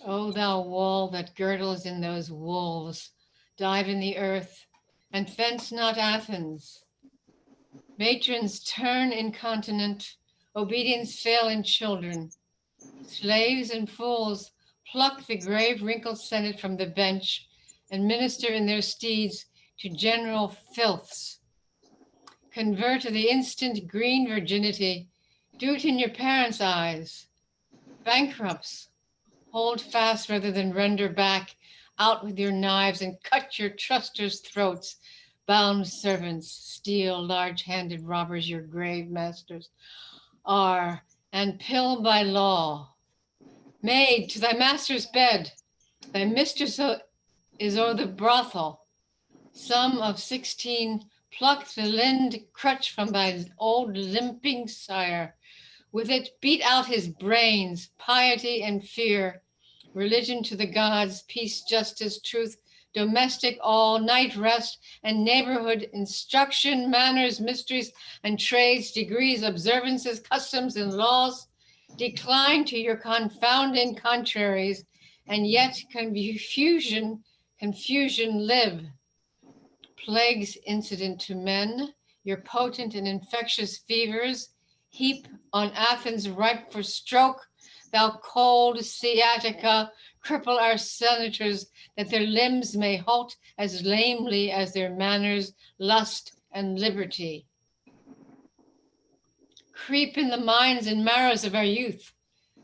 O thou wall that girdles in those wolves, dive in the earth, and fence not Athens. Matrons turn incontinent, obedience fail in children. Slaves and fools pluck the grave wrinkled senate from the bench and minister in their steeds to general filths. Convert to the instant green virginity, do it in your parents' eyes. Bankrupts, hold fast rather than render back, out with your knives and cut your trusters' throats. Bound servants, steal large-handed robbers, your grave masters are, and pill by law. Maid, to thy master's bed, thy mistress is o'er the brothel. Some of 16 pluck the lind crutch from thy old limping sire. With it beat out his brains, piety and fear, religion to the gods, peace, justice, truth, domestic all, night rest, and neighborhood instruction, manners, mysteries, and trades, degrees, observances, customs, and laws. Decline to your confounding contraries, and yet confusion live. Plagues incident to men, your potent and infectious fevers, heap on Athens ripe for stroke. Thou cold sciatica, cripple our senators, that their limbs may halt as lamely as their manners, lust, and liberty. Creep in the minds and marrows of our youth,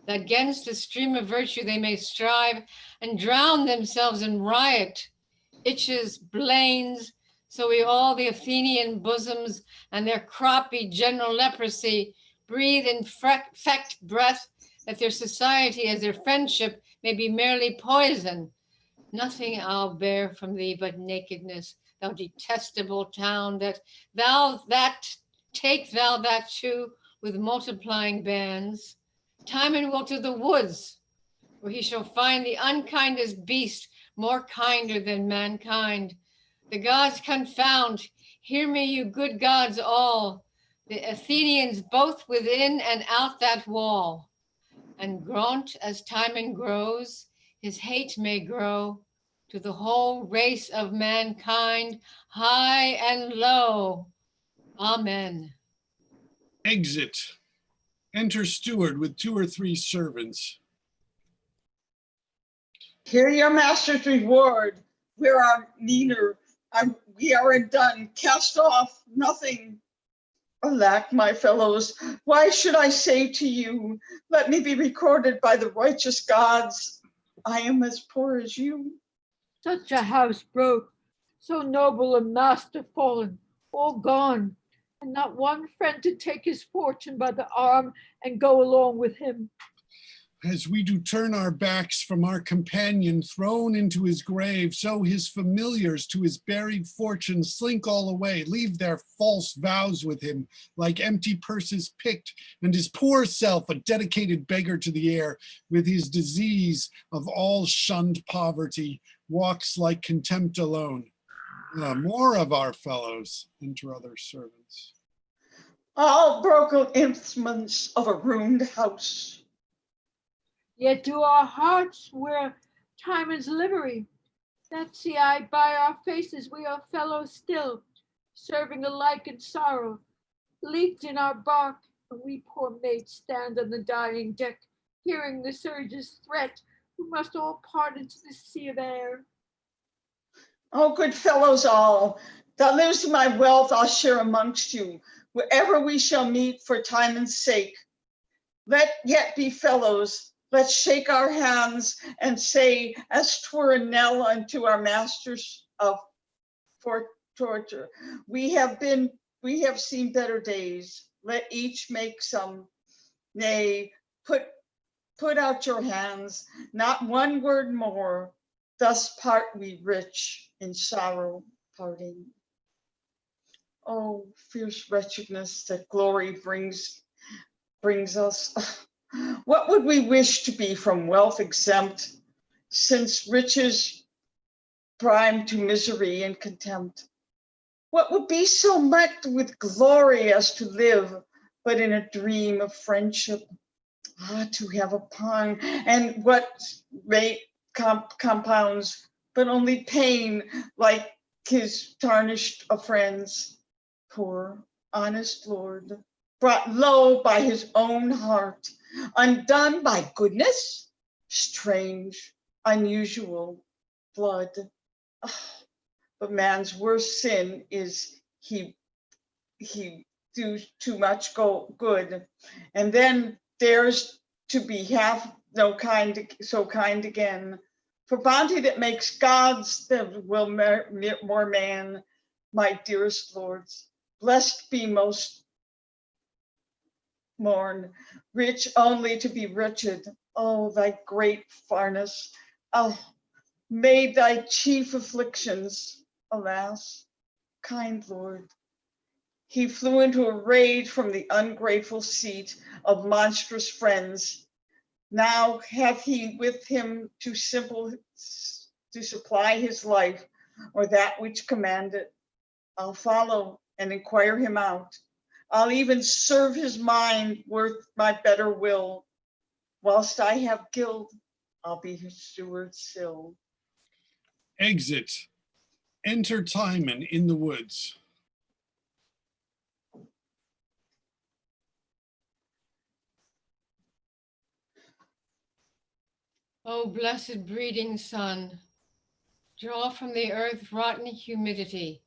that against the stream of virtue they may strive and drown themselves in riot, itches, blains, so we all the Athenian bosoms and their croppy general leprosy breathe infect breath, that their society as their friendship may be merely poison. Nothing I'll bear from thee but nakedness, thou detestable town, take thou that too with multiplying bands. Timon will to the woods, where he shall find the unkindest beast more kinder than mankind. The gods confound, hear me, you good gods all, the Athenians both within and out that wall. And gaunt as Timon grows, his hate may grow to the whole race of mankind, high and low. Amen. Exit. Enter steward with 2 or 3 servants. Hear your master's reward. We are meaner, we are undone, cast off, nothing. Alack, my fellows, why should I say to you, let me be recorded by the righteous gods, I am as poor as you. Such a house broke, so noble a master fallen, all gone, and not one friend to take his fortune by the arm and go along with him. As we do turn our backs from our companion thrown into his grave, so his familiars to his buried fortune slink all away, leave their false vows with him, like empty purses picked, and his poor self a dedicated beggar to the air, with his disease of all shunned poverty, walks like contempt alone. More of our fellows, enter other servants. All broken instruments of a ruined house. Yet do our hearts wear Tymon's livery, that see I by our faces we are fellows still, serving alike in sorrow, leaked in our bark, and we poor mates stand on the dying deck, hearing the surge's threat, who must all part into the sea of air. Oh, good fellows all, that lives my wealth I'll share amongst you, wherever we shall meet for Tymon's sake. Let yet be fellows, let's shake our hands and say, as 'twere a knell unto our masters of for torture. We have seen better days. Let each make some. Nay, put out your hands, not one word more. Thus part we rich in sorrow parting. Oh, fierce wretchedness that glory brings us. What would we wish to be from wealth exempt, since riches prime to misery and contempt? What would be so much with glory as to live but in a dream of friendship? Ah, to have a pang, and what rate compounds, but only pain, like his tarnished of friends. Poor, honest Lord, brought low by his own heart, undone by goodness, strange, unusual blood. But man's worst sin is he do too much good, and then dares to be half so kind again. For bounty that makes gods that will more man, my dearest lords, blessed be most mourn, rich only to be wretched. Oh, thy great farness. Oh, made thy chief afflictions, alas, kind Lord. He flew into a rage from the ungrateful seat of monstrous friends. Now hath he with him to supply his life, or that which commanded. I'll follow and inquire him out. I'll even serve his mind worth my better will. Whilst I have guilt, I'll be his steward still. Exit. Enter Tymon in the woods. O blessed breeding sun, draw from the earth rotten humidity.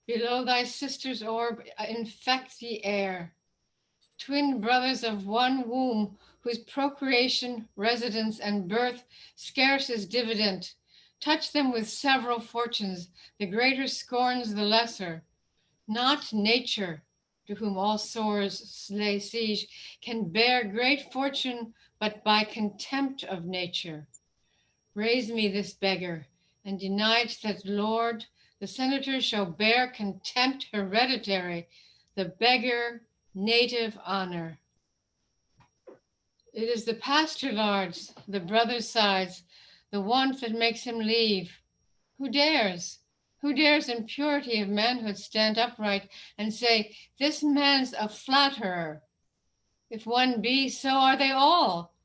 Below thy sister's orb infect the air. Twin brothers of one womb, whose procreation, residence, and birth scarce is dividend, touch them with several fortunes, the greater scorns the lesser. Not nature, to whom all sores lay siege, can bear great fortune but by contempt of nature. Raise me this beggar, and deny it that Lord, the senator shall bear contempt hereditary, the beggar native honor. It is the pasture lards, the brother's sides, the want that makes him leave. Who dares? Who dares in purity of manhood stand upright and say, this man's a flatterer? If one be, so are they all.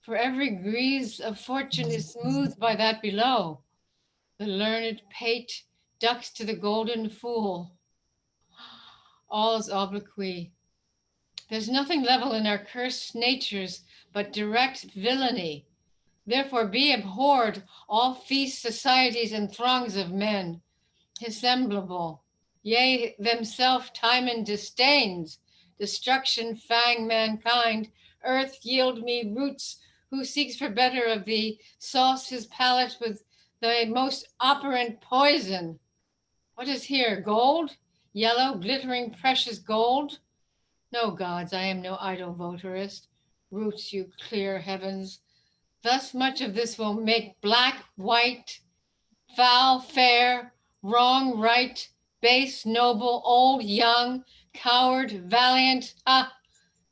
For every grease of fortune is smoothed by that below. The learned pate ducks to the golden fool. All's obloquy. There's nothing level in our cursed natures but direct villainy. Therefore be abhorred all feast societies and throngs of men, dissemblable. Yea, themself Tymon disdains. Destruction fang mankind. Earth yield me roots. Who seeks for better of thee, sauce his palate with the most operant poison. What is here? Gold? Yellow, glittering, precious gold? No gods, I am no idle votarist. Roots, you clear heavens. Thus much of this will make black, white, foul, fair, wrong, right, base, noble, old, young, coward, valiant. Ah,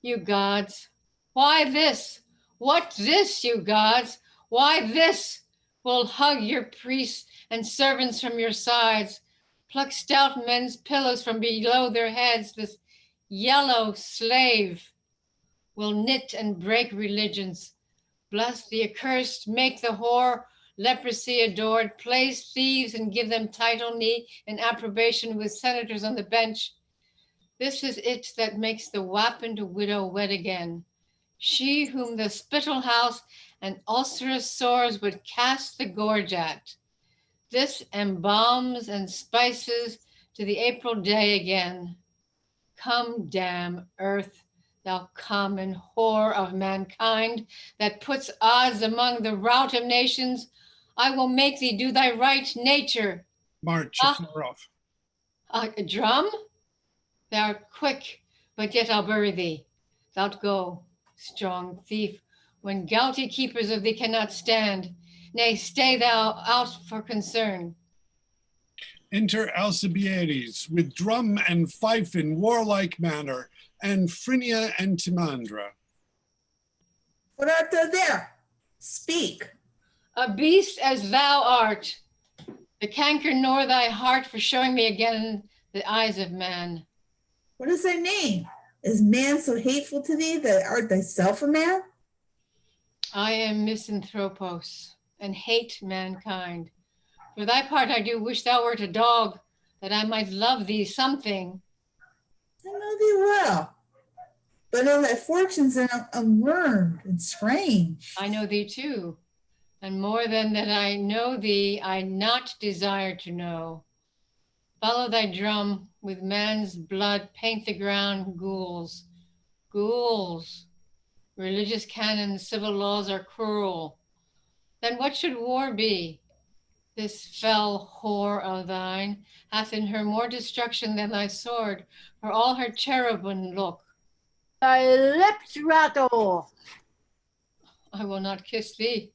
you gods, why this? What this, you gods? Why this? Will hug your priests and servants from your sides, pluck stout men's pillows from below their heads. This yellow slave will knit and break religions. Bless the accursed, make the whore, leprosy adored, place thieves and give them title, knee, and approbation with senators on the bench. This is it that makes the wapened widow wed again. She whom the spittle house and ulcerous sores would cast the gorge at. This embalms and spices to the April day again. Come, damn earth, thou common whore of mankind, that puts odds among the rout of nations. I will make thee do thy right nature. March, far off. A drum? Thou'rt quick, but yet I'll bury thee. Thou'lt go, strong thief, when gouty keepers of thee cannot stand. Nay, stay thou out for concern. Enter Alcibiades with drum and fife in warlike manner, and Phrynia and Timandra. What art thou there? Speak. A beast as thou art, the canker nor thy heart for showing me again the eyes of man. What is thy name? Is man so hateful to thee that art thyself a man? I am misanthropos, and hate mankind. For thy part I do wish thou wert a dog, that I might love thee something. I know thee well, but of thy fortunes am unlearned and strange. I know thee too, and more than that I know thee, I not desire to know. Follow thy drum, with man's blood paint the ground, ghouls. Ghouls. Religious canons, civil laws are cruel. Then what should war be? This fell whore of thine hath in her more destruction than thy sword, for all her cherubim look. Thy lips rattle. I will not kiss thee.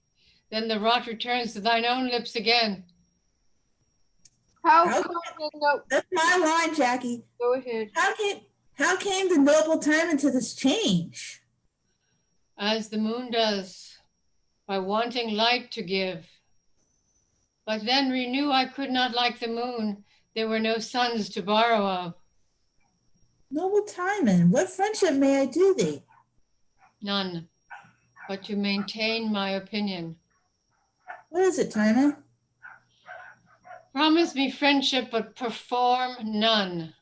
Then the rot returns to thine own lips again. How How- come in the... That's my line, Jackie. Go ahead. How came the noble Tymon to this change? As the moon does, by wanting light to give. But then renew I could not like the moon. There were no suns to borrow of. Noble Tymon, what friendship may I do thee? None, but to maintain my opinion. What is it, Tymon? Promise me friendship, but perform none.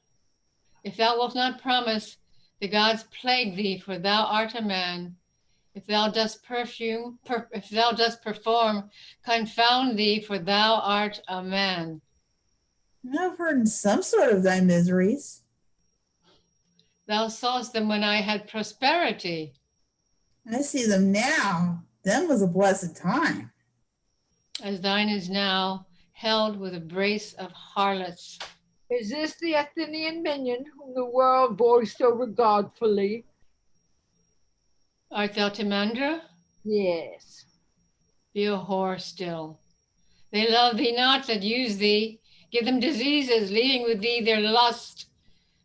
If thou wilt not promise, the gods plague thee, for thou art a man. If thou dost perform, confound thee, for thou art a man. I've heard some sort of thy miseries. Thou sawest them when I had prosperity. I see them now. Them was a blessed time. As thine is now, held with a brace of harlots. Is this the Athenian minion whom the world bore so regardfully? Art thou Timandra? Yes. Be a whore still. They love thee not that use thee. Give them diseases, leaving with thee their lust.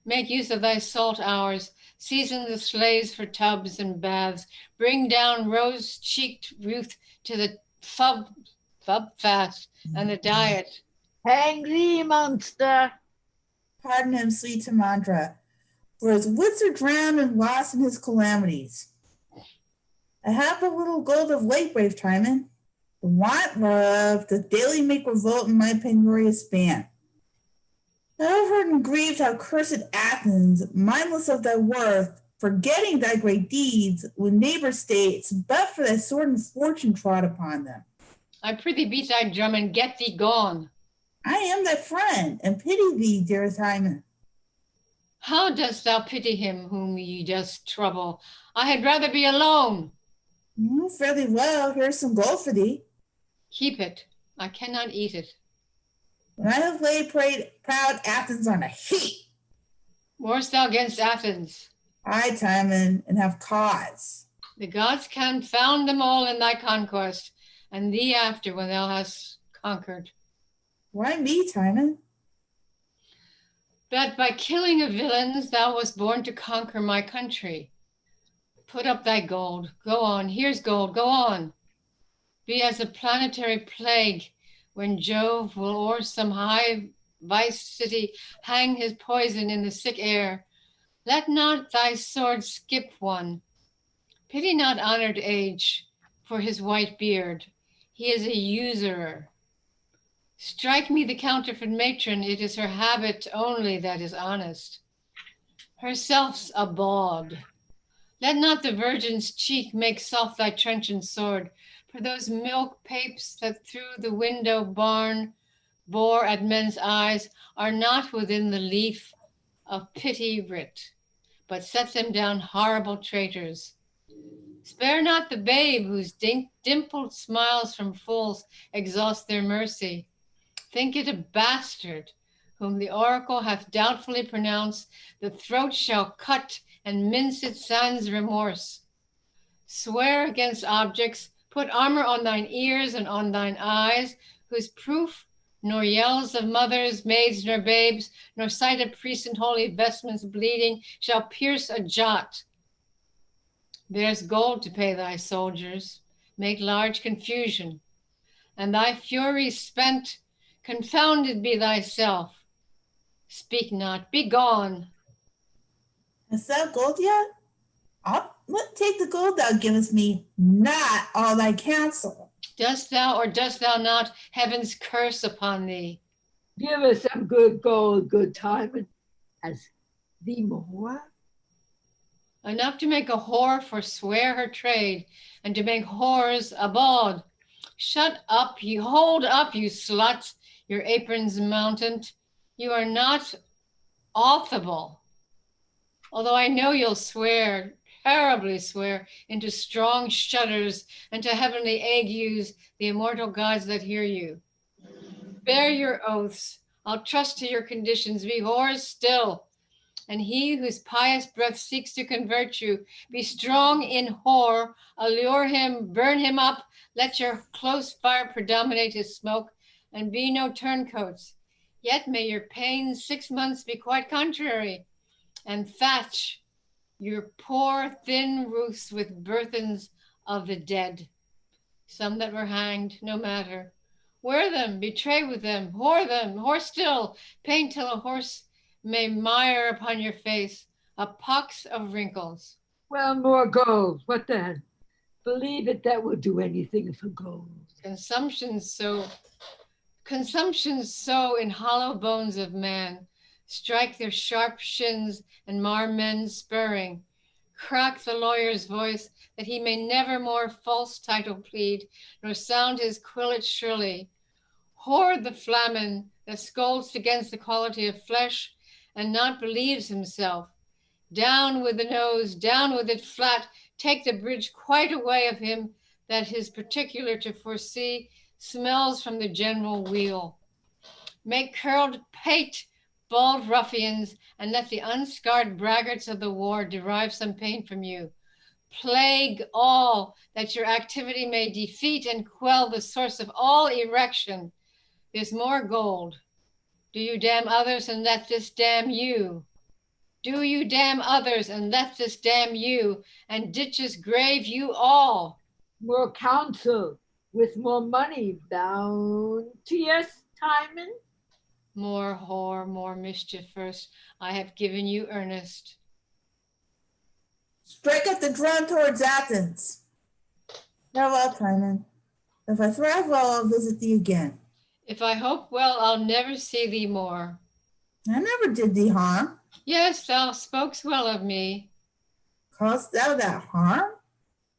Make use of thy salt hours. Season the slaves for tubs and baths. Bring down rose-cheeked youth to the fub fast and the diet. Hang thee, monster. Pardon him, sweet Timandra, for his wits are drowned and lost in his calamities. I have a little gold of late, brave Tymon. The want whereof doth daily make revolt in my penurious band. I have heard and grieved how cursed Athens, mindless of thy worth, forgetting thy great deeds when neighbor states, but for thy sword and fortune trod upon them. I prithee beat thy drum and get thee gone. I am thy friend, and pity thee, dearest Hymen. How dost thou pity him whom ye dost trouble? I had rather be alone. Fare thee well, here's some gold for thee. Keep it, I cannot eat it. When I have laid proud Athens on a heap. Warst thou against Athens? Aye, Tymon, and have cause. The gods confound them all in thy conquest, and thee after when thou hast conquered. Why me, Tymon? That by killing of villains thou wast born to conquer my country. Put up thy gold. Go on. Here's gold. Go on. Be as a planetary plague when Jove will o'er some high vice city hang his poison in the sick air. Let not thy sword skip one. Pity not honored age for his white beard. He is a usurer. Strike me the counterfeit matron. It is her habit only that is honest. Herself's a bawd. Let not the virgin's cheek make soft thy trenchant sword, for those milk papes that through the window barn bore at men's eyes are not within the leaf of pity writ, but set them down horrible traitors. Spare not the babe whose dimpled smiles from fools exhaust their mercy. Think it a bastard whom the oracle hath doubtfully pronounced, the throat shall cut and mince it sans remorse. Swear against objects, put armor on thine ears and on thine eyes, whose proof nor yells of mothers, maids, nor babes, nor sight of priests in holy vestments bleeding shall pierce a jot. There's gold to pay thy soldiers, make large confusion, and thy fury spent, confounded be thyself. Speak not, be gone. Hast thou gold yet? I'll take the gold thou givest me, not all thy counsel. Dost thou or dost thou not heaven's curse upon thee? Give us some good gold, good Tymon, as thee more. Enough to make a whore forswear her trade, and to make whores a bawd. Shut up, you hold up, you sluts, your aprons mounted. You are not authable. Although I know you'll swear, terribly swear, into strong shudders and to heavenly agues, the immortal gods that hear you. Bear your oaths. I'll trust to your conditions. Be whores still. And he whose pious breath seeks to convert you, be strong in whore, allure him, burn him up, let your close fire predominate his smoke, and be no turncoats. Yet may your pains 6 months be quite contrary, and thatch your poor thin roofs with burthens of the dead. Some that were hanged, no matter. Wear them, betray with them, whore still, paint till a horse may mire upon your face, a pox of wrinkles. Well, more gold. What then? Believe it, that will do anything for gold. Consumption so in hollow bones of man, strike their sharp shins and mar men's spurring. Crack the lawyer's voice that he may never more false title plead, nor sound his quillet shrilly. Hoard the flamen that scolds against the quality of flesh and not believes himself. Down with the nose, down with it flat, take the bridge quite away of him that his particular to foresee smells from the general wheel. Make curled pate, bald ruffians, and let the unscarred braggarts of the war derive some pain from you. Plague all, that your activity may defeat and quell the source of all erection. There's more gold. Do you damn others and let this damn you? Do you damn others and let this damn you, and ditches grave you all? More counsel with more money, bounteous Tymon. More whore, more mischief first. I have given you earnest. Strike up the drum towards Athens. Farewell, Tymon. If I thrive well, I'll visit thee again. If I hope well, I'll never see thee more. I never did thee harm. Yes, thou spokest well of me. Caused thou that harm?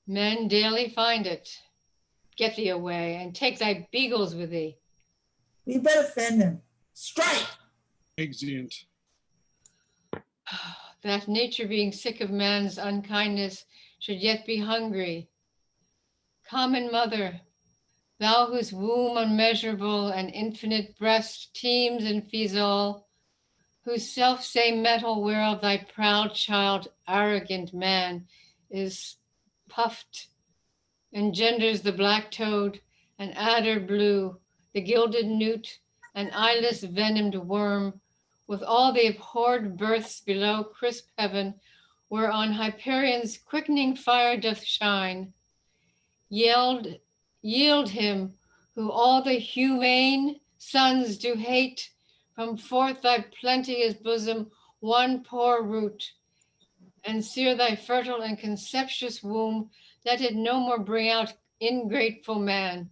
Men daily find it. Get thee away, and take thy beagles with thee. We but offend him. Strike! Exeunt. That nature being sick of man's unkindness should yet be hungry. Common mother, thou whose womb unmeasurable and infinite breast teems and feeds all, whose self-same metal whereof thy proud child, arrogant man, is puffed, engenders the black toad, and adder blue, the gilded newt, and eyeless venomed worm, with all the abhorred births below crisp heaven, whereon Hyperion's quickening fire doth shine. Yield him who all the humane sons do hate, from forth thy plenteous bosom one poor root, and sear thy fertile and conceptious womb, let it no more bring out ingrateful man.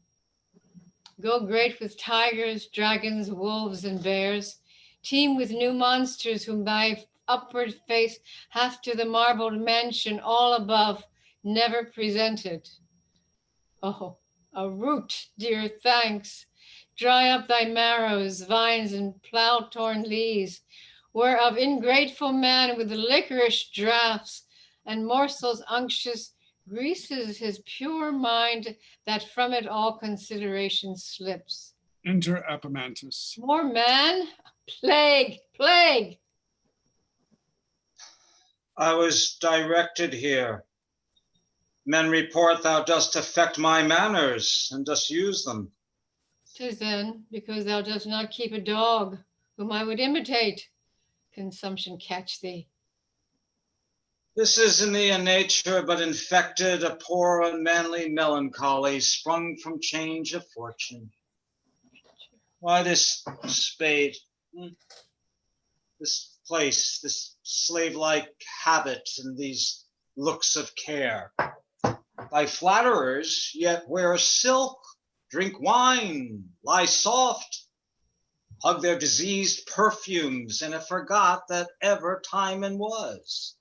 Go great with tigers, dragons, wolves, and bears, teem with new monsters whom thy upward face hath to the marbled mansion all above never presented. Oh, a root, dear thanks, dry up thy marrows, vines, and plough-torn leaves, whereof ingrateful man with licorice draughts and morsels unctuous greases his pure mind, that from it all consideration slips. Enter Epimantus. More man? Plague, plague! I was directed here. Men report thou dost affect my manners and dost use them. 'Tis then because thou dost not keep a dog whom I would imitate. Consumption catch thee. This is in thee a nature but infected, a poor unmanly melancholy sprung from change of fortune. Why this spade, this place, this slave-like habit, and these looks of care? Thy flatterers yet wear silk, drink wine, lie soft, hug their diseased perfumes, and have forgot that ever Tymon was.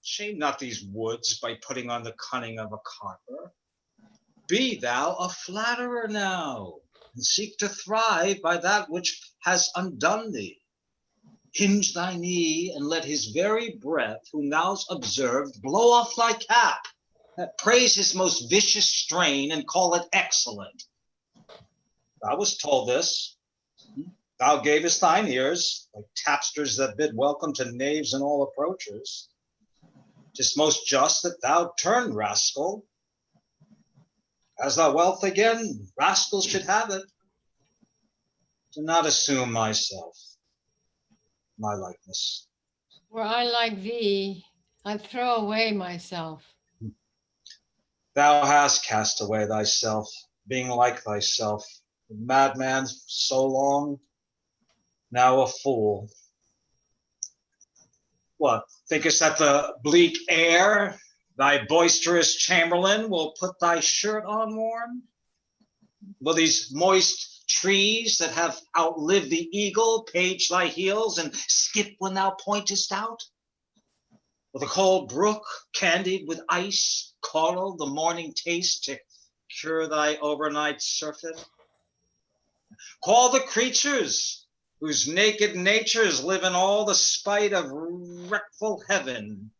Shame not these woods by putting on the cunning of a carper. Be thou a flatterer now, and seek to thrive by that which has undone thee. Hinge thy knee, and let his very breath, whom thou'st observed, blow off thy cap, praise his most vicious strain, and call it excellent. Thou wast told this. Thou gavest thine ears, like tapsters that bid welcome to knaves in all approaches. 'Tis most just that thou turn, rascal. As thy wealth again, rascals should have it. Do not assume myself, my likeness. Were I like thee, I'd throw away myself. Thou hast cast away thyself, being like thyself, a madman so long, now a fool. What, thinkest that the bleak air, thy boisterous chamberlain, will put thy shirt on warm? Will these moist trees that have outlived the eagle page thy heels and skip when thou pointest out? Will the cold brook, candied with ice, coral the morning taste to cure thy overnight surfeit? Call the creatures whose naked natures live in all the spite of wreckful heaven,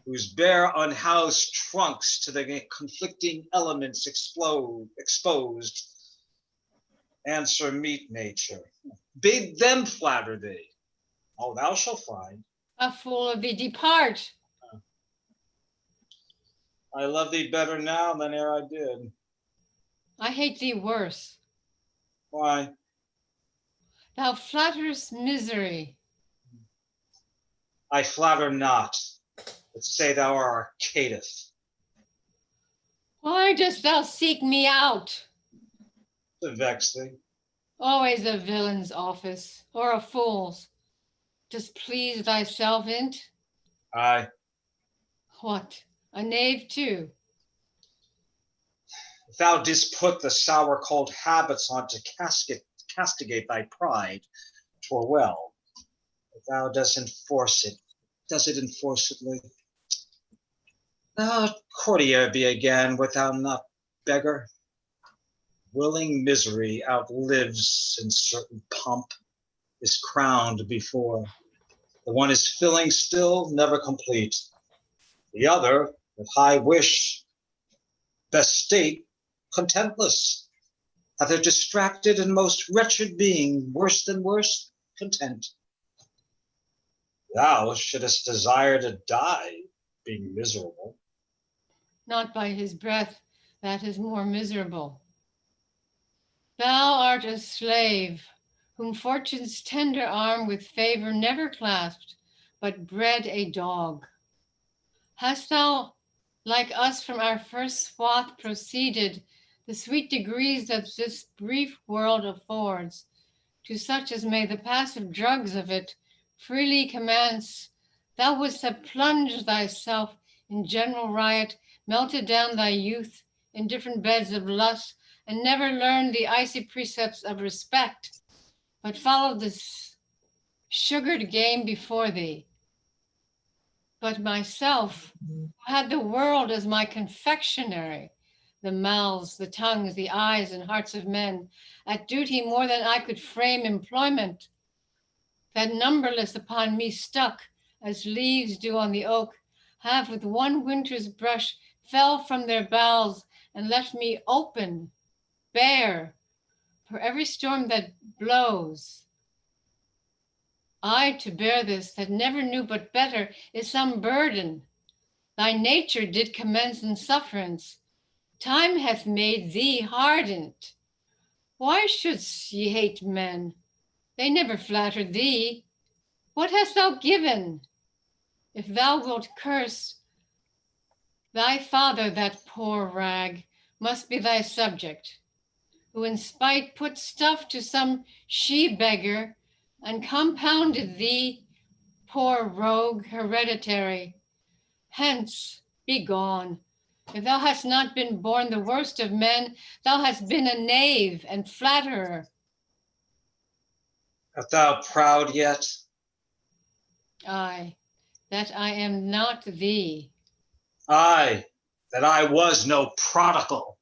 whose bare unhoused trunks to the conflicting elements exposed. Answer meet nature. Bid them flatter thee. Oh, thou shalt find. A fool of thee, depart. I love thee better now than ere I did. I hate thee worse. Why? Thou flatterest misery. I flatter not, but say thou art caitiff. Why dost thou seek me out? To vex thee. Always a villain's office, or a fool's. Dost please thyself in't? Aye. What, a knave too? If thou didst put the sour cold habits on to castigate thy pride, 'twere well. If thou dost it enforcedly. Thou courtier be again, wert thou not beggar? Willing misery outlives in certain pomp, is crowned before. The one is filling still, never complete. The other, with high wish, best state, contentless, hath a distracted and most wretched being, worse than worse, content. Thou shouldest desire to die, being miserable. Not by his breath, that is more miserable. Thou art a slave, whom fortune's tender arm with favor never clasped, but bred a dog. Hast thou, like us, from our first swath proceeded, the sweet degrees that this brief world affords, to such as may the passive drugs of it freely commence, thou wouldst have plunged thyself in general riot, melted down thy youth in different beds of lust, and never learned the icy precepts of respect, but followed this sugared game before thee. But myself, who had the world as my confectionery, the mouths, the tongues, the eyes, and hearts of men, at duty more than I could frame employment, that numberless upon me stuck, as leaves do on the oak, have with one winter's brush fell from their boughs and left me open, bare, for every storm that blows. I to bear this that never knew but better is some burden. Thy nature did commence in sufferance. Time hath made thee hardened. Why shouldst ye hate men? They never flattered thee. What hast thou given? If thou wilt curse, thy father, that poor rag, must be thy subject, who in spite put stuff to some she-beggar and compounded thee, poor rogue, hereditary. Hence, be gone. If thou hast not been born the worst of men, thou hast been a knave and flatterer. Art thou proud yet? Aye, that I am not thee. Aye, that I was no prodigal.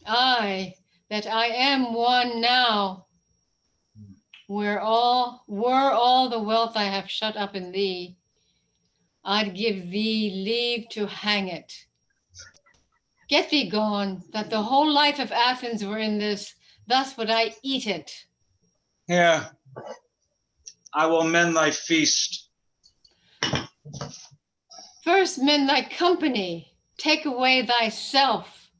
Aye, that I am one now. Were all the wealth I have shut up in thee, I'd give thee leave to hang it. Get thee gone, that the whole life of Athens were in this, thus would I eat it. Here, I will mend thy feast. First mend thy company, take away thyself.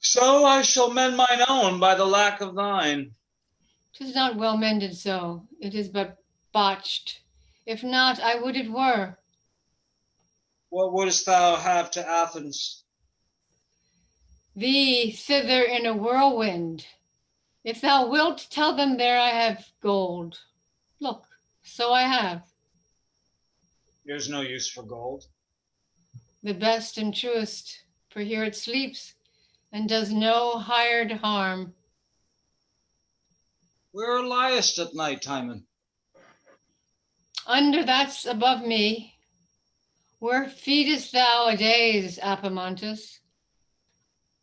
So I shall mend mine own by the lack of thine. 'Tis not well mended so, it is but botched. If not, I would it were. What wouldst thou have to Athens? Thee thither in a whirlwind. If thou wilt, tell them there I have gold. Look, so I have. There's no use for gold. The best and truest, for here it sleeps and does no hired harm. Where liest at night, Tymon? Under that's above me. Where feedest thou a days, Apamontus?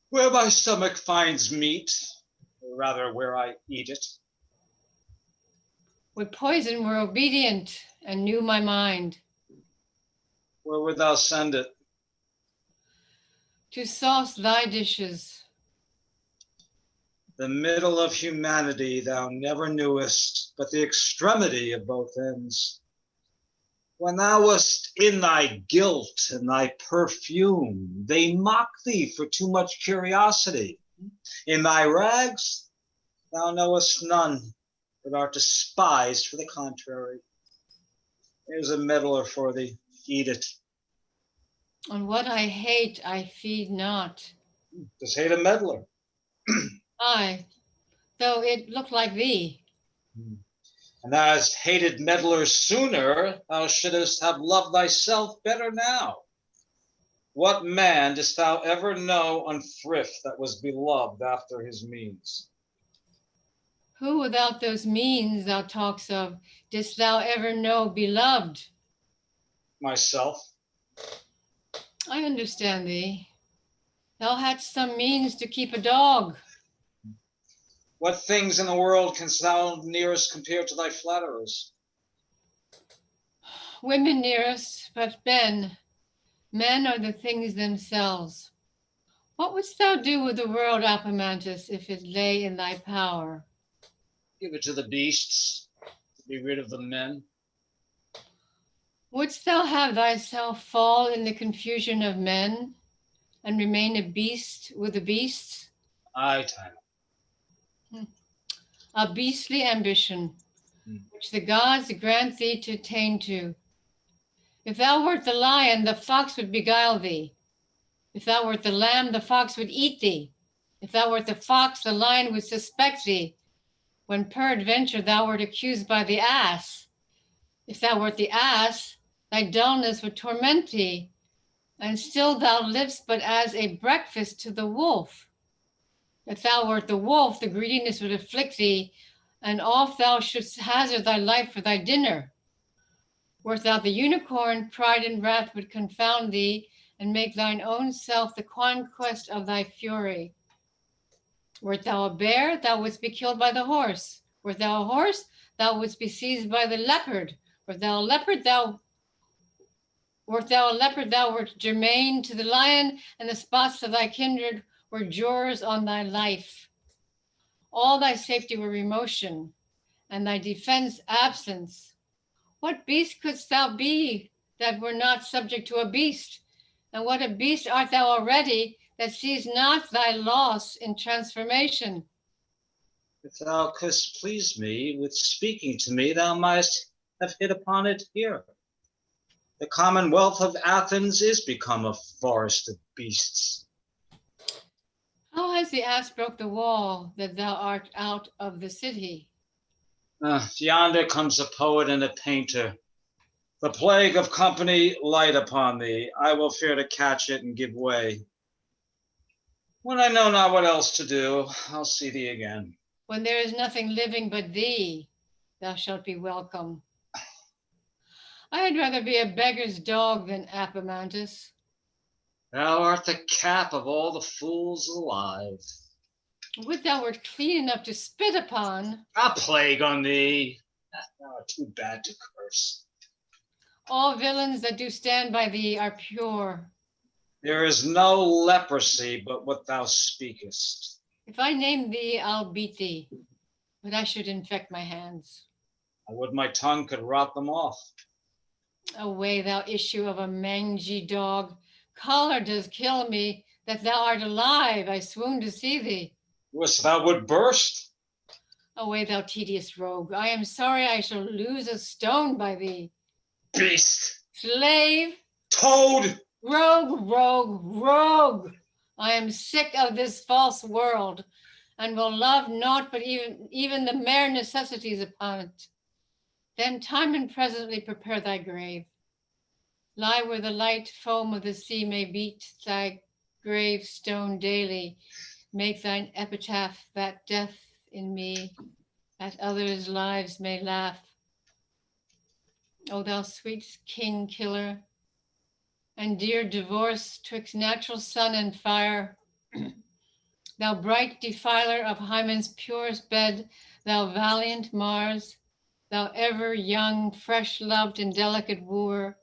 Where my stomach finds meat, or rather where I eat it. Would poison were obedient and knew my mind. Where would thou send it? To sauce thy dishes. The middle of humanity thou never knewest, but the extremity of both ends. When thou wast in thy guilt and thy perfume, they mock thee for too much curiosity. In thy rags, thou knowest none, but art despised for the contrary. Here's a meddler for thee, eat it. On what I hate, I feed not. Just hate a meddler. Aye, though it look like thee. And thou hast hated meddlers sooner, thou shouldst have loved thyself better now. What man didst thou ever know on thrift that was beloved after his means? Who without those means thou talks of, didst thou ever know beloved? Myself. I understand thee. Thou hadst some means to keep a dog. What things in the world canst thou nearest compare to thy flatterers? Women nearest, but men are the things themselves. What wouldst thou do with the world, Apomantus, if it lay in thy power? Give it to the beasts, to be rid of the men. Wouldst thou have thyself fall in the confusion of men and remain a beast with the beasts? Aye, Tymon. A beastly ambition, which the gods grant thee to attain to. If thou wert the lion, the fox would beguile thee. If thou wert the lamb, the fox would eat thee. If thou wert the fox, the lion would suspect thee, when peradventure thou wert accused by the ass. If thou wert the ass, thy dullness would torment thee, and still thou livest but as a breakfast to the wolf. If thou wert the wolf, the greediness would afflict thee, and oft thou shouldst hazard thy life for thy dinner. Wert thou the unicorn, pride and wrath would confound thee, and make thine own self the conquest of thy fury. Wert thou a bear, thou wouldst be killed by the horse. Wert thou a horse, thou wouldst be seized by the leopard. Wert thou a leopard, thou wert germane to the lion, and the spots of thy kindred were jurors on thy life. All thy safety were remotion, and thy defense absence. What beast couldst thou be that were not subject to a beast? And what a beast art thou already that sees not thy loss in transformation? If thou couldst please me with speaking to me, thou mightst have hit upon it here. The commonwealth of Athens is become a forest of beasts. How has the ass broke the wall that thou art out of the city? Yonder comes a poet and a painter. The plague of company light upon thee. I will fear to catch it and give way. When I know not what else to do, I'll see thee again. When there is nothing living but thee, thou shalt be welcome. I had rather be a beggar's dog than Apomantus. Thou art the cap of all the fools alive. Would thou wert clean enough to spit upon. A plague on thee. Thou art too bad to curse. All villains that do stand by thee are pure. There is no leprosy but what thou speakest. If I name thee, I'll beat thee, but I should infect my hands. I would my tongue could rot them off. Away, thou issue of a mangy dog. Choler does kill me, that thou art alive. I swoon to see thee. Wouldst thou would burst? Away, thou tedious rogue. I am sorry I shall lose a stone by thee. Beast! Slave! Toad! Rogue! I am sick of this false world, and will love naught but even the mere necessities upon it. Then Tymon presently prepare thy grave. Lie where the light foam of the sea may beat thy gravestone daily. Make thine epitaph that death in me, that others' lives may laugh. O thou sweet king killer, and dear divorce twixt natural sun and fire, thou bright defiler of Hymen's purest bed, thou valiant Mars, thou ever young, fresh loved and delicate wooer,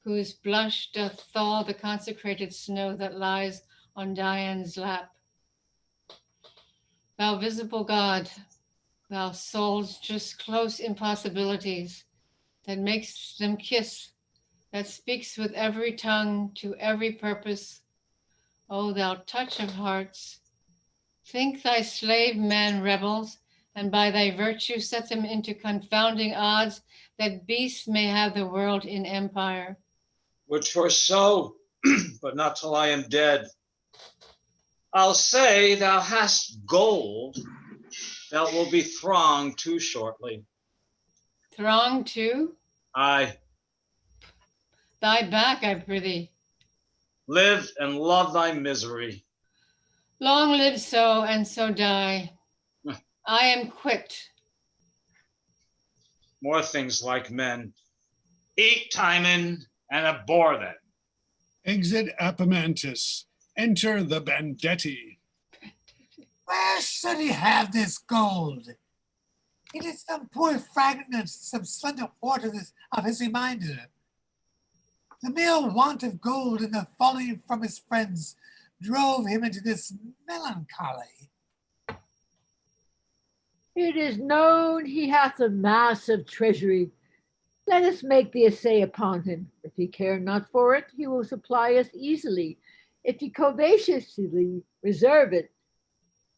whose blush doth thaw the consecrated snow that lies on Dian's lap. Thou visible God, thou soul's just close impossibilities, that makes them kiss, that speaks with every tongue to every purpose. O thou touch of hearts, think thy slave man rebels, and by thy virtue set them into confounding odds, that beasts may have the world in empire. Would 'twere so, but not till I am dead. I'll say thou hast gold, thou will be thronged too shortly. Thronged too? Aye. Thy back, I prithee. Live and love thy misery. Long live so, and so die. I am quit. More things like men. Eat, Tymon, and abhor them. Exit Epimantis. Enter the bandetti. Where should he have this gold? It is some poor fragment, some slender part of his reminder. The mere want of gold and the falling from his friends drove him into this melancholy. It is known he hath a massive treasury. Let us make the essay upon him. If he care not for it, he will supply us easily. If he covetously reserve it,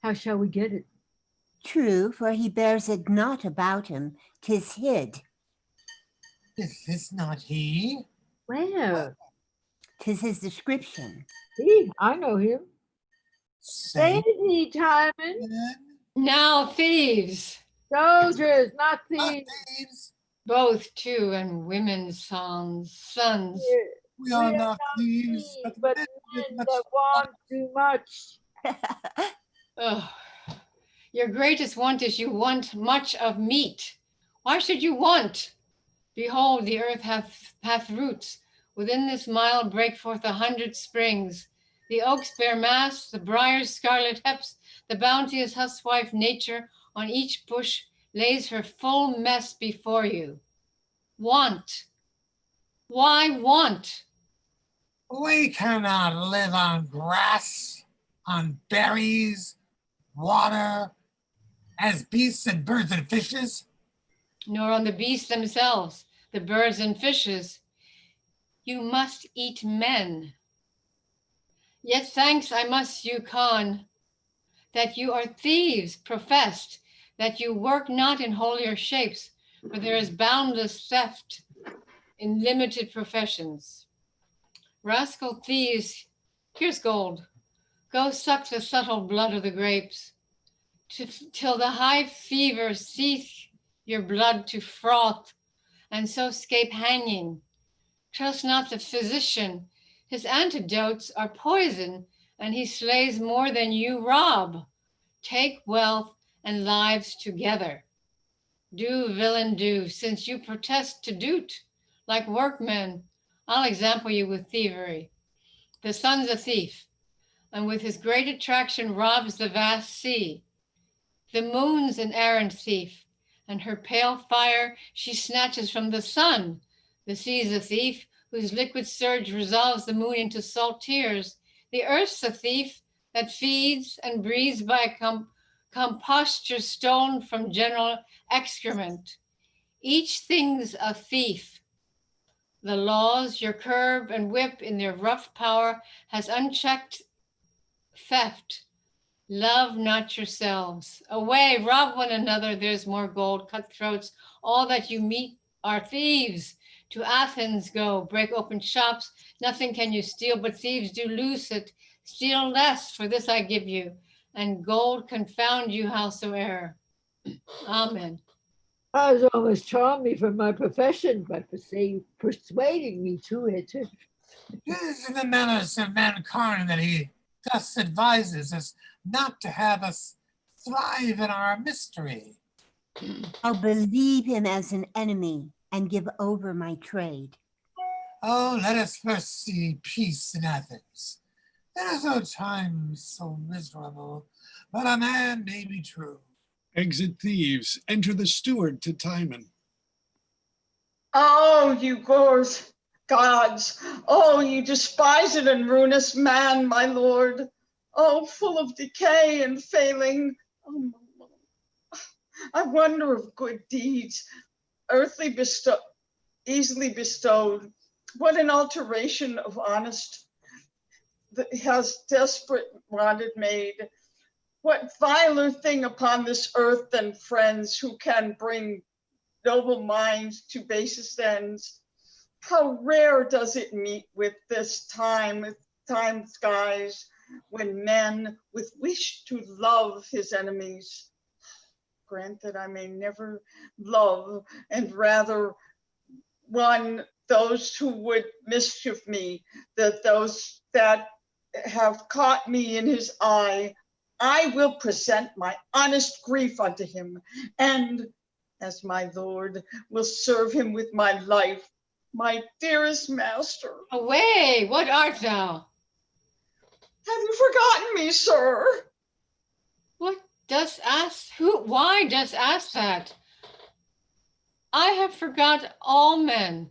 how shall we get it? True, for he bears it not about him, 'tis hid. Is this not he? Where? 'Tis his description. See, I know him. Say Say thee, Tymon. then, Now, thieves, Soldiers, not not thieves. thieves. both too, and women's sons. We are not thieves, But but men men with much that want too much. Oh, your greatest want is you want much of meat. Why should you want? Behold, the earth hath roots. Within this mile break forth 100 springs. The oaks bear mass, the briars scarlet heps, the bounteous huswife nature on each bush lays her full mess before you. Want. Why want? We cannot live on grass, on berries, water, as beasts and birds and fishes. Nor on the beasts themselves, the birds and fishes. You must eat men. Yet thanks I must you con, that you are thieves professed, that you work not in holier shapes, for there is boundless theft in limited professions. Rascal thieves, here's gold. Go suck the subtle blood of the grapes, till the high fever seeth your blood to froth, and so scape hanging. Trust not the physician. His antidotes are poison, and he slays more than you rob. Take wealth and lives together. Do, villain, do, since you protest to do't. Like workmen, I'll example you with thievery. The sun's a thief, and with his great attraction robs the vast sea. The moon's an errant thief, and her pale fire she snatches from the sun. The sea's a thief, whose liquid surge resolves the moon into salt tears. The earth's a thief that feeds and breathes by composture stolen from general excrement. Each thing's a thief. The laws, your curb and whip in their rough power has unchecked theft. Love not yourselves. Away, rob one another, there's more gold, cutthroats. All that you meet are thieves. To Athens go, break open shops. Nothing can you steal, but thieves do loose it. Steal less, for this I give you, and gold confound you howsoe'er. Amen. Has almost charmed me from my profession by persuading me to it. It is in the manners of mankind that he thus advises us not to have us thrive in our mystery. I'll believe him as an enemy and give over my trade. Oh, let us first see peace in Athens. There is no time so miserable, but a man may be true. Exit thieves. Enter the steward to Tymon. Oh, you gods, oh, you despised and ruinous man, my lord. Oh, full of decay and failing. Oh, I wonder of good deeds, easily bestowed. What an alteration of honest that has desperate wanted made. What viler thing upon this earth than friends who can bring noble minds to basest ends? How rare does it meet with time skies, when men with wish to love his enemies. Grant that I may never love, and rather one those who would mischief me, that those that have caught me in his eye, I will present my honest grief unto him, and as my lord will serve him with my life, my dearest master. Away, what art thou? Have you forgotten me, sir? What dost ask? Why dost ask that? I have forgot all men.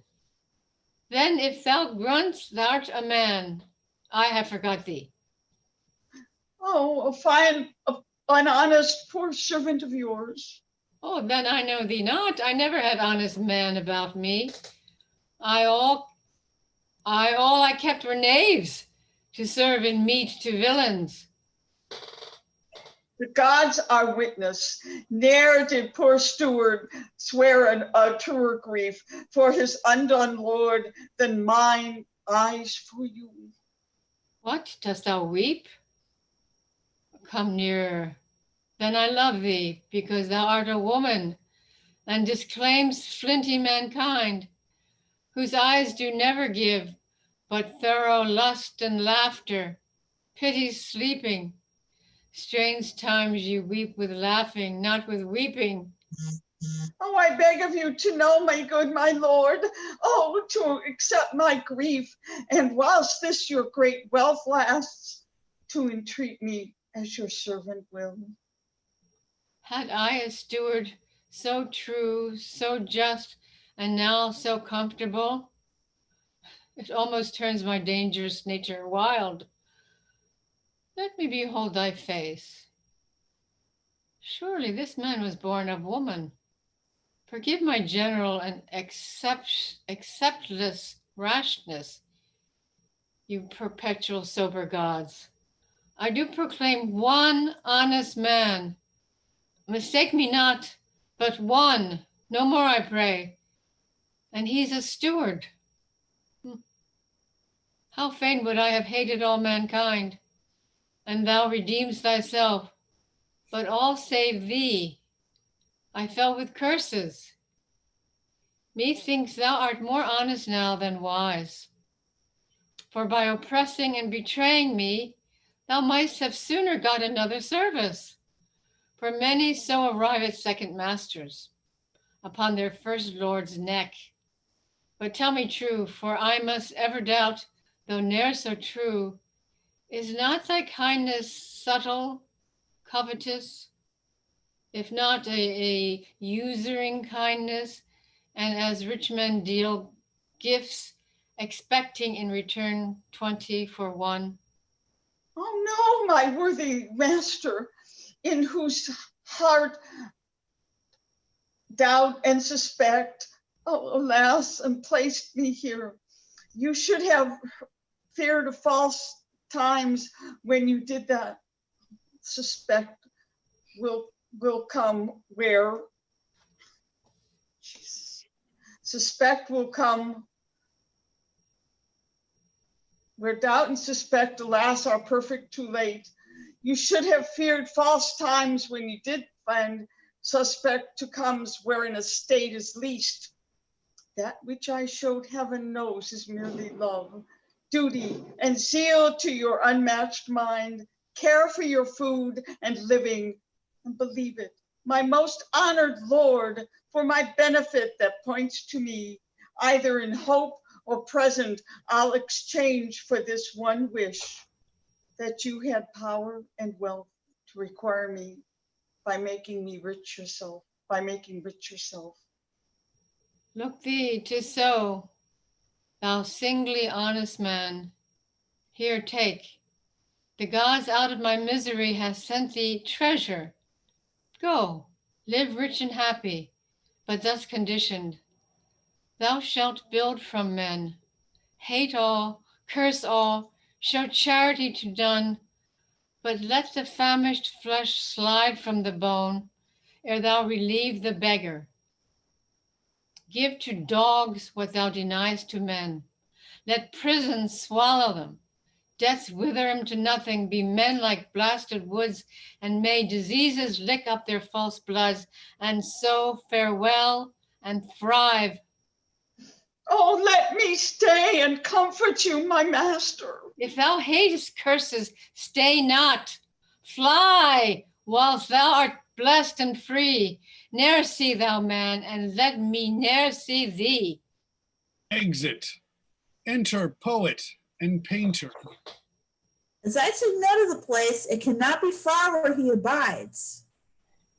Then if thou grunts, thou'rt a man. I have forgot thee. Oh, an honest poor servant of yours. Oh, then I know thee not. I never had honest man about me. All I kept were knaves to serve in meat to villains. The gods are witness. Ne'er did poor steward swear a truer grief for his undone lord than mine eyes for you. What, dost thou weep? Come nearer. Then I love thee, because thou art a woman, and disclaims flinty mankind, whose eyes do never give but thorough lust and laughter, pity's sleeping. Strange times you weep with laughing, not with weeping. Oh, I beg of you to know, my good my lord, oh, to accept my grief, and whilst this your great wealth lasts, to entreat me as your servant will. Had I a steward so true, so just, and now so comfortable? It almost turns my dangerous nature wild. Let me behold thy face. Surely this man was born of woman. Forgive my general and acceptless rashness, you perpetual sober gods. I do proclaim one honest man. Mistake me not, but one, no more I pray. And he's a steward. How fain would I have hated all mankind, and thou redeem'st thyself, but all save thee. I fell with curses. Methinks thou art more honest now than wise. For by oppressing and betraying me, thou mightst have sooner got another service. For many so arrive at second masters, upon their first lord's neck. But tell me true, for I must ever doubt, though ne'er so true, is not thy kindness subtle, covetous, if not a usuring kindness, and as rich men deal gifts, expecting in return 20 for 1? Oh no, my worthy master, in whose heart doubt and suspect, oh alas, and placed me here. You should have feared of false times when you did that. Suspect will come where Jesus. Suspect will come where doubt and suspect, alas, are perfect too late. You should have feared false times when you did find suspect to comes where in a state is least. That which I showed heaven knows is merely love, duty, and zeal to your unmatched mind, care for your food and living, and believe it, my most honored Lord, for my benefit that points to me, either in hope or present, I'll exchange for this one wish, that you had power and wealth to require me by making rich yourself. Look thee, 'tis so, thou singly honest man. Here, take. The gods out of my misery have sent thee treasure. Go, live rich and happy, but thus conditioned. Thou shalt build from men, hate all, curse all, show charity to none, but let the famished flesh slide from the bone ere thou relieve the beggar. Give to dogs what thou deniest to men. Let prisons swallow them. Deaths wither them to nothing. Be men like blasted woods, and may diseases lick up their false bloods, and so farewell and thrive. Oh, let me stay and comfort you, my master. If thou hatest curses, stay not. Fly whilst thou art blessed and free. Ne'er see thou man, and let me ne'er see thee. Exit. Enter poet and painter. As I took note of the place, it cannot be far where he abides.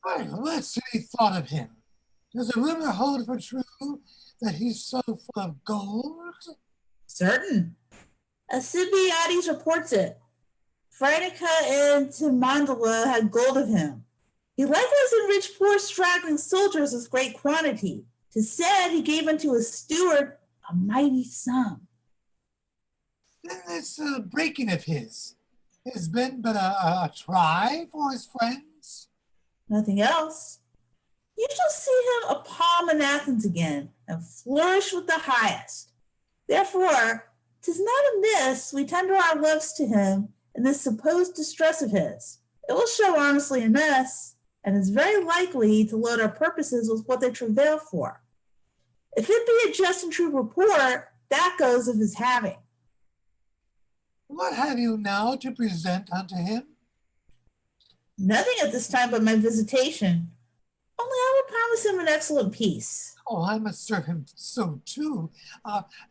What's to be thought of him? Does the rumor hold for true that he's so full of gold? Certain. Alcibiades reports it. Phrynica and Timon had gold of him. He likewise enriched poor straggling soldiers with great quantity. 'Tis said he gave unto his steward a mighty sum. Then this breaking of his has been but a try for his friends. Nothing else. You shall see him a palm in Athens again, and flourish with the highest. Therefore, 'tis not amiss we tender our loves to him in this supposed distress of his. It will show honestly in us, and is very likely to load our purposes with what they travail for. If it be a just and true report, that goes of his having. What have you now to present unto him? Nothing at this time but my visitation. Only I will promise him an excellent peace. Oh, I must serve him so too.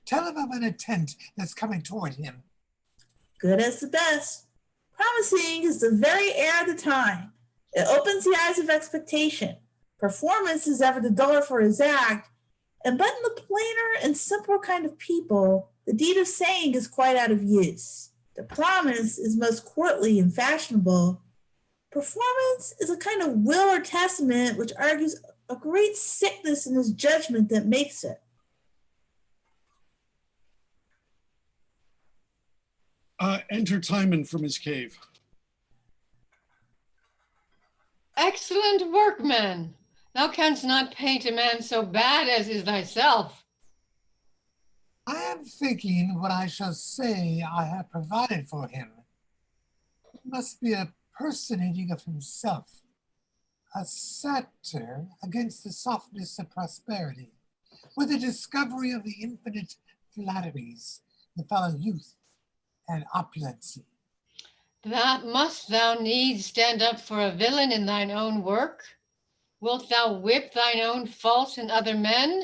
Tell him of an intent that's coming toward him. Good as the best. Promising is the very air of the time. It opens the eyes of expectation. Performance is ever the duller for his act, and but in the plainer and simpler kind of people, the deed of saying is quite out of use. The promise is most courtly and fashionable. Performance is a kind of will or testament which argues a great sickness in his judgment that makes it. Enter Tymon from his cave. Excellent workman! Thou canst not paint a man so bad as is thyself. I am thinking what I shall say I have provided for him. It must be a personating of himself, a satire against the softness of prosperity, with a discovery of the infinite flatteries that follow youth and opulency. That must thou needs stand up for a villain in thine own work? Wilt thou whip thine own faults in other men?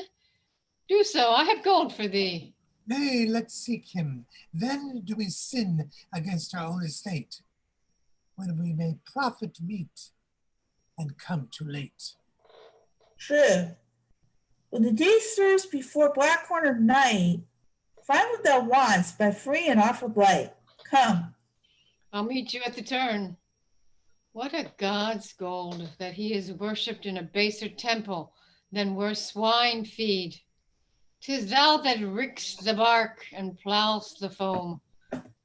Do so, I have gold for thee. Nay, let's seek him. Then do we sin against our own estate, when we may profit meet and come too late. True. When the day stirs before black horn of night, find what thou wants by free and offered light. Come. I'll meet you at the turn. What a god's gold that he is worshipped in a baser temple than where swine feed. 'Tis thou that rickst the bark and ploughst the foam.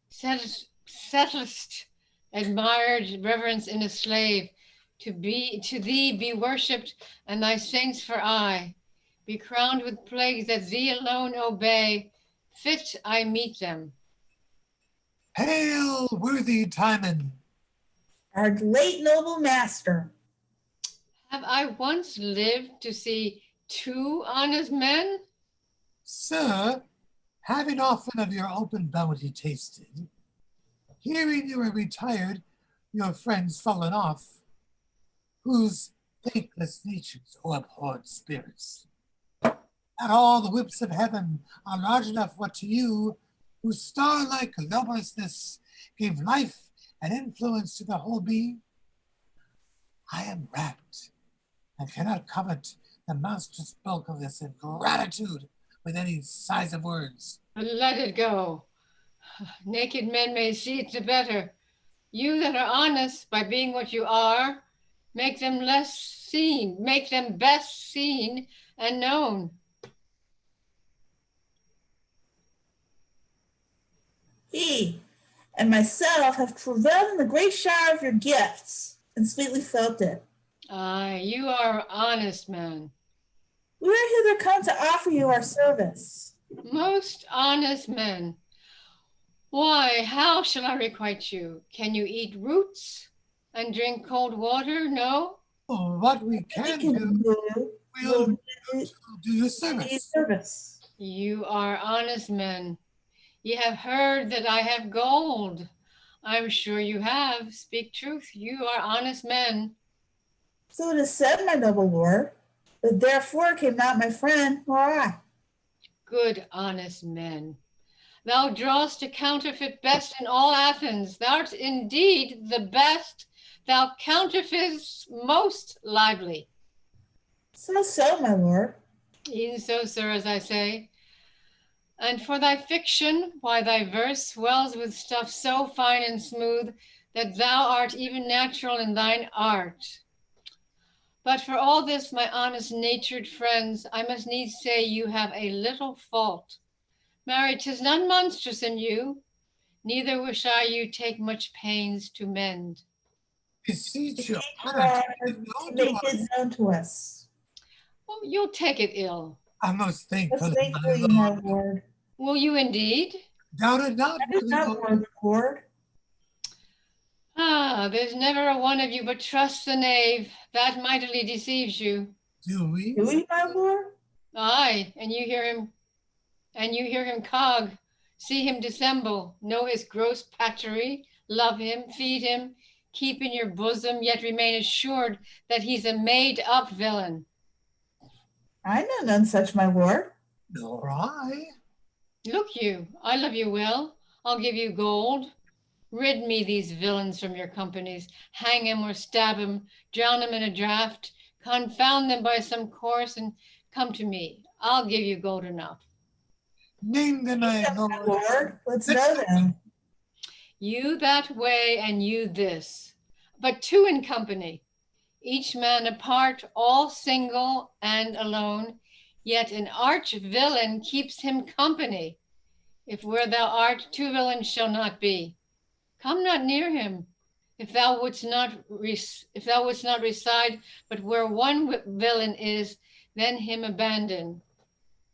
Settlest admired reverence in a slave, to thee be worshipped, and thy saints for aye. Be crowned with plagues that thee alone obey. Fit I meet them. Hail, worthy Tymon! Our late noble master. Have I once lived to see two honest men? Sir, having often of your open bounty tasted, hearing you are retired, your friends fallen off, whose thankless natures or abhorred spirits, that all the whips of heaven are large enough what to you, whose star-like lobelessness gave life and influence to the whole being? I am rapt and cannot covet the monstrous bulk of this ingratitude with any size of words. Let it go. Naked men may see it the better. You that are honest, by being what you are, make them best seen and known. He and myself have travailed in the great shower of your gifts, and sweetly felt it. Aye, you are an honest man. We are hither come to offer you our service. Most honest men. Why, how shall I requite you? Can you eat roots and drink cold water? No? Oh, what we can do, we'll do your service. You are honest men. Ye have heard that I have gold. I'm sure you have. Speak truth. You are honest men. So it is said, my noble lord, but therefore came not my friend nor I. Good honest men. Thou drawest a counterfeit best in all Athens. Thou'rt indeed the best. Thou counterfeitest most lively. So, my lord. E'en so, sir, as I say. And for thy fiction, why thy verse swells with stuff so fine and smooth that thou art even natural in thine art. But for all this, my honest natured friends, I must needs say you have a little fault. Marry, 'tis none monstrous in you, neither wish I you take much pains to mend. Beseech your Lord, honor to to know to make us. it known to us. Oh, you'll take it ill. I'm most thankful, Most my thankfully, lord. my lord. Will you indeed? Doubt it not, That is my not lord. word, Lord. Ah, there's never a one of you but trusts the knave. That mightily deceives you. Do we? Do we, my lord? Aye, and you hear him cog, see him dissemble, know his gross patchery, love him, feed him, keep in your bosom, yet remain assured that he's a made-up villain. I know none such, my lord. Nor I. Look you, I love you well. I'll give you gold. Rid me these villains from your companies. Hang 'em or stab 'em, drown 'em in a draught, confound them by some course, and come to me. I'll give you gold enough. Name the My night, Lord. lord, let's know them. You that way and you this, but two in company, each man apart, all single and alone, yet an arch villain keeps him company. If where thou art, two villains shall not be. Come not near him. If thou wouldst not reside, but where one villain is, then him abandon.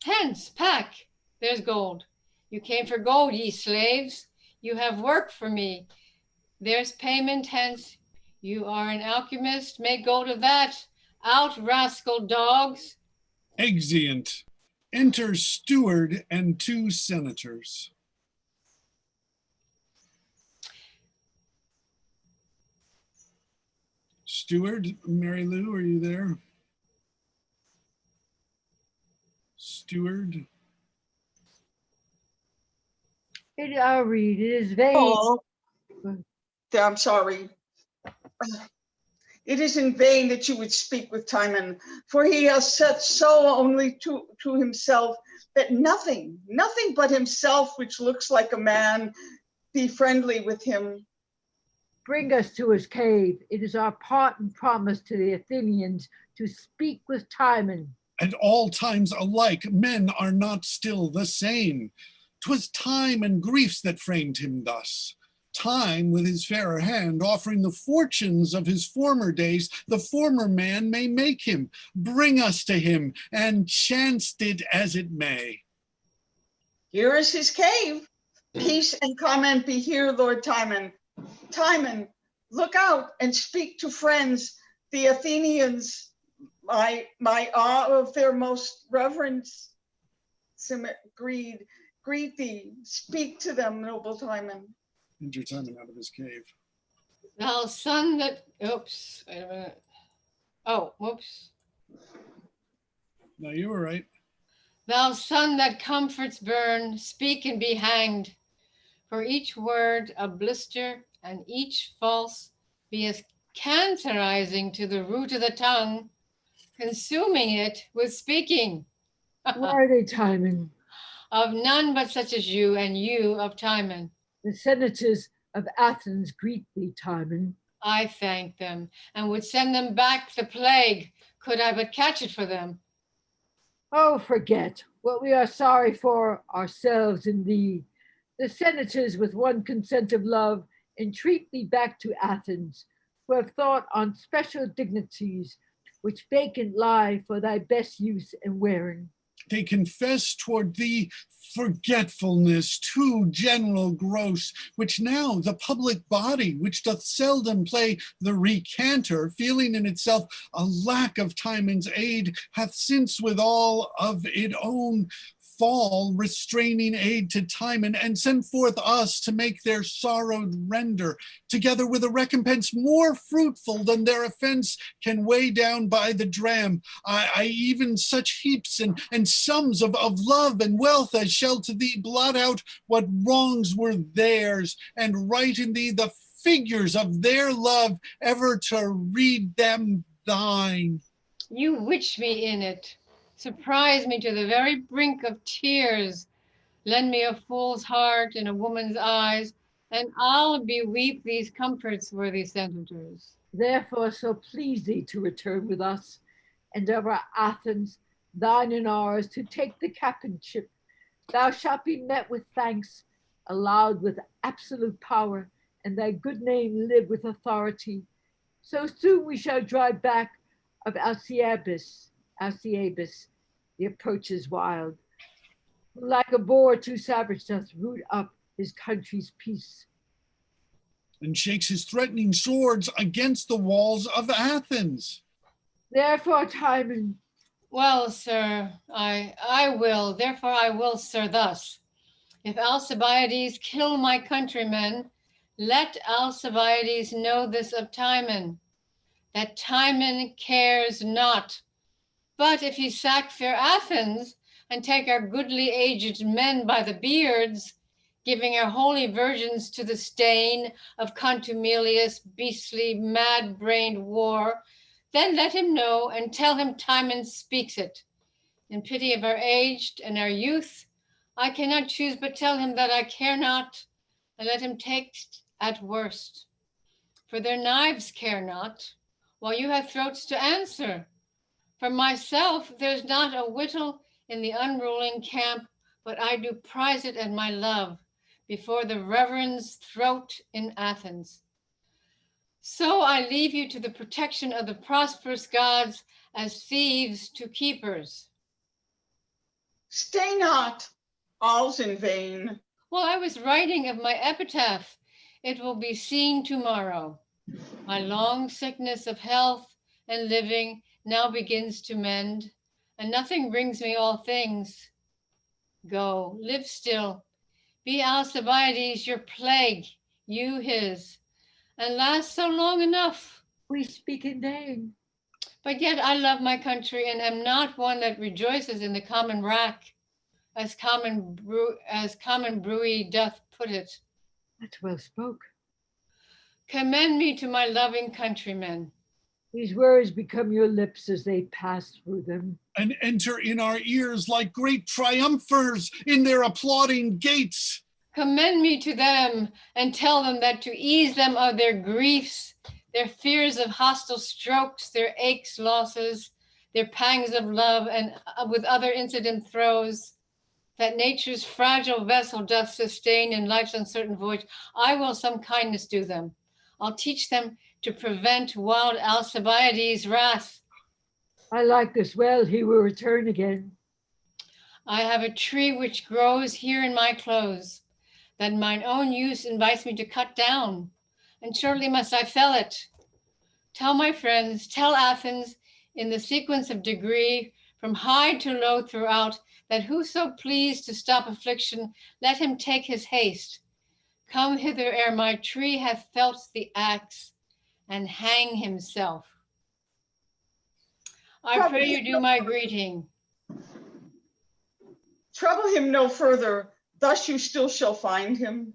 Hence, pack, there's gold. You came for gold, ye slaves. You have work for me. There's payment, hence. You are an alchemist, make gold of that. Out, rascal dogs. Exeunt. Enter steward and two senators. Steward, Mary Lou, are you there? Steward. I'll read. It is vain. Oh, I'm sorry. It is in vain that you would speak with Tymon, for he has said so only to himself that nothing but himself, which looks like a man, be friendly with him. Bring us to his cave. It is our part and promise to the Athenians to speak with Timon. At all times alike, men are not still the same. 'Twas time and griefs that framed him thus. Time with his fairer hand offering the fortunes of his former days, the former man may make him. Bring us to him, and chanced it as it may. Here is his cave. Peace and comment be here, Lord Tymon. Tymon, look out and speak to friends, the Athenians, my awe of their most reverence, greet thee. Speak to them, noble Tymon. Enter Timon out of his cave. Thou son that, oops, wait a minute. Oh, whoops. No, you were right. Thou sun that comforts burn, speak and be hanged. For each word a blister, and each false be as cancerizing to the root of the tongue, consuming it with speaking. Where are they, Timon? Of none but such as you, and you of Timon. The senators of Athens greet thee, Timon. I thank them, and would send them back the plague, could I but catch it for them. Oh, forget what we are sorry for ourselves in thee. The senators, with one consent of love, entreat thee back to Athens, who have thought on special dignities which vacant lie for thy best use and wearing. They confess toward thee forgetfulness too general gross, which now the public body, which doth seldom play the recanter, feeling in itself a lack of Timon's aid, hath since with all of it own fall restraining aid to Tymon, and send forth us to make their sorrowed render, together with a recompense more fruitful than their offense can weigh down by the dram. I even such heaps and sums of love and wealth as shall to thee blot out what wrongs were theirs, and write in thee the figures of their love, ever to read them thine. You witch me in it. Surprise me to the very brink of tears. Lend me a fool's heart and a woman's eyes, and I'll beweep these comforts, worthy senators. Therefore, so please thee to return with us, and of our Athens, thine and ours, to take the captainship. Thou shalt be met with thanks, allowed with absolute power, and thy good name live with authority. So soon we shall drive back of Alciabas, the approaches wild, who like a boar too savage doth root up his country's peace. And shakes his threatening swords against the walls of Athens. Therefore, Tymon. Well, sir, I will, sir, thus. If Alcibiades kill my countrymen, let Alcibiades know this of Tymon, that Tymon cares not. But if he sack fair Athens, and take our goodly aged men by the beards, giving our holy virgins to the stain of contumelious, beastly, mad-brained war, then let him know and tell him Timon speaks it. In pity of our aged and our youth, I cannot choose but tell him that I care not, and let him take at worst. For their knives care not, while you have throats to answer. For myself, there's not a whittle in the unruling camp, but I do prize it and my love before the reverend's throat in Athens. So I leave you to the protection of the prosperous gods as thieves to keepers. Stay not, all's in vain. Well, I was writing of my epitaph. It will be seen tomorrow. My long sickness of health and living now begins to mend, and nothing brings me all things. Go, live still, be Alcibiades your plague, you his, and last so long enough. We speak in vain. But yet I love my country and am not one that rejoices in the common rack, as common brewy doth put it. That's well spoke. Commend me to my loving countrymen. These words become your lips as they pass through them. And enter in our ears like great triumphers in their applauding gates. Commend me to them and tell them that to ease them of their griefs, their fears of hostile strokes, their aches, losses, their pangs of love, and with other incident throes, that nature's fragile vessel doth sustain in life's uncertain voyage, I will some kindness do them. I'll teach them to prevent wild Alcibiades' wrath. I like this well, he will return again. I have a tree which grows here in my close, that mine own use invites me to cut down, and shortly must I fell it. Tell my friends, tell Athens, in the sequence of degree, from high to low throughout, that whoso please to stop affliction, let him take his haste. Come hither ere my tree hath felt the axe, and hang himself. I pray you do my greeting. Trouble him no further, thus you still shall find him.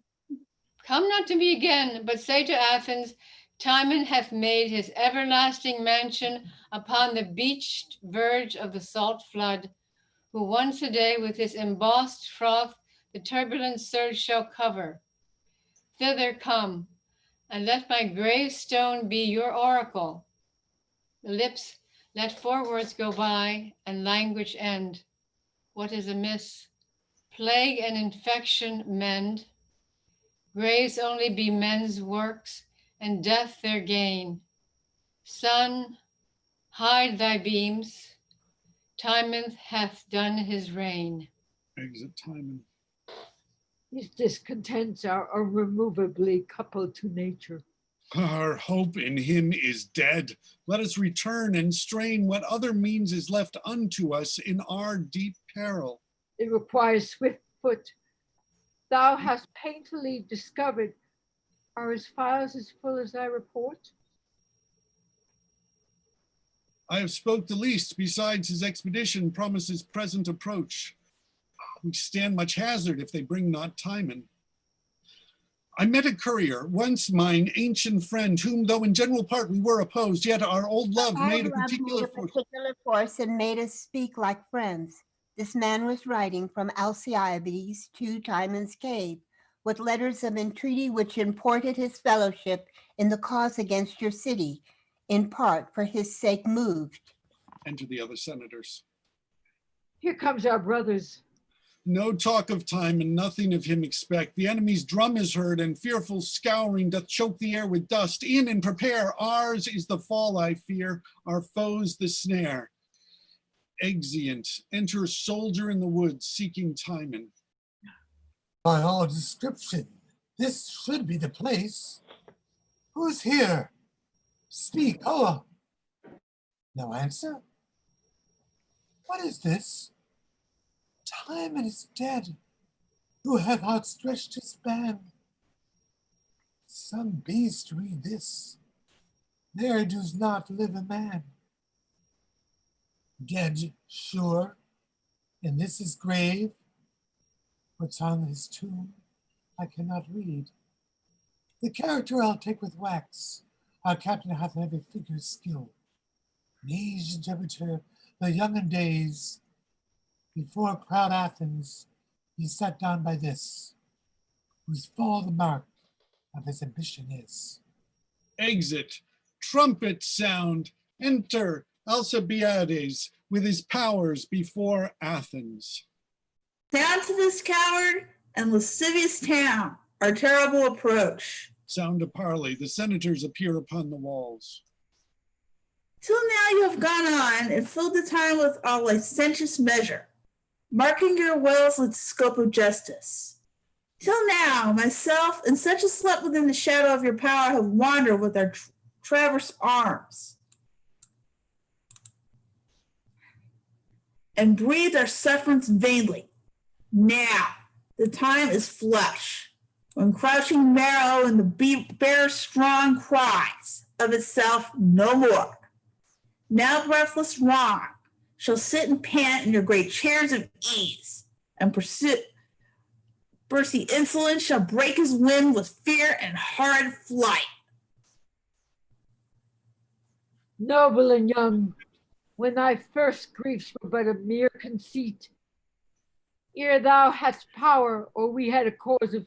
Come not to me again, but say to Athens, Timon hath made his everlasting mansion upon the beached verge of the salt flood, who once a day with his embossed froth the turbulent surge shall cover. Thither come, and let my gravestone be your oracle. The lips let 4 words go by, and language end. What is amiss? Plague and infection mend. Graves only be men's works, and death their gain. Sun, hide thy beams. Timon hath done his reign. Exit Tymon. His discontents are irremovably coupled to nature. Our hope in him is dead. Let us return and strain what other means is left unto us in our deep peril. It requires swift foot. Thou hast painfully discovered. Are his files as full as thy report? I have spoke the least. Besides, his expedition promises present approach. We stand much hazard if they bring not Tymon. I met a courier, once mine ancient friend, whom though in general part we were opposed, yet our old love Our made a love particular force. force and made us speak like friends. This man was writing from Alcibiades to Timon's cave, with letters of entreaty which imported his fellowship in the cause against your city, in part for his sake moved. Enter the other senators. Here comes our brothers. No talk of time and nothing of him expect. The enemy's drum is heard and fearful scouring doth choke the air with dust. In and prepare, ours is the fall I fear, our foes the snare. Exeunt, enter soldier in the woods seeking Tymon. By all description, this should be the place. Who's here? Speak, oh. No answer? What is this? Tymon is dead, who hath outstretched his band. Some beast read this. There does not live a man. Dead, sure, and this is grave. What's on his tomb, I cannot read. The character I'll take with wax. Our captain hath every figure skill. An aged interpreter, the young in days, before proud Athens, he sat down by this, whose fall the mark of his ambition is. Exit, trumpet sound, enter Alcibiades with his powers before Athens. Down to this coward and lascivious town, our terrible approach. Sound a parley, the senators appear upon the walls. Till now you have gone on and filled the time with our licentious measure, marking your wills with the scope of justice. Till now, myself and such as slept within the shadow of your power have wandered with our traverse arms and breathed our sufferance vainly. Now, the time is flush, when crouching marrow and the bare strong cries of itself no more. Now breathless wrong shall sit and pant in your great chairs of ease, and bursty insolence shall break his wind with fear and hard flight. Noble and young, when thy first griefs were but a mere conceit, ere thou hadst power, or we had a cause of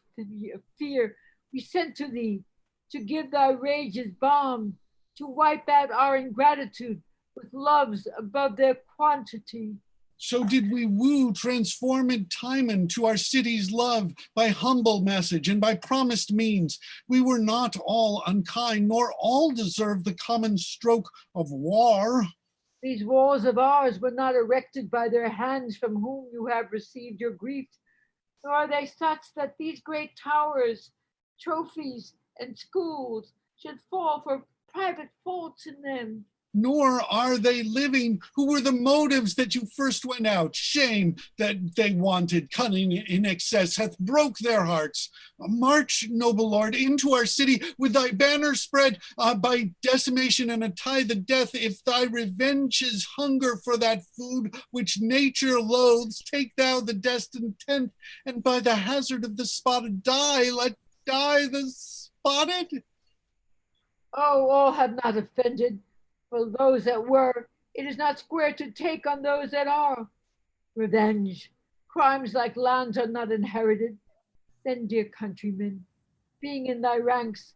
fear, we sent to thee to give thy rages balm, to wipe out our ingratitude with loves above their quantity. So did we woo transformed Tymon to our city's love by humble message and by promised means. We were not all unkind, nor all deserve the common stroke of war. These walls of ours were not erected by their hands from whom you have received your grief, nor are they such that these great towers, trophies, and schools should fall for private faults in them. Nor are they living who were the motives that you first went out. Shame that they wanted, cunning in excess hath broke their hearts. March, noble lord, into our city with thy banner spread by decimation and a tithe of death. If thy revenge is hunger for that food which nature loathes, take thou the destined tenth, and by the hazard of the spotted die, let die the spotted. Oh, all have not offended. For those that were, it is not square to take on those that are. Revenge, crimes like lands are not inherited. Then, dear countrymen, being in thy ranks,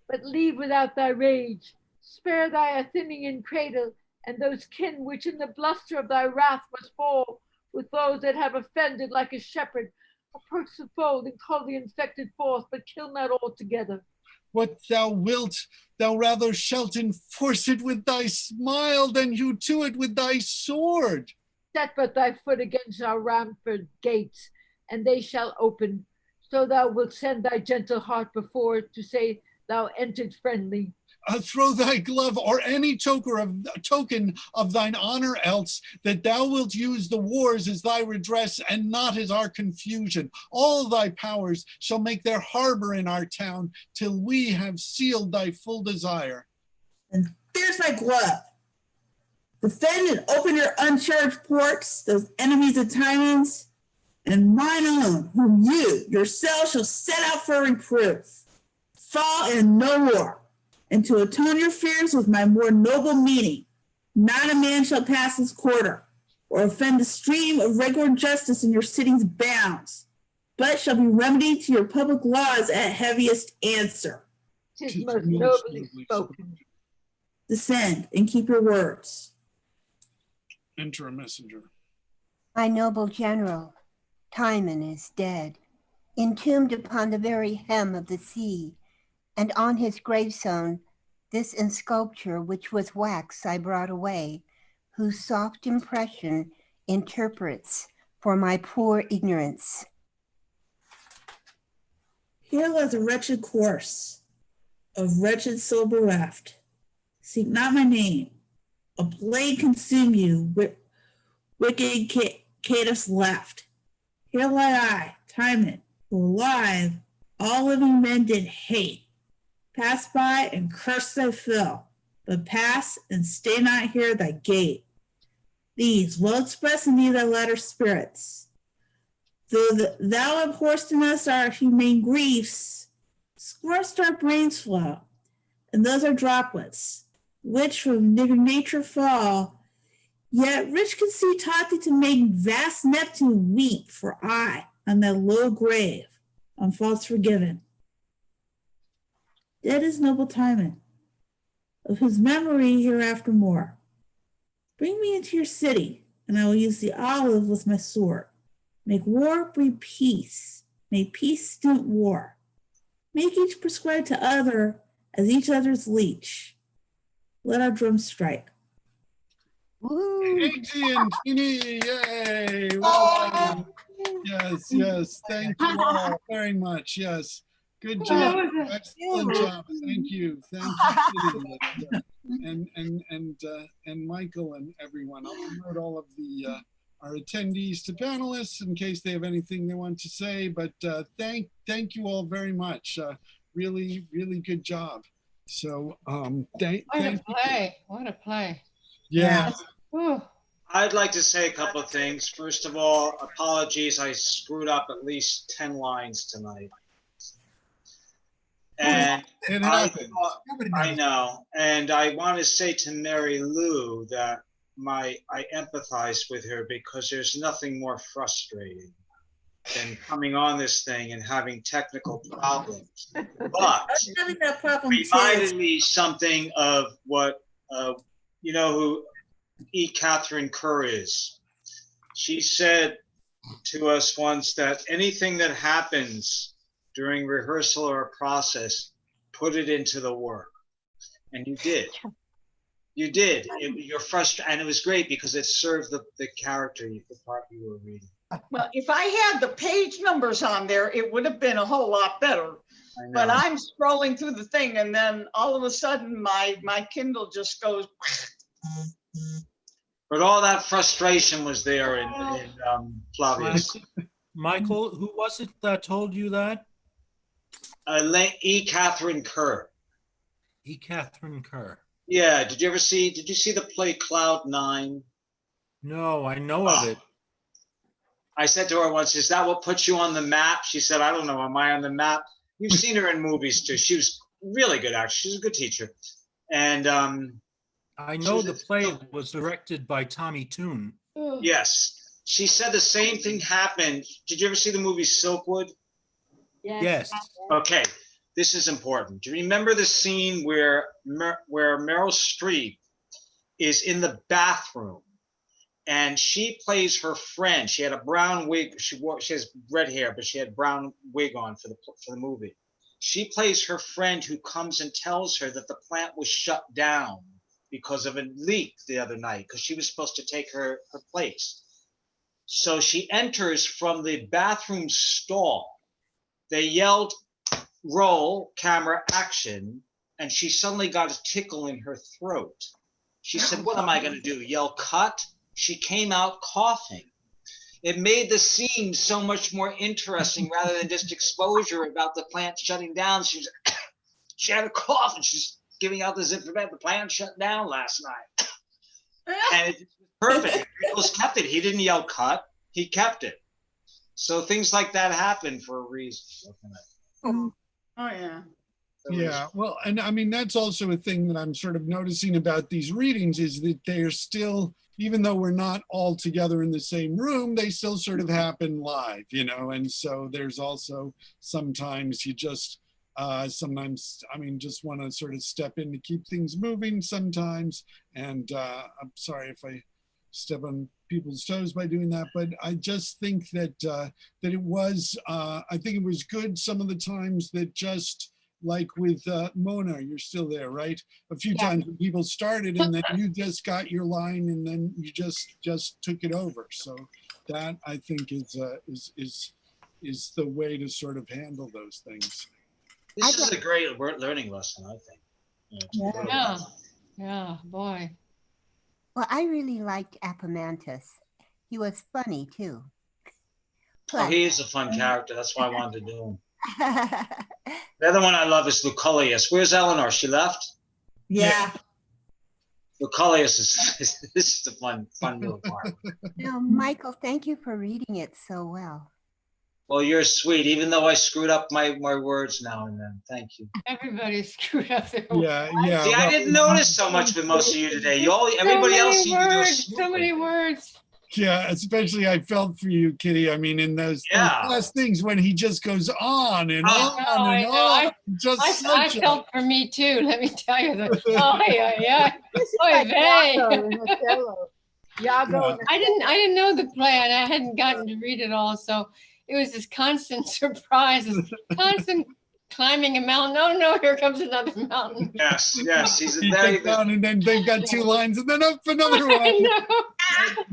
but leave without thy rage, spare thy Athenian cradle, and those kin which in the bluster of thy wrath must fall with those that have offended like a shepherd. Approach the fold and call the infected forth, but kill not all together. What thou wilt, thou rather shalt enforce it with thy smile than hew to it with thy sword. Set but thy foot against our rampart gates, and they shall open. So thou wilt send thy gentle heart before to say thou entered friendly. throw thy glove or any token of thine honor, else that thou wilt use the wars as thy redress and not as our confusion. All thy powers shall make their harbor in our town till we have sealed thy full desire. And there's my glove. Defend and open your uncharged ports, those enemies of Tymon's, and mine own, whom you yourself shall set out for reproof. Fall in no war, and to atone your fears with my more noble meaning, not a man shall pass this quarter, or offend the stream of regular justice in your city's bounds, but shall be remedied to your public laws at heaviest answer. 'Tis most nobly spoken. Descend and keep your words. Enter a messenger. My noble general, Tymon is dead, entombed upon the very hem of the sea, and on his gravestone, this in sculpture which was wax I brought away, whose soft impression interprets for my poor ignorance. Here lies a wretched corse, of wretched soul bereft. Seek not my name. A plague consume you, wicked caitiffs left. Here lie I, Tymon, who alive all living men did hate. Pass by and curse thy fill, but pass and stay not here thy gate. These well express in thee thy latter spirits. Though thou abhorrest in us our humane griefs, scornest our brains flow, and those are droplets, which from nature fall, yet rich conceit taught thee to make vast Neptune weep for I on that low grave, on faults forgiven. Dead is noble Tymon, of whose memory hereafter more. Bring me into your city, and I will use the olive with my sword. Make war breed peace, may peace stint war. Make each prescribe to other as each other's leech. Let our drums strike. Woo! Katie and Tini, yay! Well done. Yes, yes. Thank you all very much. Yes. Good job. Excellent job. Thank you. Thank you, Kitty, and Michael and everyone. I'll promote all of the our attendees to panelists in case they have anything they want to say. But thank you all very much. Really, really good job. So thank you. What a play. Yeah. Whew. I'd like to say a couple of things. First of all, apologies. I screwed up at least 10 lines tonight. And It happens. I know. And I want to say to Mary Lou that I empathize with her, because there's nothing more frustrating than coming on this thing and having technical problems. But Having that problem reminded me something of what, you know who E. Catherine Kerr is. She said to us once that anything that happens during rehearsal or a process, put it into the work. And you did. You did. You're frustrated, and it was great because it served the character, the part you were reading. Well, if I had the page numbers on there, it would have been a whole lot better. But I'm scrolling through the thing, and then all of a sudden my Kindle just goes. But all that frustration was there in Flavius. Michael, who was it that told you that? E. Catherine Kerr. E. Catherine Kerr. Yeah. Did you see the play Cloud 9? No, I know of it. I said to her once, "Is that what puts you on the map?" She said, "I don't know. Am I on the map?" You've seen her in movies too. She was really good, actually. She's a good teacher. And I know the play was directed by Tommy Toon. yes, she said the same thing happened. Did you ever see the movie Silkwood? Yes. Okay, this is important. Do you remember the scene where Meryl Streep is in the bathroom and she plays her friend? She had a brown wig. She has red hair, but she had brown wig on for the movie. She plays her friend who comes and tells her that the plant was shut down because of a leak the other night, because she was supposed to take her place. So she enters from the bathroom stall. They yelled, "Roll, camera, action," and she suddenly got a tickle in her throat. She said, "What am I going to do? Yell cut?" She came out coughing. It made the scene so much more interesting rather than just exposure about the plant shutting down. She had a cough and she's giving out this information. The plant shut down last night. And it was perfect. Nicholas kept it. He didn't yell cut. He kept it. So things like that happen for a reason. Oh yeah. Yeah, well, and I mean, that's also a thing that I'm sort of noticing about these readings is that they're still, even though we're not all together in the same room, they still sort of happen live, you know, and so there's also sometimes you just, sometimes, I mean, just want to sort of step in to keep things moving sometimes. And I'm sorry if I step on people's toes by doing that, but I just think that, that it was, I think it was good some of the times that just, like with Mona, you're still there, right? A few times when people started and then you just got your line and then you just took it over. So that I think is the way to sort of handle those things. This is a great learning lesson, I think. Yeah, boy. Well, I really liked Apomantus. He was funny too. Oh, he is a fun character. That's why I wanted to do him. The other one I love is Lucullius. Where's Eleanor? She left? Yeah. Lucullius is this is the fun little part. No, Michael, thank you for reading it so well. Well, you're sweet, even though I screwed up my words now and then. Thank you. Everybody screwed up their Yeah. See, I didn't notice so much with most of you today. Everybody else seemed to do it smoothly. So many words. Yeah, especially I felt for you, Kitty. I mean, in those last things when he just goes on and on and on. I felt for me too. Let me tell you that. Oh yeah. Iago. I didn't know the play, and I hadn't gotten to read it all, so it was this constant surprise, this constant climbing a mountain. Oh no, here comes another mountain. Yes, he's a very good. Down and then they've got two lines and then up another one.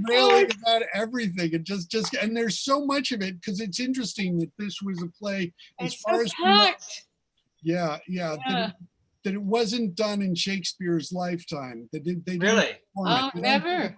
Railing about everything and just and there's so much of it because it's interesting that this was a play as far as packed. That it wasn't done in Shakespeare's lifetime. They didn't really? Oh, never.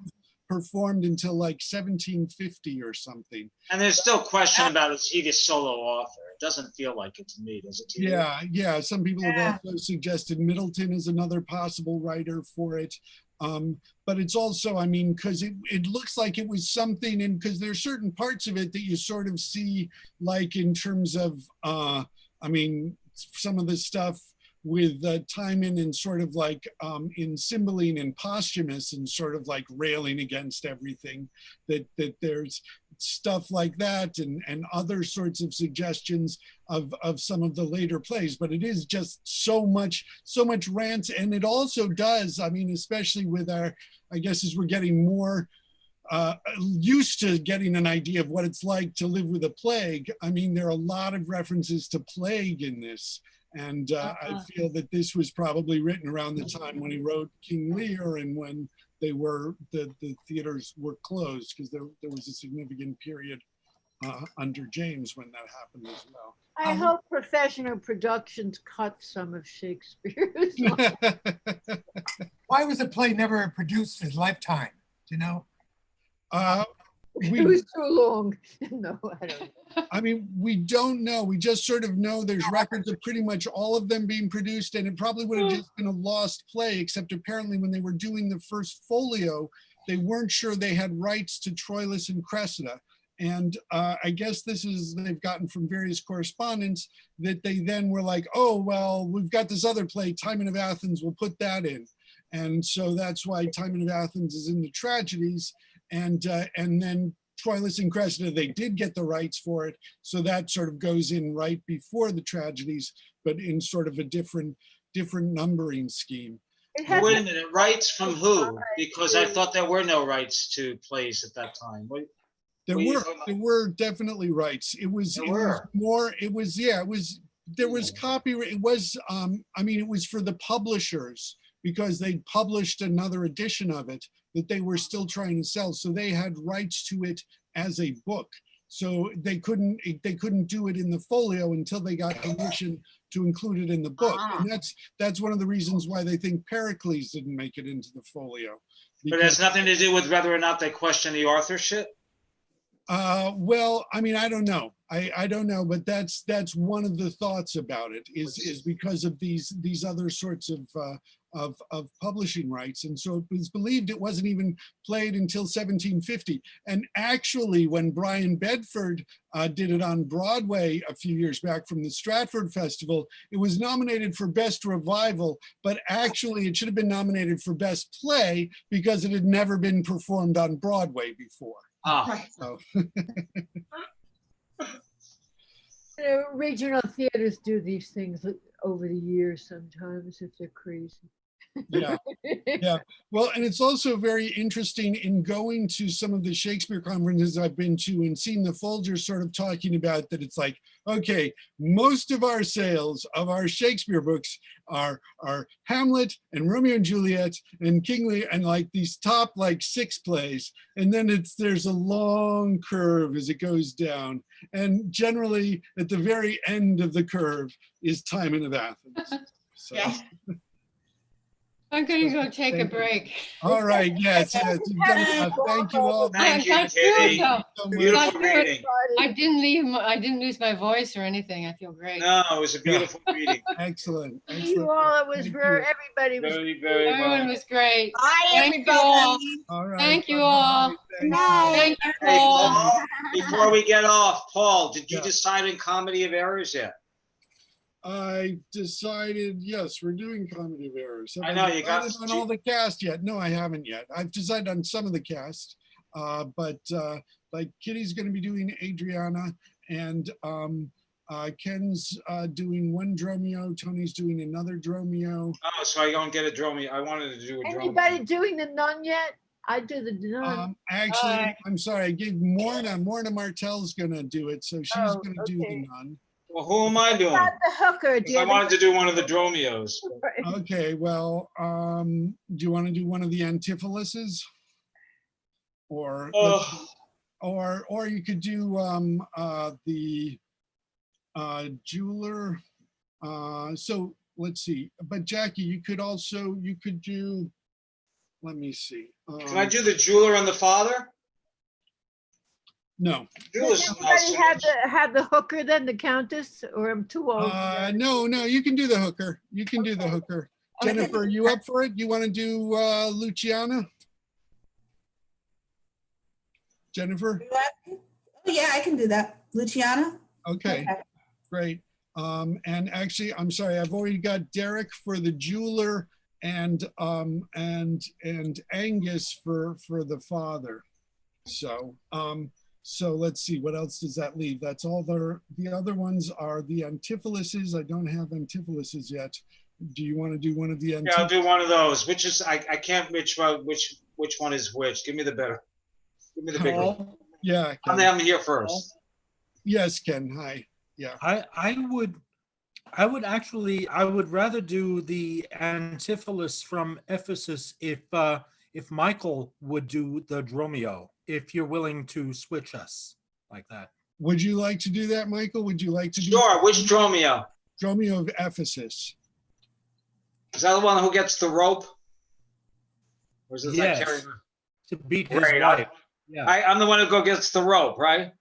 Performed until like 1750 or something. And there's still question about is he the solo author? It doesn't feel like it to me, does it? To you? Yeah. Some people have also suggested Middleton is another possible writer for it. But it's also, I mean, because it looks like it was something, and because there's certain parts of it that you sort of see, like in terms of, I mean, some of the stuff with Tymon and sort of like in Cymbeline and Posthumous and sort of like railing against everything, that there's stuff like that and other sorts of suggestions of some of the later plays, but it is just so much rant. And it also does, I mean, especially with our, I guess as we're getting more used to getting an idea of what it's like to live with a plague, I mean, there are a lot of references to plague in this. And I feel that this was probably written around the time when he wrote King Lear and when they were, the theaters were closed, because there was a significant period under James when that happened as well. I hope professional productions cut some of Shakespeare's. Why was the play never produced in his lifetime? Do you know? It was too long. No, I don't know. I mean, we don't know. We just sort of know there's records of pretty much all of them being produced, and it probably would have just been a lost play, except apparently when they were doing the first folio, they weren't sure they had rights to Troilus and Cressida. And I guess they've gotten from various correspondents that they then were like, oh, well, we've got this other play, Tymon of Athens, we'll put that in. And so that's why Tymon of Athens is in the tragedies. And then Troilus and Cressida, they did get the rights for it. So that sort of goes in right before the tragedies, but in sort of a different numbering scheme. Wait a minute, rights from who? Because I thought there were no rights to plays at that time. There were definitely rights. There was copyright. It was, I mean, it was for the publishers because they published another edition of it that they were still trying to sell. So they had rights to it as a book. So they couldn't do it in the folio until they got permission to include it in the book. And that's one of the reasons why they think Pericles didn't make it into the folio. But it has nothing to do with whether or not they question the authorship? Well, I mean, I don't know. I don't know, but that's one of the thoughts about it is because of these other sorts of publishing rights. And so it was believed it wasn't even played until 1750. And actually, when Brian Bedford did it on Broadway a few years back from the Stratford Festival, it was nominated for Best Revival, but actually it should have been nominated for Best Play because it had never been performed on Broadway before. Ah, So. Regional theaters do these things over the years sometimes if they're crazy. Yeah, yeah. Well, and it's also very interesting in going to some of the Shakespeare conferences I've been to and seeing the Folgers sort of talking about that. It's like, okay, most of our sales of our Shakespeare books are Hamlet and Romeo and Juliet and King Lear and like these top like 6 plays. And then there's a long curve as it goes down. And generally at the very end of the curve is Tymon of Athens. So. Yeah. I'm going to go take a break. All right, yes. Thank you all. thank you, That's Kitty. good, though. so much. Beautiful reading. I didn't lose my voice or anything. I feel great. No, it was a beautiful reading. Excellent. Thank you all. It was Thank very, you. everybody was. Very, very Everyone well. was great. Bye, Thank you all. everybody. All right. Thank you bye-bye. all. Thank you. Thank you, Hey, Paul. Paul, before we get off, Paul, did you Yeah. decide in Comedy of Errors yet? I decided, yes, we're doing Comedy of Errors. Have I know, you got- decided on all the cast yet? No, I haven't yet. I've decided on some of the cast, but like Kitty's going to be doing Adriana, and Ken's doing one Dromio. Tony's doing another Dromio. Oh, so I don't get a Dromio. I wanted to do a Dromio. Anybody doing the nun yet? I do the nun. Actually, I'm sorry, I gave Morna Martell's going to do it, so she's Oh, going to do okay. the nun. Well, who am I doing? Not the hooker. Do you I have wanted to do one of the Dromios. Okay, well, do you want to do one of the Antipholuses? Or Oh, or you could do the jeweler. So let's see. But Jackie, you could do. Let me see. can I do the jeweler and the father? No. Jeweler's Does not anybody so have the hooker then, the countess, or I'm too old? for that? No. You can do the hooker. You can do the hooker. Okay. Jennifer, are you up for it? You want to do Luciana? Jennifer? Oh, yeah, I can do that. Luciana? Okay, great. And actually, I'm sorry, I've already got Derek for the jeweler and Angus for the father. So so let's see, what else does that leave? That's all the other ones are the Antipholuses. I don't have Antipholuses yet. Do you want to do one of the Yeah, I'll Antipholuses? do one of those. Which is I can't which one is which. Give me the better. Give me the big one. Yeah, I'm Ken. here first. Yes, Ken, hi. Yeah. I would rather do the Antipholus from Ephesus if Michael would do the Dromio, if you're willing to switch us like that. Would you like to do that, Michael? Would you like to do Sure. Which Dromio? Dromio of Ephesus? Is that the one who gets the rope? Or is it Yes. like carrying? To beat his Great, wife. Yeah. I'm the one who gets the rope, right?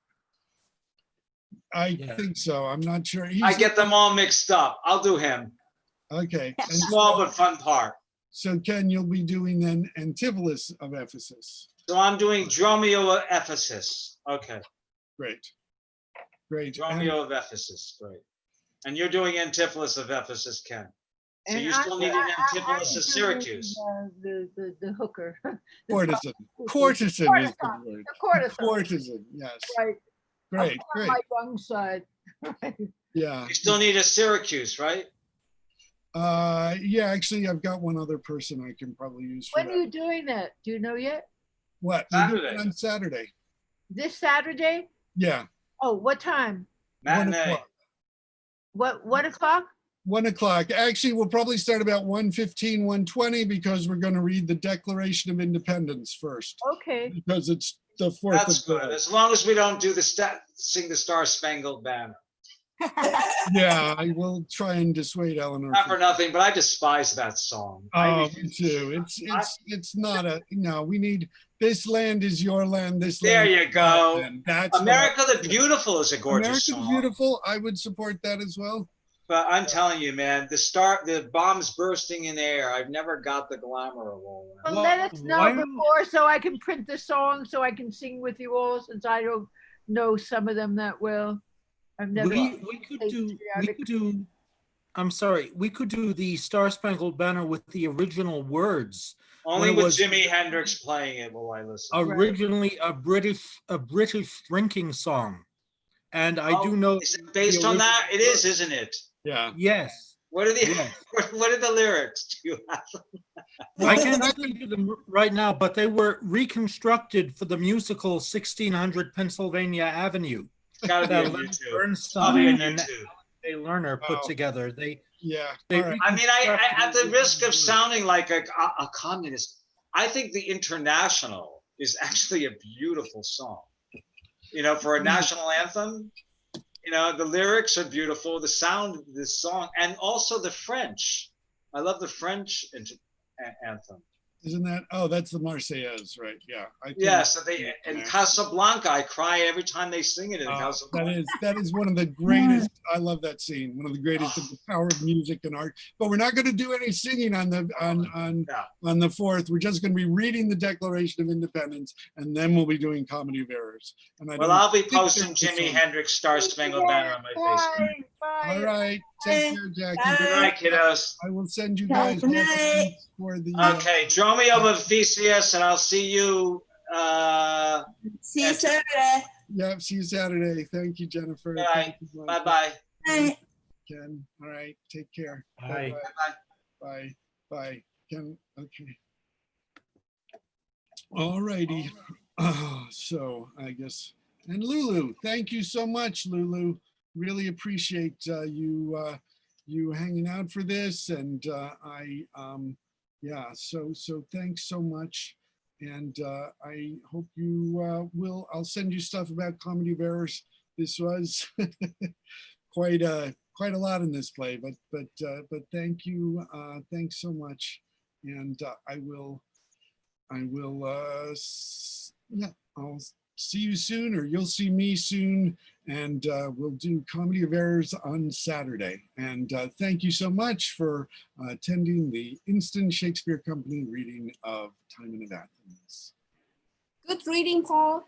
I Yeah. think so. I'm not sure. I get them all mixed up. I'll do him. Okay. And Small but fun part. so Ken, you'll be doing then Antipholus of Ephesus. So I'm doing Dromio of Ephesus. Okay. Great. Great. And- Dromio of Ephesus. Great. And you're doing Antipholus of Ephesus, Ken. So And you still need an Antipholus I'm of Syracuse. doing The hooker. Courtesan. Courtesan is the word. The courtesan. Courtesan, yes. Right. Great, I'm on great. my young side. Right. Yeah. You still need a Syracuse, right? Yeah, actually, I've got one other person I can probably use for When are that. you doing that? Do you know yet? What? We're doing it Saturday. on Saturday. This Saturday? Yeah. Oh, what time? 1 What 1 o'clock? 1 o'clock. Actually, we'll probably start about 1:15, 1:20 because we're going to read the Declaration of Independence first. Okay. Because it's the Fourth That's of good. July. As long as we don't do sing the Star Spangled Banner. Yeah, I will try and dissuade Eleanor. Not for nothing, but I despise that song. I Oh, me refuse. too. It's not a, no, we need, this land is your land, this There land you is our go. land. That's what America the Beautiful is a gorgeous America the song. Beautiful, I would support that as well. But I'm telling you, man, the bombs bursting in air. I've never got the glamour of all that. Well, let us know why- before so I can print the song so I can sing with you all, since I don't know some of them that well. I've never. We could do, I'm sorry, we could do the Star Spangled Banner with the original words. Only when it with was Jimi Hendrix playing it will I listen. originally a British drinking song. And I do know Is it based on that? It is, isn't it? Yeah. Yes. What are the Yes. what are the lyrics? Do you have them? I can't tell you them right now, but they were reconstructed for the musical 1600 Pennsylvania Avenue. It's gotta be that on Leonard YouTube. Bernstein on and YouTube. A Lerner put Oh. together. They Yeah. They All right. I mean, I at the risk of reconstructed- sounding like a communist, I think the International is actually a beautiful song. You know, for a national anthem, you know, the lyrics are beautiful, the sound of this song, and also the French. I love the French anthem. Isn't that, oh, that's the Marseillaise, right? Yeah. I think- Yes, in Casablanca, I cry every time they sing it in that Casablanca. is one of the greatest. I love that scene. One of the greatest of the power of music and art. But we're not going to do any singing on the on the 4th. We're just going to be reading the Declaration of Independence, and then we'll be doing Comedy of Errors. And Well, I'll be think posting that's the Jimi song. Hendrix Star Spangled Banner on my Facebook. Bye. All right, take care, Jackie. Good night, kiddos. I will send you guys all Good the night. links for the. Okay, Dromio of Theseus, and I'll see you. See you And- Saturday. Yeah, see you Saturday. Thank you, Jennifer. All right. Thank you, Mike. Bye-bye. Night. Ken. All right, take care. Bye. Bye-bye. Bye. Bye. Ken. Okay. All righty. So I guess, and Lulu, thank you so much, Lulu. Really appreciate you hanging out for this, and yeah. So thanks so much, and I hope you will. I'll send you stuff about Comedy of Errors. This was quite a lot in this play, but thank you, thanks so much, and I will yeah, I'll see you soon, or you'll see me soon, and we'll do Comedy of Errors on Saturday. And thank you so much for attending the Instant Shakespeare Company reading of Tymon of Athens. Good reading, Paul.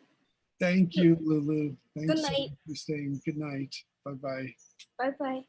Thank you, Lulu. Thanks Good so night. much for staying. Good night. Bye-bye. Bye bye.